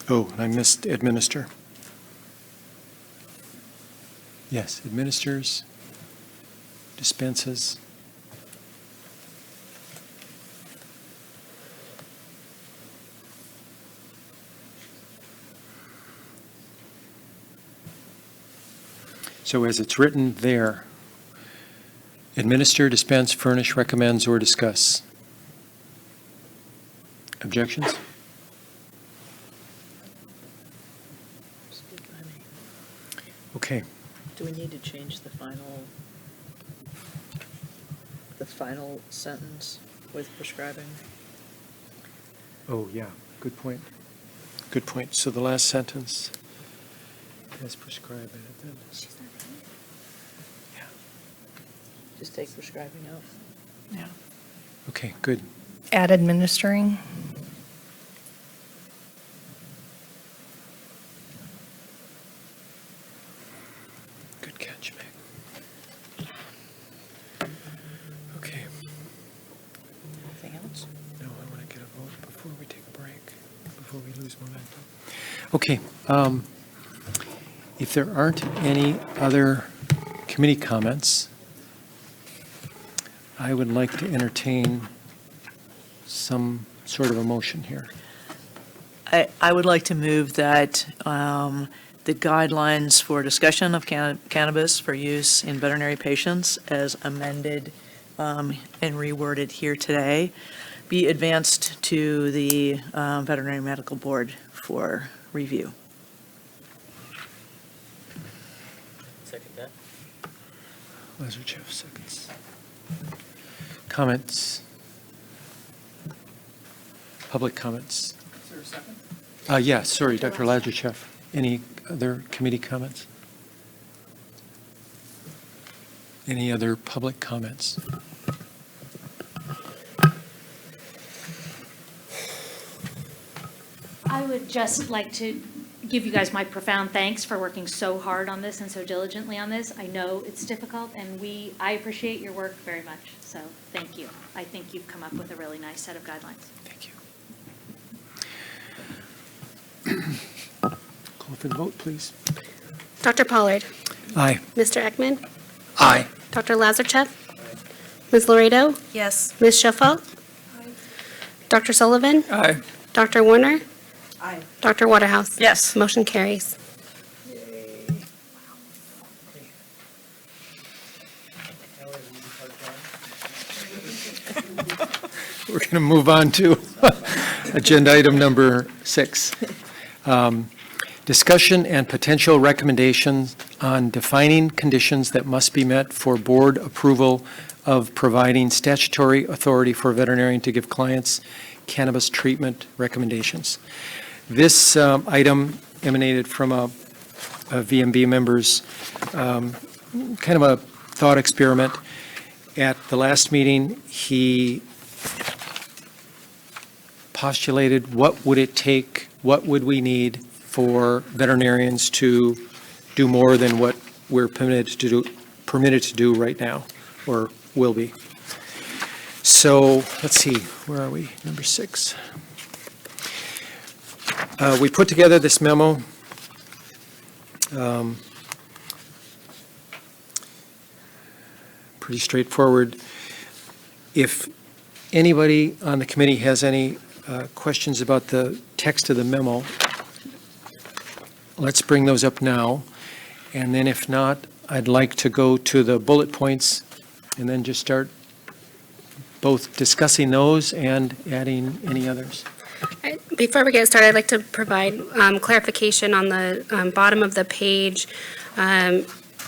Oh, I missed administer. Yes, administers, dispenses. So as it's written there, administer, dispense, furnish, recommends, or discuss. Objections? Okay. Do we need to change the final sentence with prescribing? Oh, yeah, good point. Good point. So the last sentence, as prescribed. Yeah. Just take prescribing out? Yeah. Okay, good. Add administering? Good catch, Meg. Okay. Anything else? No, I want to get a vote before we take a break, before we lose momentum. Okay. If there aren't any other committee comments, I would like to entertain some sort of a motion here. I would like to move that the guidelines for discussion of cannabis for use in veterinary patients as amended and reworded here today be advanced to the Veterinary Medical Board for review. Second that. Lazarchev seconds. Comments? Public comments? Is there a second? Yeah, sorry, Dr. Lazarchev. Any other committee comments? Any other public comments? I would just like to give you guys my profound thanks for working so hard on this and so diligently on this. I know it's difficult, and I appreciate your work very much, so thank you. I think you've come up with a really nice set of guidelines. Thank you. Call for the vote, please. Dr. Pollard? Aye. Mr. Ekman? Aye. Dr. Lazarchev? Ms. Laredo? Yes. Ms. Schoffelt? Dr. Sullivan? Aye. Dr. Warner? Aye. Dr. Waterhouse? Yes. Motion carries. We're going to move on to agenda item number 6. Discussion and potential recommendations on defining conditions that must be met for board approval of providing statutory authority for a veterinarian to give clients cannabis treatment recommendations. This item emanated from a VMB member's kind of a thought experiment. At the last meeting, he postulated what would it take, what would we need for veterinarians to do more than what we're permitted to do right now, or will be. So, let's see, where are we? Number 6. We put together this memo. Pretty straightforward. If anybody on the committee has any questions about the text of the memo, let's bring those up now. And then if not, I'd like to go to the bullet points and then just start both discussing those and adding any others. Before we get started, I'd like to provide clarification on the bottom of the page.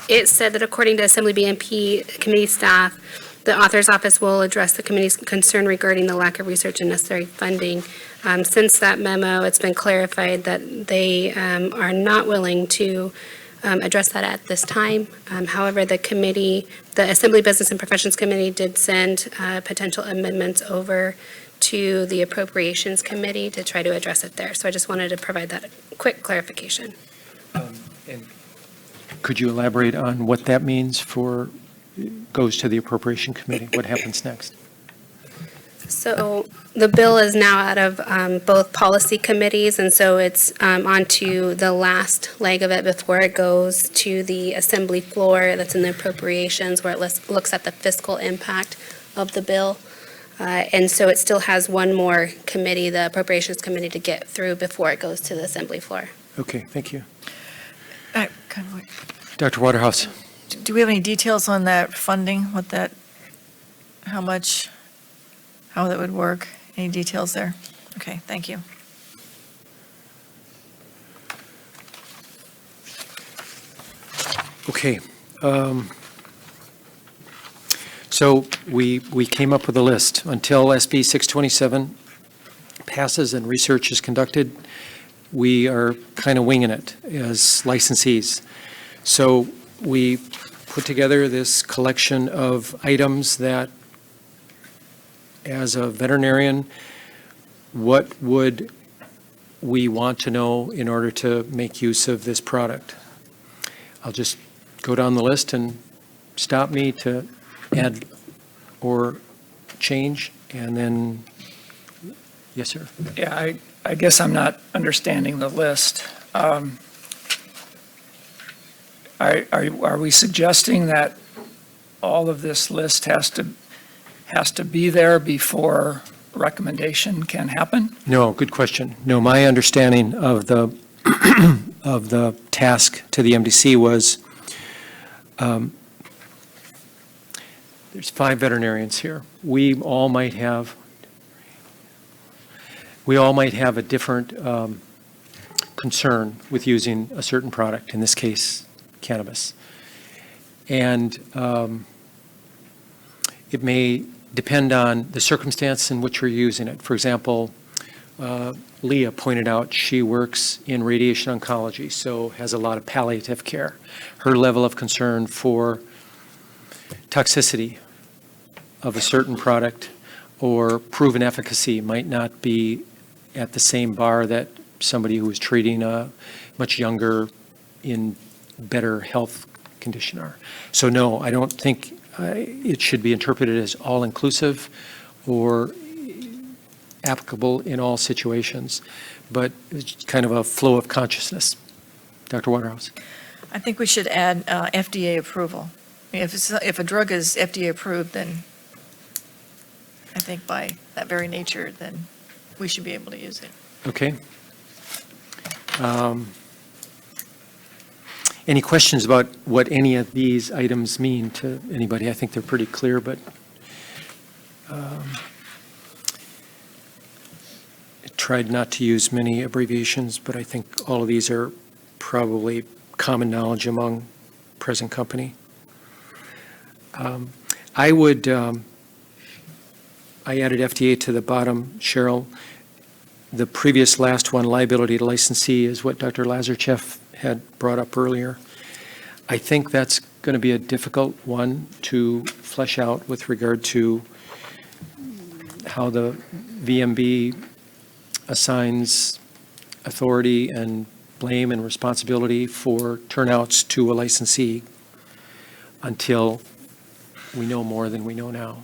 It said that according to Assembly BNP committee staff, the author's office will address the committee's concern regarding the lack of research and necessary funding. Since that memo, it's been clarified that they are not willing to address that at this time. However, the Assembly Business and Professions Committee did send potential amendments over to the Appropriations Committee to try to address it there. So I just wanted to provide that quick clarification. And could you elaborate on what that means for, goes to the Appropriation Committee? What happens next? So the bill is now out of both policy committees, and so it's onto the last leg of it before it goes to the Assembly floor that's in the Appropriations, where it looks at the fiscal impact of the bill. And so it still has one more committee, the Appropriations Committee, to get through before it goes to the Assembly floor. Okay, thank you. Dr. Waterhouse. Do we have any details on that funding, how that would work? Any details there? Okay, thank you. Okay. So we came up with a list. Until SB 627 passes and research is conducted, we are kind of winging it as licensees. So we put together this collection of items that, as a veterinarian, what would we want to know in order to make use of this product? I'll just go down the list and stop me to add or change, and then, yes, sir. Yeah, I guess I'm not understanding the list. Are we suggesting that all of this list has to be there before recommendation can happen? No, good question. No, my understanding of the of the task to the MDC was there's 5 veterinarians here. We all might have a different concern with using a certain product, in this case, cannabis. And it may depend on the circumstance in which you're using it. For example, Leah pointed out she works in radiation oncology, so has a lot of palliative care. Her level of concern for toxicity of a certain product or proven efficacy might not be at the same bar that somebody who is treating a much younger, in better health condition are. So no, I don't think it should be interpreted as all-inclusive or applicable in all situations, but it's kind of a flow of consciousness. Dr. Waterhouse. I think we should add FDA approval. I mean, if a drug is FDA approved, then I think by that very nature, then we should be able to use it. Okay. Any questions about what any of these items mean to anybody? I think they're pretty clear, but tried not to use many abbreviations, but I think all of these are probably common knowledge among present company. I added FDA to the bottom, Cheryl. The previous last one, liability to licensee, is what Dr. Lazarchev had brought up earlier. I think that's going to be a difficult one to flesh out with regard to how the VMB assigns authority and blame and responsibility for turnouts to a licensee until we know more than we know now.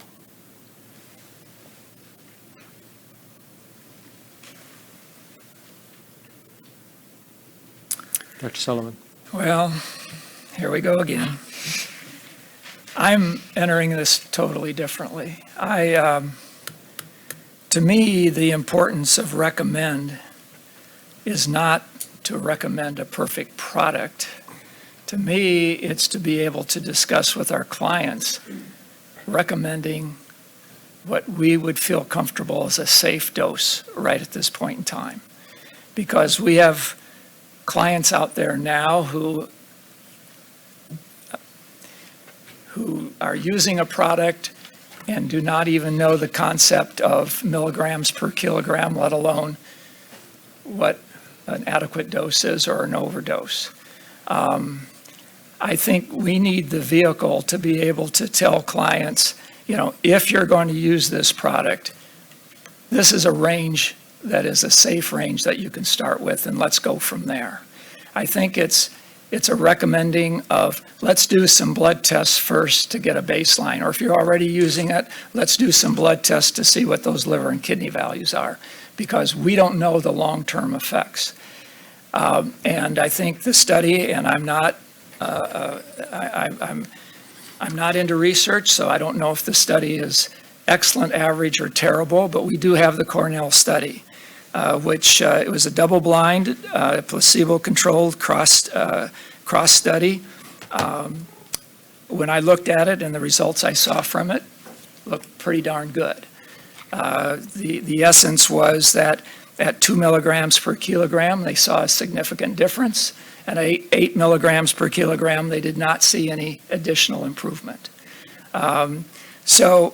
Dr. Sullivan. Well, here we go again. I'm entering this totally differently. To me, the importance of recommend is not to recommend a perfect product. To me, it's to be able to discuss with our clients, recommending what we would feel comfortable as a safe dose right at this point in time. Because we have clients out there now who are using a product and do not even know the concept of milligrams per kilogram, let alone what an adequate dose is or an overdose. I think we need the vehicle to be able to tell clients, if you're going to use this product, this is a range that is a safe range that you can start with, and let's go from there. I think it's a recommending of, let's do some blood tests first to get a baseline, or if you're already using it, let's do some blood tests to see what those liver and kidney values are, because we don't know the long-term effects. And I think the study, and I'm not into research, so I don't know if the study is excellent, average, or terrible, but we do have the Cornell Study, which it was a double-blind, placebo-controlled cross study. When I looked at it and the results I saw from it looked pretty darn good. The essence was that at 2 milligrams per kilogram, they saw a significant difference. At 8 milligrams per kilogram, they did not see any additional improvement. So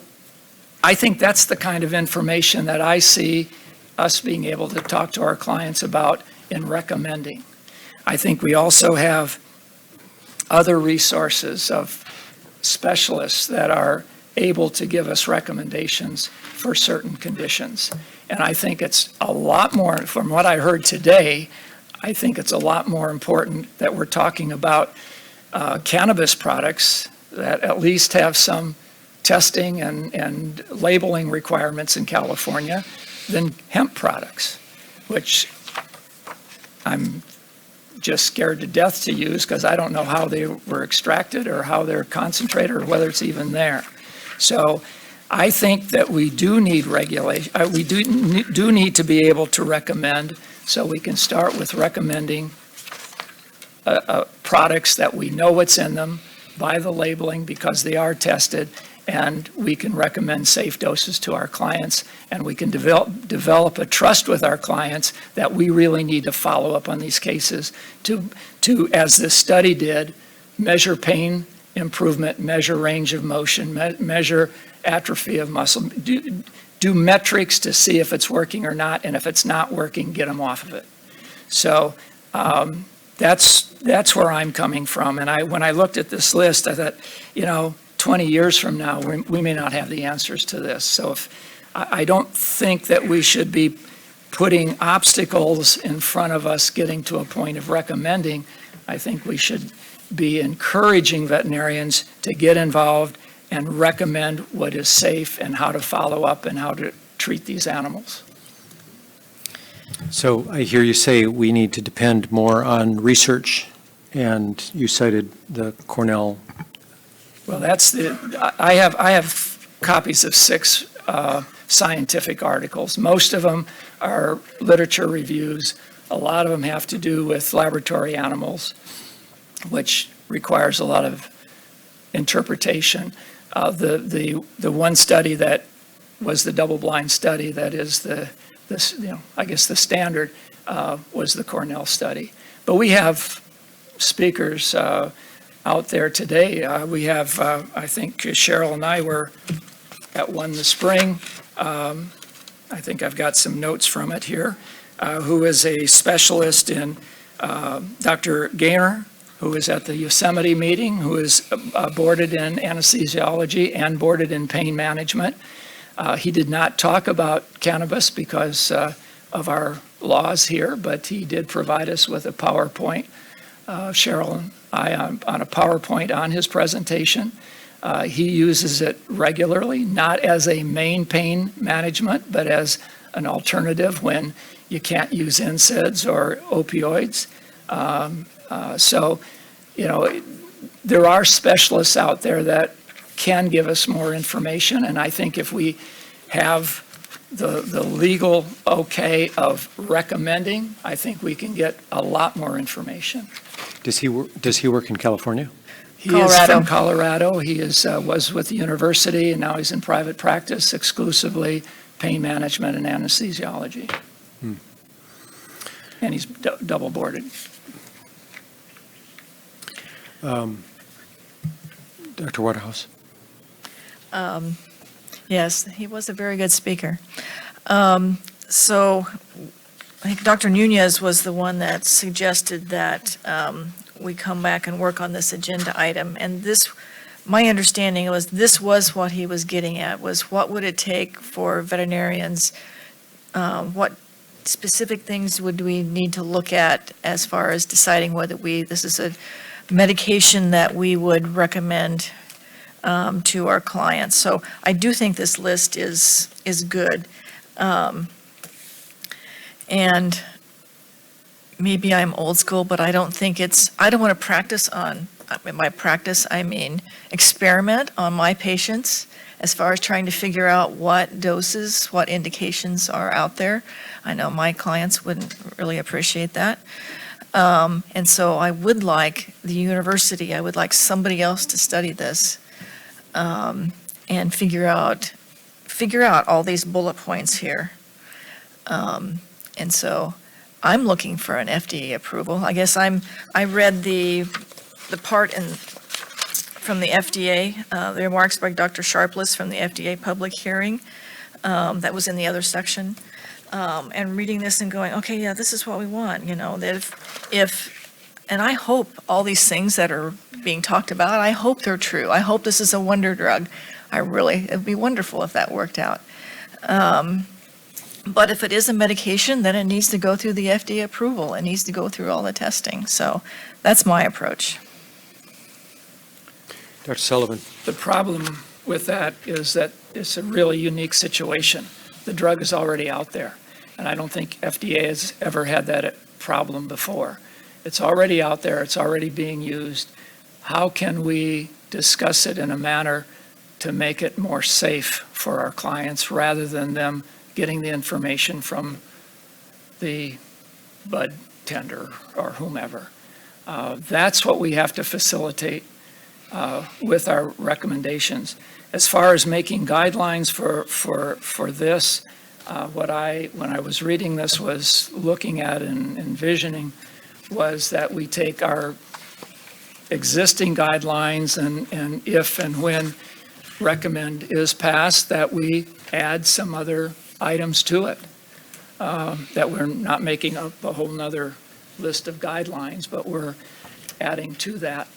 I think that's the kind of information that I see us being able to talk to our clients about in recommending. I think we also have other resources of specialists that are able to give us recommendations for certain conditions. And I think it's a lot more, from what I heard today, I think it's a lot more important that we're talking about cannabis products that at least have some testing and labeling requirements in California than hemp products, which I'm just scared to death to use because I don't know how they were extracted or how they're concentrated or whether it's even there. So I think that we do need regulation. We do need to be able to recommend, so we can start with recommending products that we know what's in them by the labeling because they are tested, and we can recommend safe doses to our clients, and we can develop a trust with our clients that we really need to follow up on these cases to as this study did, measure pain improvement, measure range of motion, measure atrophy of muscle, do metrics to see if it's working or not, and if it's not working, get them off of it. So that's where I'm coming from. And when I looked at this list, I thought, 20 years from now, we may not have the answers to this. So I don't think that we should be putting obstacles in front of us getting to a point of recommending. I think we should be encouraging veterinarians to get involved and recommend what is safe and how to follow up and how to treat these animals. So I hear you say we need to depend more on research, and you cited the Cornell. Well, I have copies of 6 scientific articles. Most of them are literature reviews. A lot of them have to do with laboratory animals, which requires a lot of interpretation. The one study that was the double-blind study, that is the this, I guess the standard was the Cornell study. But we have speakers out there today. We have, I think Cheryl and I were at one this spring. I think I've got some notes from it here, who is a specialist in Dr. Gaynor, who is at the Yosemite meeting, who is boarded in anesthesiology and boarded in pain management. He did not talk about cannabis because of our laws here, but he did provide us with a PowerPoint, Cheryl and I, on a PowerPoint on his presentation. He uses it regularly, not as a main pain management, but as an alternative when you can't use NSAIDs or opioids. So, there are specialists out there that can give us more information, and I think if we have the legal okay of recommending, I think we can get a lot more information. Does he work in California? He is from Colorado. He was with the university, and now he's in private practice, exclusively pain management and anesthesiology. And he's double boarded. Dr. Waterhouse? Yes, he was a very good speaker. So I think Dr. Nunez was the one that suggested that we come back and work on this agenda item. And this, my understanding was this was what he was getting at, was what would it take for veterinarians, what specific things would we need to look at as far as deciding whether this is a medication that we would recommend to our clients. So I do think this list is good. And maybe I'm old school, but I don't think I don't want to practice I mean experiment on my patients as far as trying to figure out what doses, what indications are out there. I know my clients wouldn't really appreciate that. And so I would like the university, I would like somebody else to study this and figure out all these bullet points here. And so I'm looking for an FDA approval. I guess I read the part from the FDA, the remarks by Dr. Sharpless from the FDA public hearing that was in the other section. And reading this and going, okay, yeah, this is what we want, that and I hope all these things that are being talked about, I hope they're true. I hope this is a wonder drug. It'd be wonderful if that worked out. But if it is a medication, then it needs to go through the FDA approval. It needs to go through all the testing. So that's my approach. Dr. Sullivan? The problem with that is that it's a really unique situation. The drug is already out there, and I don't think FDA has ever had that problem before. It's already out there. It's already being used. How can we discuss it in a manner to make it more safe for our clients rather than them getting the information from the bud tender or whomever? That's what we have to facilitate with our recommendations. As far as making guidelines for this, when I was reading this was looking at and envisioning was that we take our existing guidelines and if and when recommend is passed, that we add some other items to it, that we're not making a whole nother list of guidelines, but we're adding to that.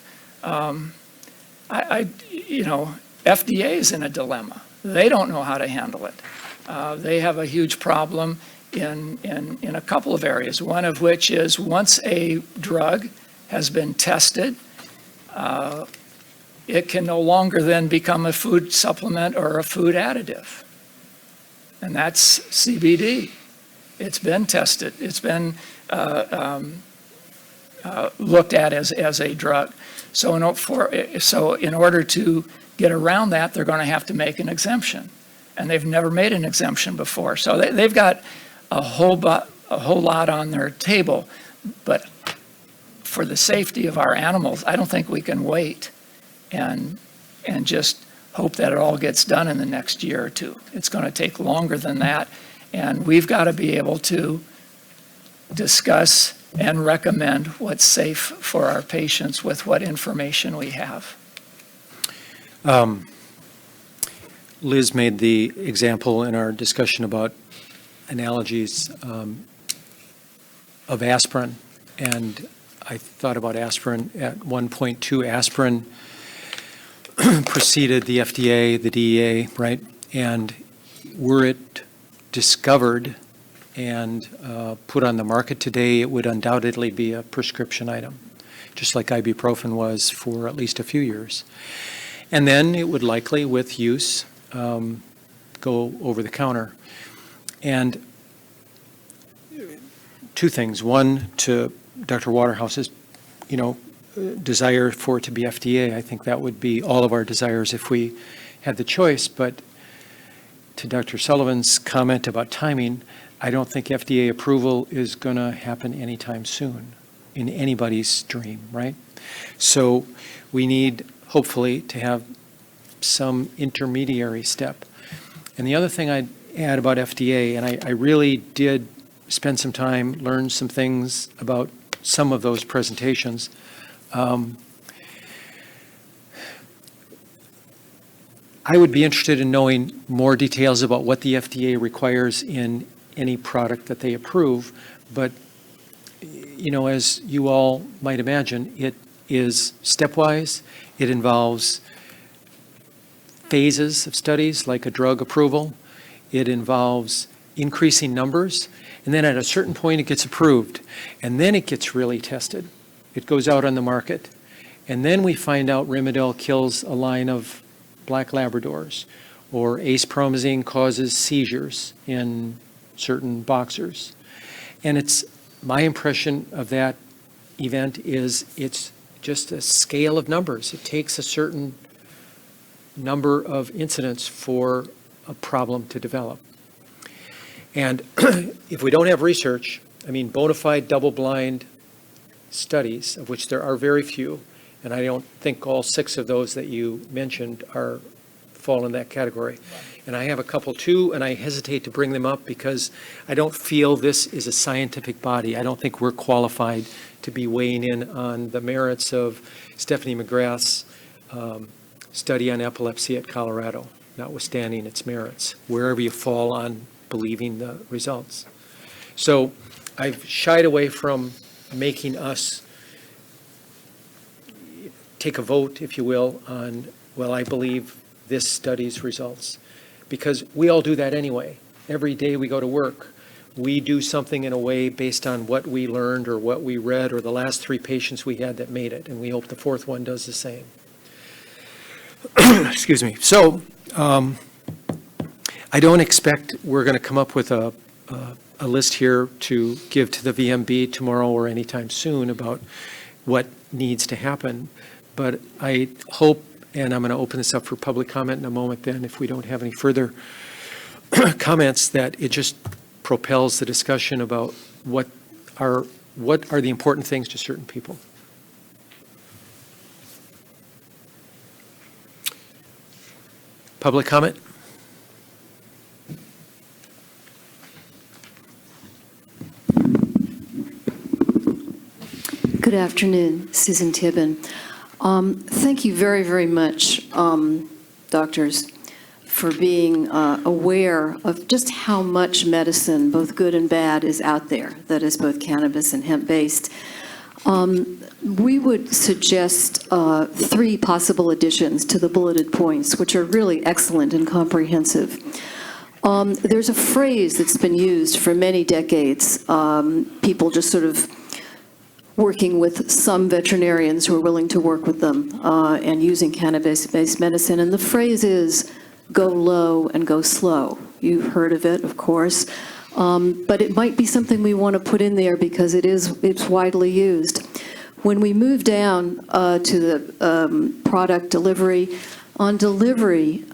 FDA is in a dilemma. They don't know how to handle it. They have a huge problem in a couple of areas, one of which is once a drug has been tested, it can no longer then become a food supplement or a food additive. And that's CBD. It's been tested. It's been looked at as a drug. So in order to get around that, they're going to have to make an exemption. And they've never made an exemption before. So they've got a whole lot on their table. But for the safety of our animals, I don't think we can wait and just hope that it all gets done in the next year or two. It's going to take longer than that. And we've got to be able to discuss and recommend what's safe for our patients with what information we have. Liz made the example in our discussion about analogies of aspirin, and I thought about aspirin. At 1.2, aspirin preceded the FDA, the DEA, right? And were it discovered and put on the market today, it would undoubtedly be a prescription item, just like ibuprofen was for at least a few years. And then it would likely, with use, go over the counter. And two things. One, to Dr. Waterhouse's, desire for it to be FDA. I think that would be all of our desires if we had the choice. But to Dr. Sullivan's comment about timing, I don't think FDA approval is going to happen anytime soon in anybody's dream, right? So we need, hopefully, to have some intermediary step. And the other thing I'd add about FDA, and I really did spend some time, learn some things about some of those presentations. I would be interested in knowing more details about what the FDA requires in any product that they approve. But, as you all might imagine, it is stepwise. It involves phases of studies, like a drug approval. It involves increasing numbers. And then at a certain point, it gets approved. And then it gets really tested. It goes out on the market. And then we find out Rimadyl kills a line of black Labradors, or ace-promazine causes seizures in certain boxers. And it's my impression of that event is it's just a scale of numbers. It takes a certain number of incidents for a problem to develop. And if we don't have research, bona fide double-blind studies, of which there are very few, and I don't think all 6 of those that you mentioned fall in that category. And I have a couple too, and I hesitate to bring them up because I don't feel this is a scientific body. I don't think we're qualified to be weighing in on the merits of Stephanie McGrath's study on epilepsy at Colorado, notwithstanding its merits, wherever you fall on believing the results. So I've shied away from making us take a vote, if you will, on, well, I believe this study's results. Because we all do that anyway. Every day we go to work, we do something in a way based on what we learned or what we read or the last 3 patients we had that made it, and we hope the 4th one does the same. Excuse me. So I don't expect we're going to come up with a list here to give to the VMB tomorrow or anytime soon about what needs to happen. But I hope, and I'm going to open this up for public comment in a moment then, if we don't have any further comments, that it just propels the discussion about what are the important things to certain people. Public comment? Good afternoon, Susan Tibbin. Thank you very, very much, doctors, for being aware of just how much medicine, both good and bad, is out there that is both cannabis and hemp-based. We would suggest 3 possible additions to the bulleted points, which are really excellent and comprehensive. There's a phrase that's been used for many decades, people just sort of working with some veterinarians who are willing to work with them and using cannabis-based medicine. And the phrase is, go low and go slow. You've heard of it, of course. But it might be something we want to put in there because it's widely used. When we move down to the product delivery, on delivery,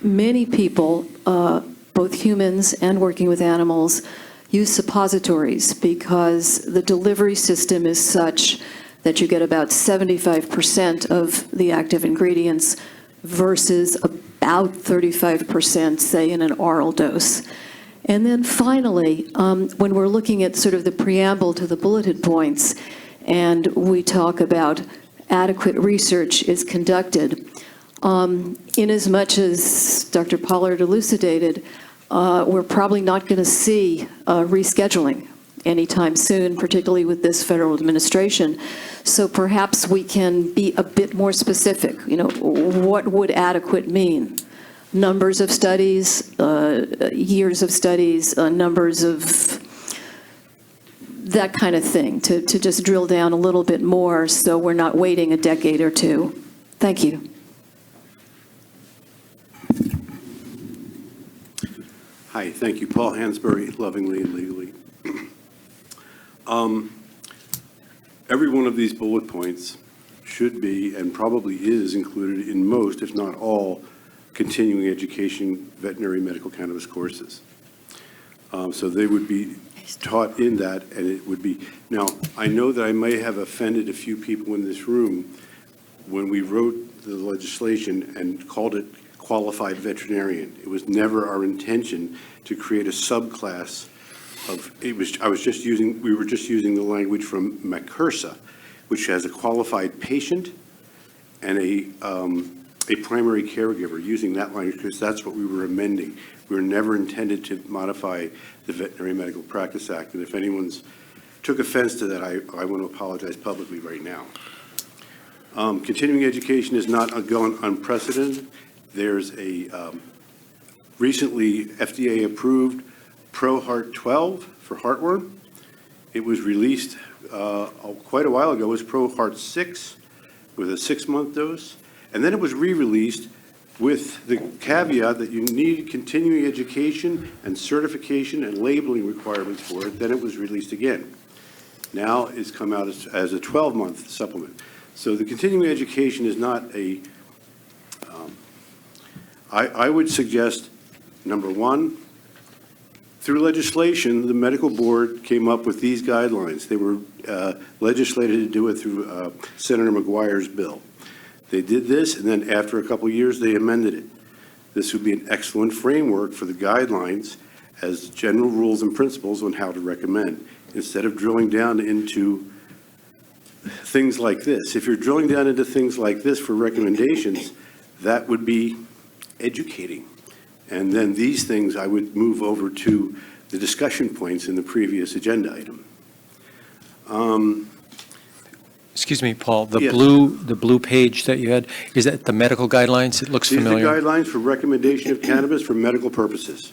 many people, both humans and working with animals, use suppositories because the delivery system is such that you get about 75% of the active ingredients versus about 35%, say, in an oral dose. And then finally, when we're looking at sort of the preamble to the bulleted points, and we talk about adequate research is conducted, in as much as Dr. Pollard elucidated, we're probably not going to see rescheduling anytime soon, particularly with this federal administration. So perhaps we can be a bit more specific. You know, what would adequate mean? Numbers of studies, years of studies, numbers of that kind of thing, to just drill down a little bit more so we're not waiting a decade or two. Thank you. Hi, thank you. Paul Hansberry, Lovingly and Legally. Every one of these bullet points should be, and probably is, included in most, if not all, continuing education veterinary medical cannabis courses. So they would be taught in that, and it would be, now, I know that I may have offended a few people in this room when we wrote the legislation and called it qualified veterinarian. It was never our intention to create a subclass of, we were just using the language from McCursa, which has a qualified patient and a primary caregiver, using that language because that's what we were amending. We were never intended to modify the Veterinary Medical Practice Act, and if anyone's took offense to that, I want to apologize publicly right now. Continuing education is not going unprecedented. There's a recently FDA-approved ProHeart 12 for heartworm. It was released quite a while ago as ProHeart 6 with a 6-month dose, and then it was re-released with the caveat that you need continuing education and certification and labeling requirements for it. Then it was released again. Now it's come out as a 12-month supplement. So the continuing education is not a, I would suggest, number one, through legislation, the medical board came up with these guidelines. They were legislated to do it through Senator McGuire's bill. They did this, and then after a couple of years, they amended it. This would be an excellent framework for the guidelines as general rules and principles on how to recommend, instead of drilling down into things like this. If you're drilling down into things like this for recommendations, that would be educating. And then these things, I would move over to the discussion points in the previous agenda item. Excuse me, Paul, the Yes. blue page that you had, is that the medical guidelines? It looks These are the familiar. guidelines for recommendation of cannabis for medical purposes.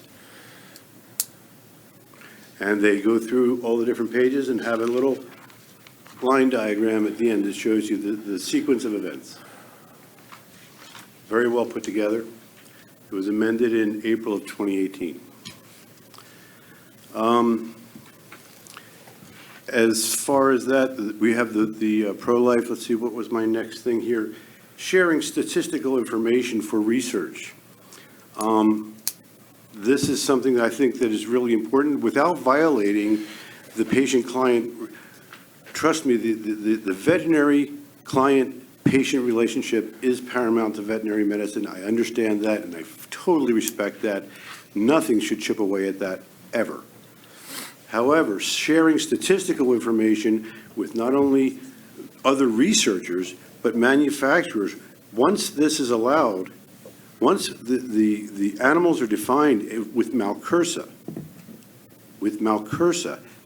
And they go through all the different pages and have a little line diagram at the end that shows you the sequence of events. Very well put together. It was amended in April of 2018. As far as that, we have the pro-life. Let's see, what was my next thing here? Sharing statistical information for research. This is something that I think that is really important without violating the patient-client. Trust me, the veterinary client-patient relationship is paramount to veterinary medicine. I understand that, and I totally respect that. Nothing should chip away at that, ever. However, sharing statistical information with not only other researchers, but manufacturers, once this is allowed, once the animals are defined with Malcursa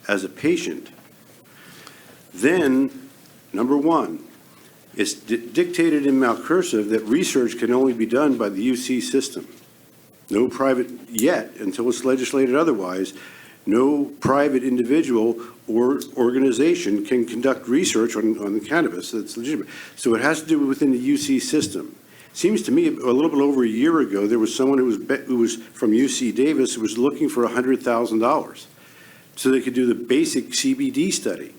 as a patient, then, number one, it's dictated in Malcursa that research can only be done by the UC system. No private, yet, until it's legislated otherwise, no private individual or organization can conduct research on the cannabis that's legitimate. So it has to do within the UC system. Seems to me a little bit over a year ago, there was someone who was from UC Davis who was looking for $100,000 so they could do the basic CBD study.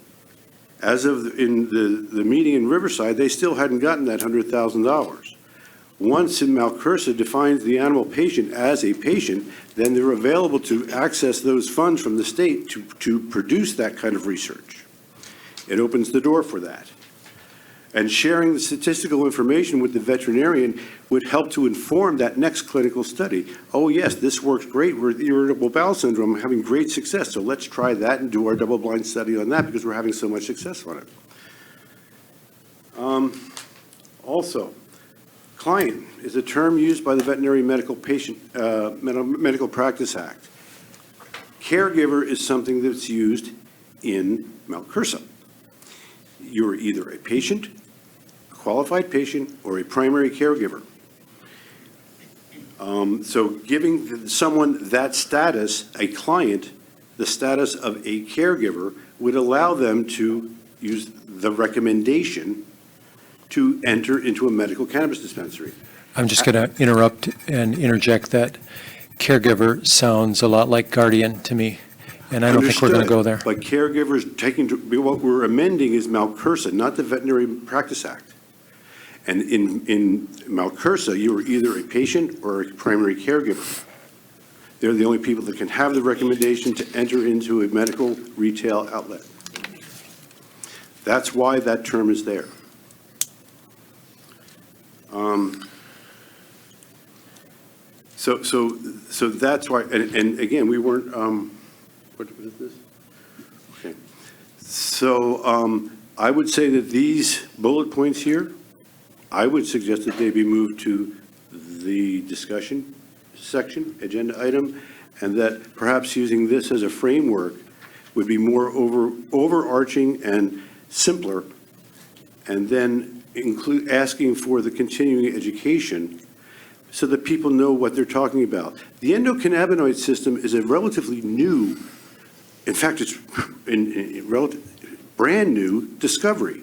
As of in the meeting in Riverside, they still hadn't gotten that $100,000. Once Malcursa defines the animal patient as a patient, then they're available to access those funds from the state to produce that kind of research. It opens the door for that. And sharing the statistical information with the veterinarian would help to inform that next clinical study. Oh, yes, this works great with irritable bowel syndrome, having great success, so let's try that and do our double-blind study on that because we're having so much success on it. Also, client is a term used by the Veterinary Medical Practice Act. Caregiver is something that's used in Mount Cursa. You're either a patient, a qualified patient, or a primary caregiver. So giving someone that status, a client, the status of a caregiver, would allow them to use the recommendation to enter into a medical cannabis dispensary. I'm just going to interrupt and interject that caregiver sounds a lot like guardian to me, and I don't think we're going to go there. But caregivers what we're amending is Mount Cursa, not the Veterinary Practice Act. And in Mount Cursa, you are either a patient or a primary caregiver. They're the only people that can have the recommendation to enter into a medical retail outlet. That's why that term is there. So that's why, and again, we weren't, what is this? Okay. So I would say that these bullet points here, I would suggest that they be moved to the discussion section, agenda item, and that perhaps using this as a framework would be more overarching and simpler, and then include asking for the continuing education so that people know what they're talking about. The endocannabinoid system is a relatively new, in fact, it's brand new discovery.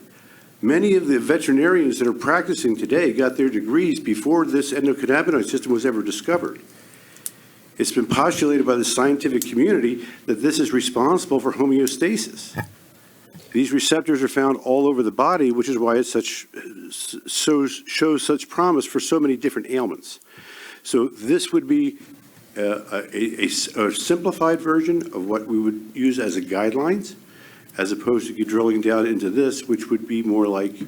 Many of the veterinarians that are practicing today got their degrees before this endocannabinoid system was ever discovered. It's been postulated by the scientific community that this is responsible for homeostasis. These receptors are found all over the body, which is why it shows such promise for so many different ailments. So this would be a simplified version of what we would use as a guidelines, as opposed to drilling down into this, which would be more like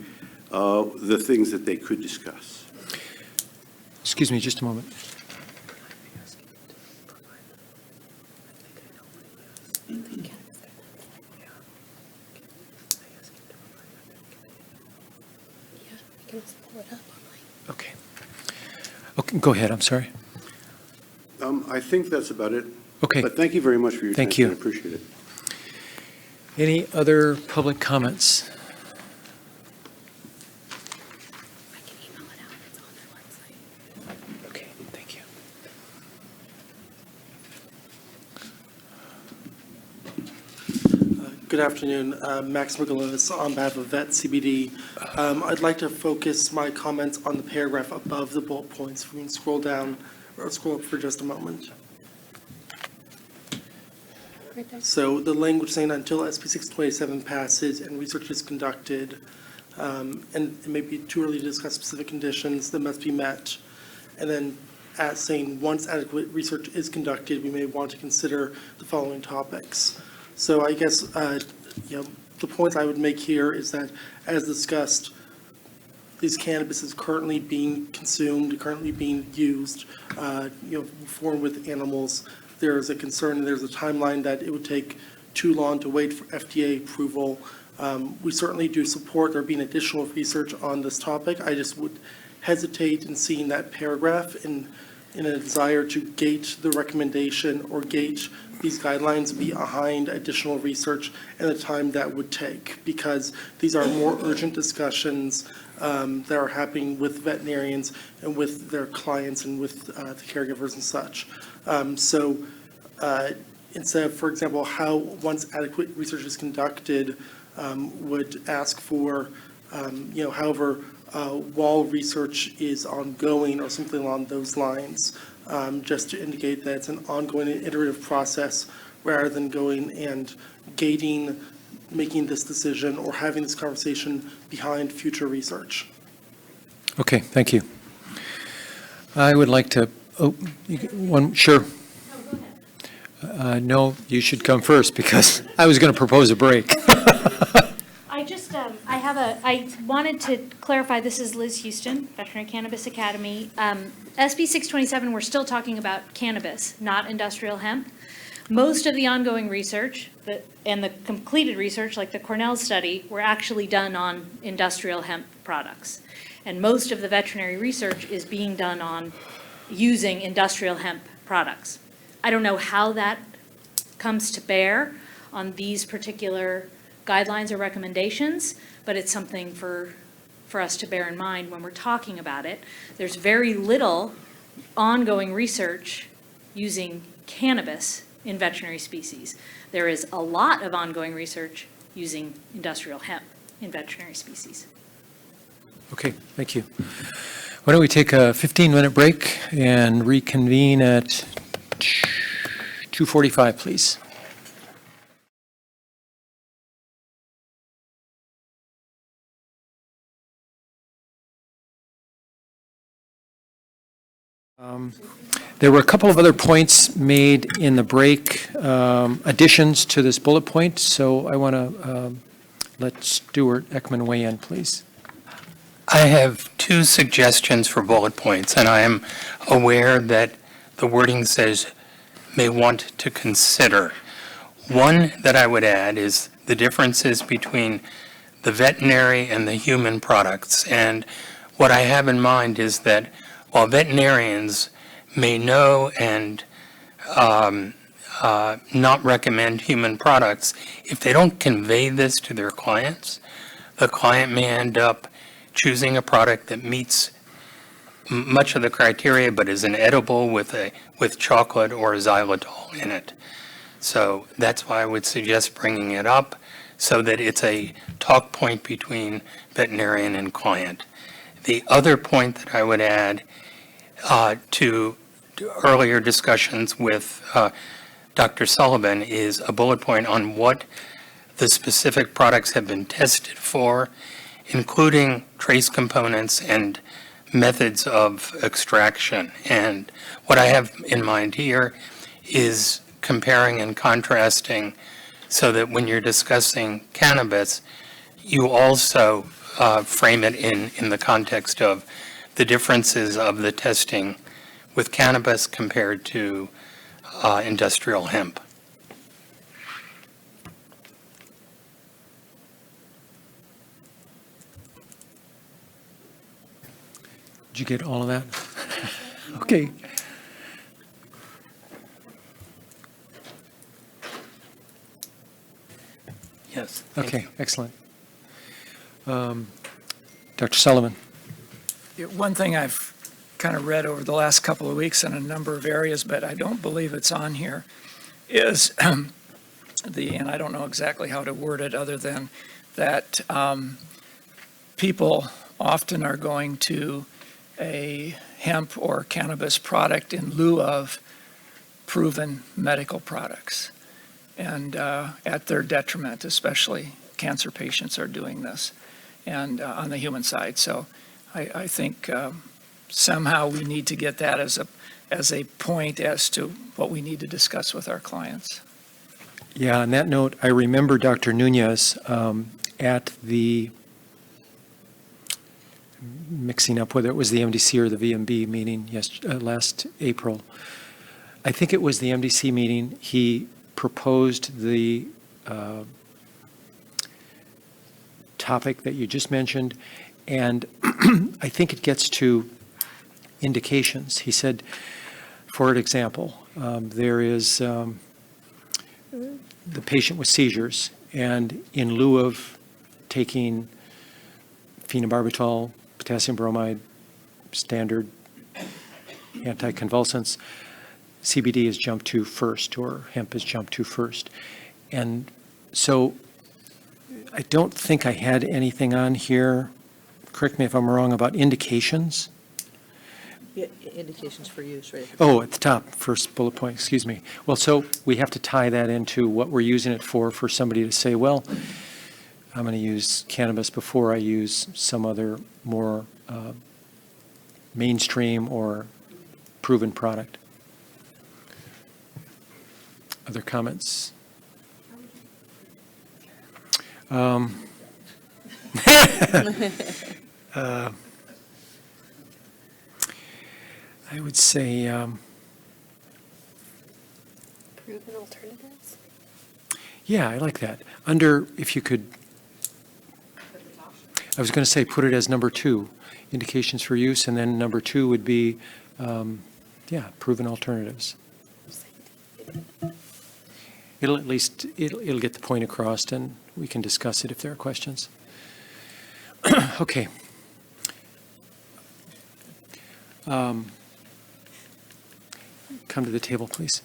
the things that they could discuss. Excuse me just a moment. Okay. Okay, go ahead, I'm sorry. I think that's about it. Okay. But thank you very much for your time. Thank you. I appreciate it. Any other public comments? Okay, thank you. Good afternoon, Max Miguelos on behalf of Vet CBD. I'd like to focus my comments on the paragraph above the bullet points. If we can scroll down or scroll up for just a moment. Right there. So the language saying until SB 627 passes and research is conducted, and it may be too early to discuss specific conditions that must be met. And then as saying once adequate research is conducted, we may want to consider the following topics. So I guess, the point I would make here is that, as discussed, this cannabis is currently being consumed, currently being used, for with animals. There's a concern, and there's a timeline that it would take too long to wait for FDA approval. We certainly do support there being additional research on this topic. I just would hesitate in seeing that paragraph in a desire to gate the recommendation or gate these guidelines behind additional research and the time that would take, because these are more urgent discussions that are happening with veterinarians and with their clients and with the caregivers and such. So instead of, for example, how once adequate research is conducted would ask for, however, while research is ongoing or something along those lines, just to indicate that it's an ongoing and iterative process rather than going and gating, making this decision or having this conversation behind future research. Okay, thank you. I would like to, sure. No, you should come first because I was going to propose a break. I just I wanted to clarify, this is Liz Houston, Veterinary Cannabis Academy. SB 627, we're still talking about cannabis, not industrial hemp. Most of the ongoing research and the completed research, like the Cornell study, were actually done on industrial hemp products. And most of the veterinary research is being done on using industrial hemp products. I don't know how that comes to bear on these particular guidelines or recommendations, but it's something for us to bear in mind when we're talking about it. There's very little ongoing research using cannabis in veterinary species. There is a lot of ongoing research using industrial hemp in veterinary species. Okay, thank you. Why don't we take a 15-minute break and reconvene at 2:45, please. There were a couple of other points made in the break, additions to this bullet point, so I want to let Stuart Ekman weigh in, please. I have two suggestions for bullet points, and I am aware that the wording says may want to consider. One that I would add is the differences between the veterinary and the human products. And what I have in mind is that while veterinarians may know and not recommend human products, if they don't convey this to their clients, the client may end up choosing a product that meets much of the criteria but is inedible with chocolate or xylitol in it. So that's why I would suggest bringing it up so that it's a talk point between veterinarian and client. The other point that I would add to earlier discussions with Dr. Sullivan is a bullet point on what the specific products have been tested for, including trace components and methods of extraction. And what I have in mind here is comparing and contrasting so that when you're discussing cannabis, you also frame it in the context of the differences of the testing with cannabis compared to industrial hemp. Did you get all of that? Okay. Yes. Okay, excellent. Dr. Sullivan. One thing I've kind of read over the last couple of weeks in a number of areas, but I don't believe it's on here, is and I don't know exactly how to word it other than that people often are going to a hemp or cannabis product in lieu of proven medical products. And at their detriment, especially cancer patients are doing this, and on the human side. So I think somehow we need to get that as a point as to what we need to discuss with our clients. Yeah, on that note, I remember Dr. Nunez at the, mixing up whether it was the MDC or the VMB meeting last April. I think it was the MDC meeting. He proposed the topic that you just mentioned, and I think it gets to indications. He said, for example, there is the patient with seizures, and in lieu of taking phenobarbital, potassium bromide, standard anticonvulsants, CBD is jumped to first, or hemp is jumped to first. And so I don't think I had anything on here, correct me if I'm wrong, about indications. Yeah, indications for use, right? Oh, at the top, first bullet point, excuse me. Well, so we have to tie that into what we're using it for somebody to say, well, I'm going to use cannabis before I use some other more mainstream or proven product. Other comments? I would say, Proven alternatives? yeah, I like that. Under, if you could, I was going to say, put it as number 2, indications for use, and then number 2 would be, yeah, proven alternatives. It'll at least, it'll get the point across, and we can discuss it if there are questions. Okay. Come to the table, please.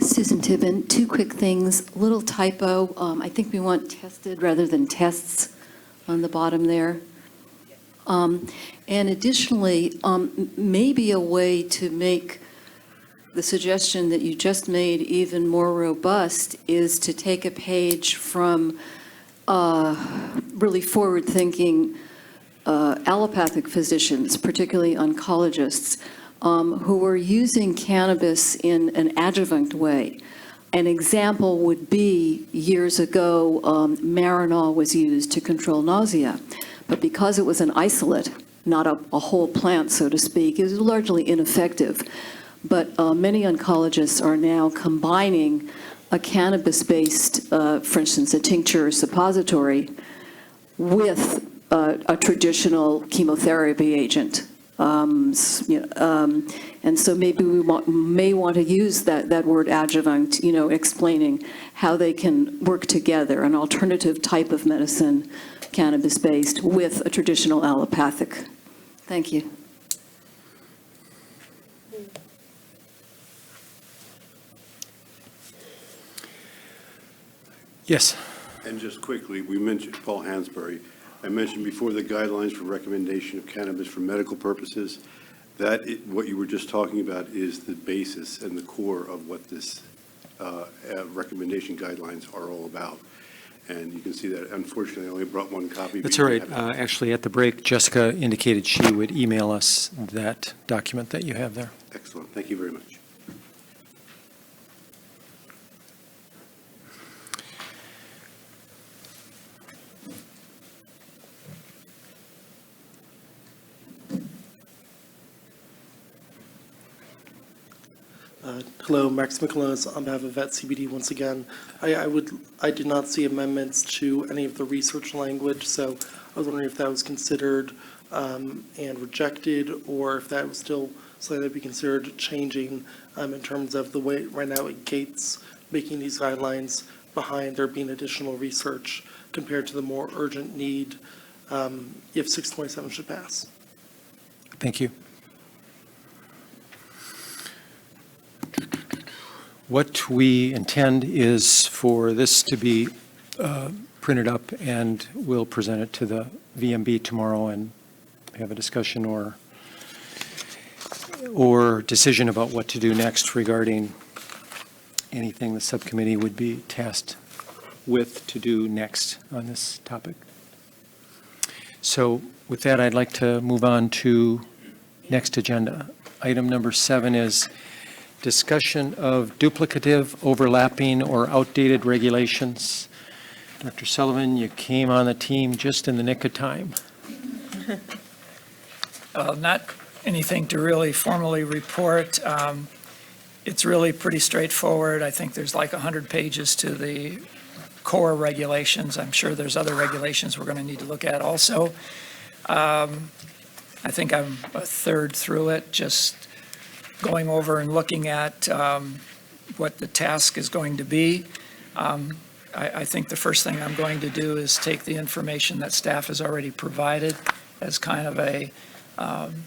Susan Tibbin, 2 quick things. Little typo, I think we want tested rather than tests on the bottom there. And additionally, maybe a way to make the suggestion that you just made even more robust is to take a page from really forward-thinking allopathic physicians, particularly oncologists, who are using cannabis in an adjuvant way. An example would be, years ago, Marinol was used to control nausea, but because it was an isolate, not a whole plant, so to speak, it was largely ineffective. But many oncologists are now combining a cannabis-based, for instance, a tincture or suppository, with a traditional chemotherapy agent. And so maybe we may want to use that word adjuvant, explaining how they can work together, an alternative type of medicine, cannabis-based, with a traditional allopathic. Thank you. Yes. And just quickly, we mentioned Paul Hansberry. I mentioned before the guidelines for recommendation of cannabis for medical purposes. What you were just talking about is the basis and the core of what this recommendation guidelines are all about. And you can see that, unfortunately, I only brought 1 copy. That's all right. Actually, at the break, Jessica indicated she would email us that document that you have there. Excellent. Thank you very much. Hello, Max McClellan on behalf of Vet CBD once again. I did not see amendments to any of the research language, so I was wondering if that was considered and rejected, or if that was still something that would be considered changing in terms of the way right now it gates making these guidelines behind there being additional research compared to the more urgent need if 627 should pass. Thank you. What we intend is for this to be printed up, and we'll present it to the VMB tomorrow and have a discussion or decision about what to do next regarding anything the subcommittee would be tasked with to do next on this topic. So with that, I'd like to move on to next agenda. Item number 7 is discussion of duplicative, overlapping, or outdated regulations. Dr. Sullivan, you came on the team just in the nick of time. Not anything to really formally report. It's really pretty straightforward. I think there's like 100 pages to the core regulations. I'm sure there's other regulations we're going to need to look at also. I think I'm a third through it, just going over and looking at what the task is going to be. I think the first thing I'm going to do is take the information that staff has already provided as kind of an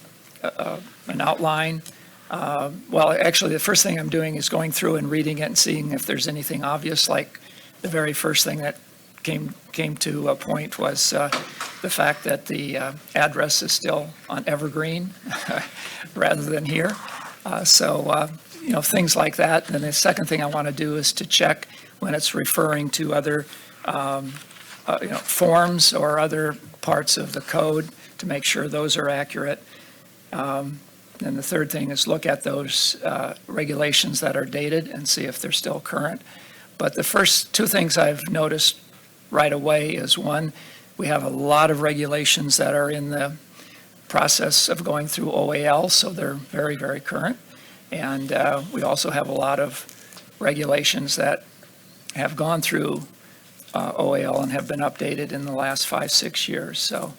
outline. Well, actually, the first thing I'm doing is going through and reading it and seeing if there's anything obvious. Like the very first thing that came to a point was the fact that the address is still on Evergreen rather than here. So things like that. And the second thing I want to do is to check when it's referring to other, forms or other parts of the code to make sure those are accurate. And the third thing is look at those regulations that are dated and see if they're still current. But the first two things I've noticed right away is, one, we have a lot of regulations that are in the process of going through OAL, so they're very, very current. And we also have a lot of regulations that have gone through OAL and have been updated in the last 5-6 years. So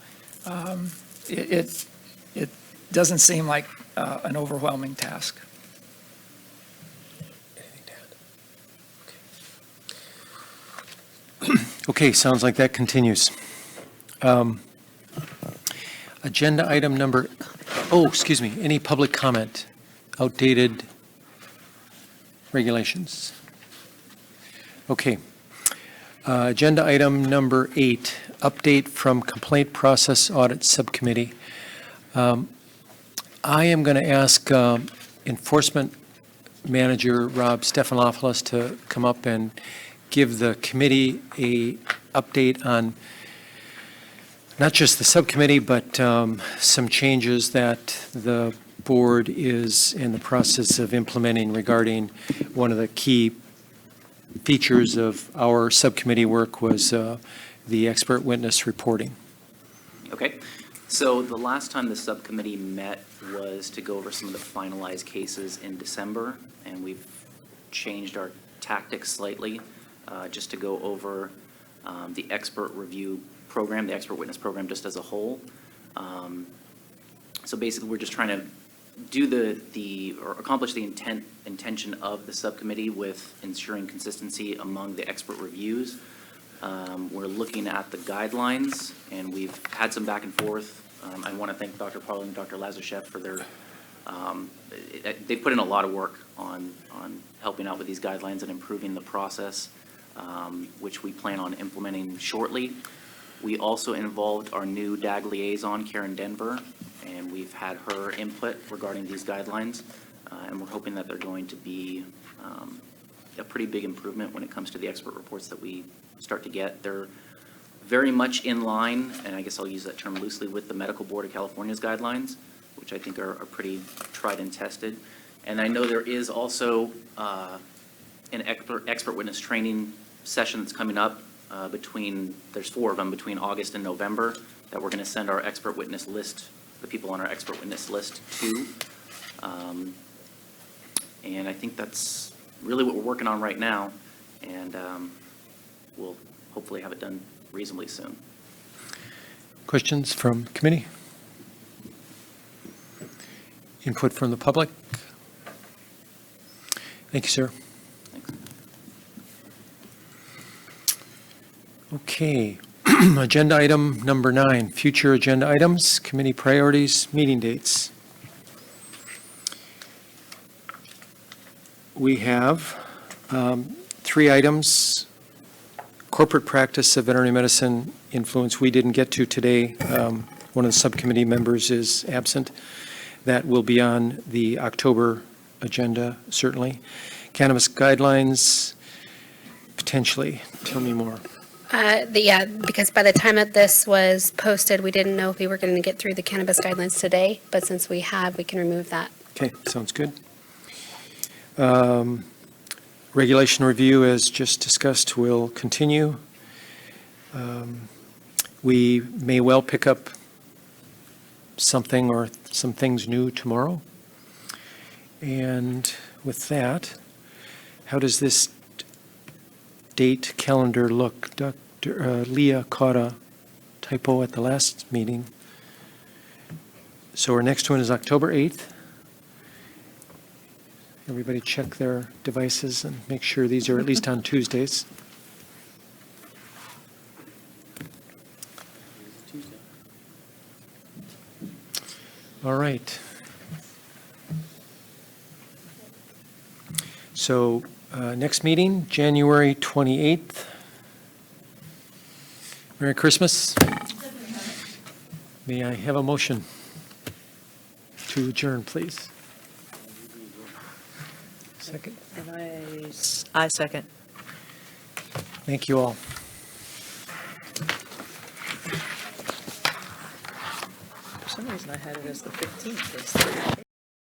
it doesn't seem like an overwhelming task. Okay, sounds like that continues. Agenda item number, excuse me, any public comment? Outdated regulations? Okay. Agenda item number 8, update from Complaint Process Audit Subcommittee. I am going to ask Enforcement Manager Rob Stephanopoulos to come up and give the committee a update on not just the subcommittee, but some changes that the board is in the process of implementing regarding one of the key features of our subcommittee work was the expert witness reporting. Okay, so the last time the subcommittee met was to go over some of the finalized cases in December, and we've changed our tactics slightly just to go over the expert review program, the expert witness program just as a whole. So basically, we're just trying to do or accomplish the intention of the subcommittee with ensuring consistency among the expert reviews. We're looking at the guidelines, and we've had some back and forth. I want to thank Dr. Parley and Dr. Lazarchef for their, they put in a lot of work on helping out with these guidelines and improving the process, which we plan on implementing shortly. We also involved our new DAG liaison, Karen Denver, and we've had her input regarding these guidelines, and we're hoping that they're going to be a pretty big improvement when it comes to the expert reports that we start to get. They're very much in line, and I guess I'll use that term loosely, with the Medical Board of California's guidelines, which I think are pretty tried and tested. And I know there is also an expert witness training session that's coming up there's 4 of them between August and November that we're going to send our expert witness list, the people on our expert witness list to. And I think that's really what we're working on right now, and we'll hopefully have it done reasonably soon. Questions from committee? Input from the public? Thank you, sir. Okay. Agenda item number 9, future agenda items, committee priorities, meeting dates. We have 3 items. Corporate practice of veterinary medicine influence we didn't get to today. One of the subcommittee members is absent. That will be on the October agenda, certainly. Cannabis guidelines, potentially. Tell me more. Yeah, because by the time that this was posted, we didn't know if we were going to get through the cannabis guidelines today, but since we have, we can remove that. Okay, sounds good. Regulation review, as just discussed, will continue. We may well pick up something or some things new tomorrow. And with that, how does this date calendar look? Dr. Leah caught a typo at the last meeting. So our next one is October 8th. Everybody check their devices and make sure these are at least on Tuesdays. All right. So next meeting, January 28th. Merry Christmas. May I have a motion to adjourn, please? Second. I second. Thank you all. For some reason, I had it as the 15th.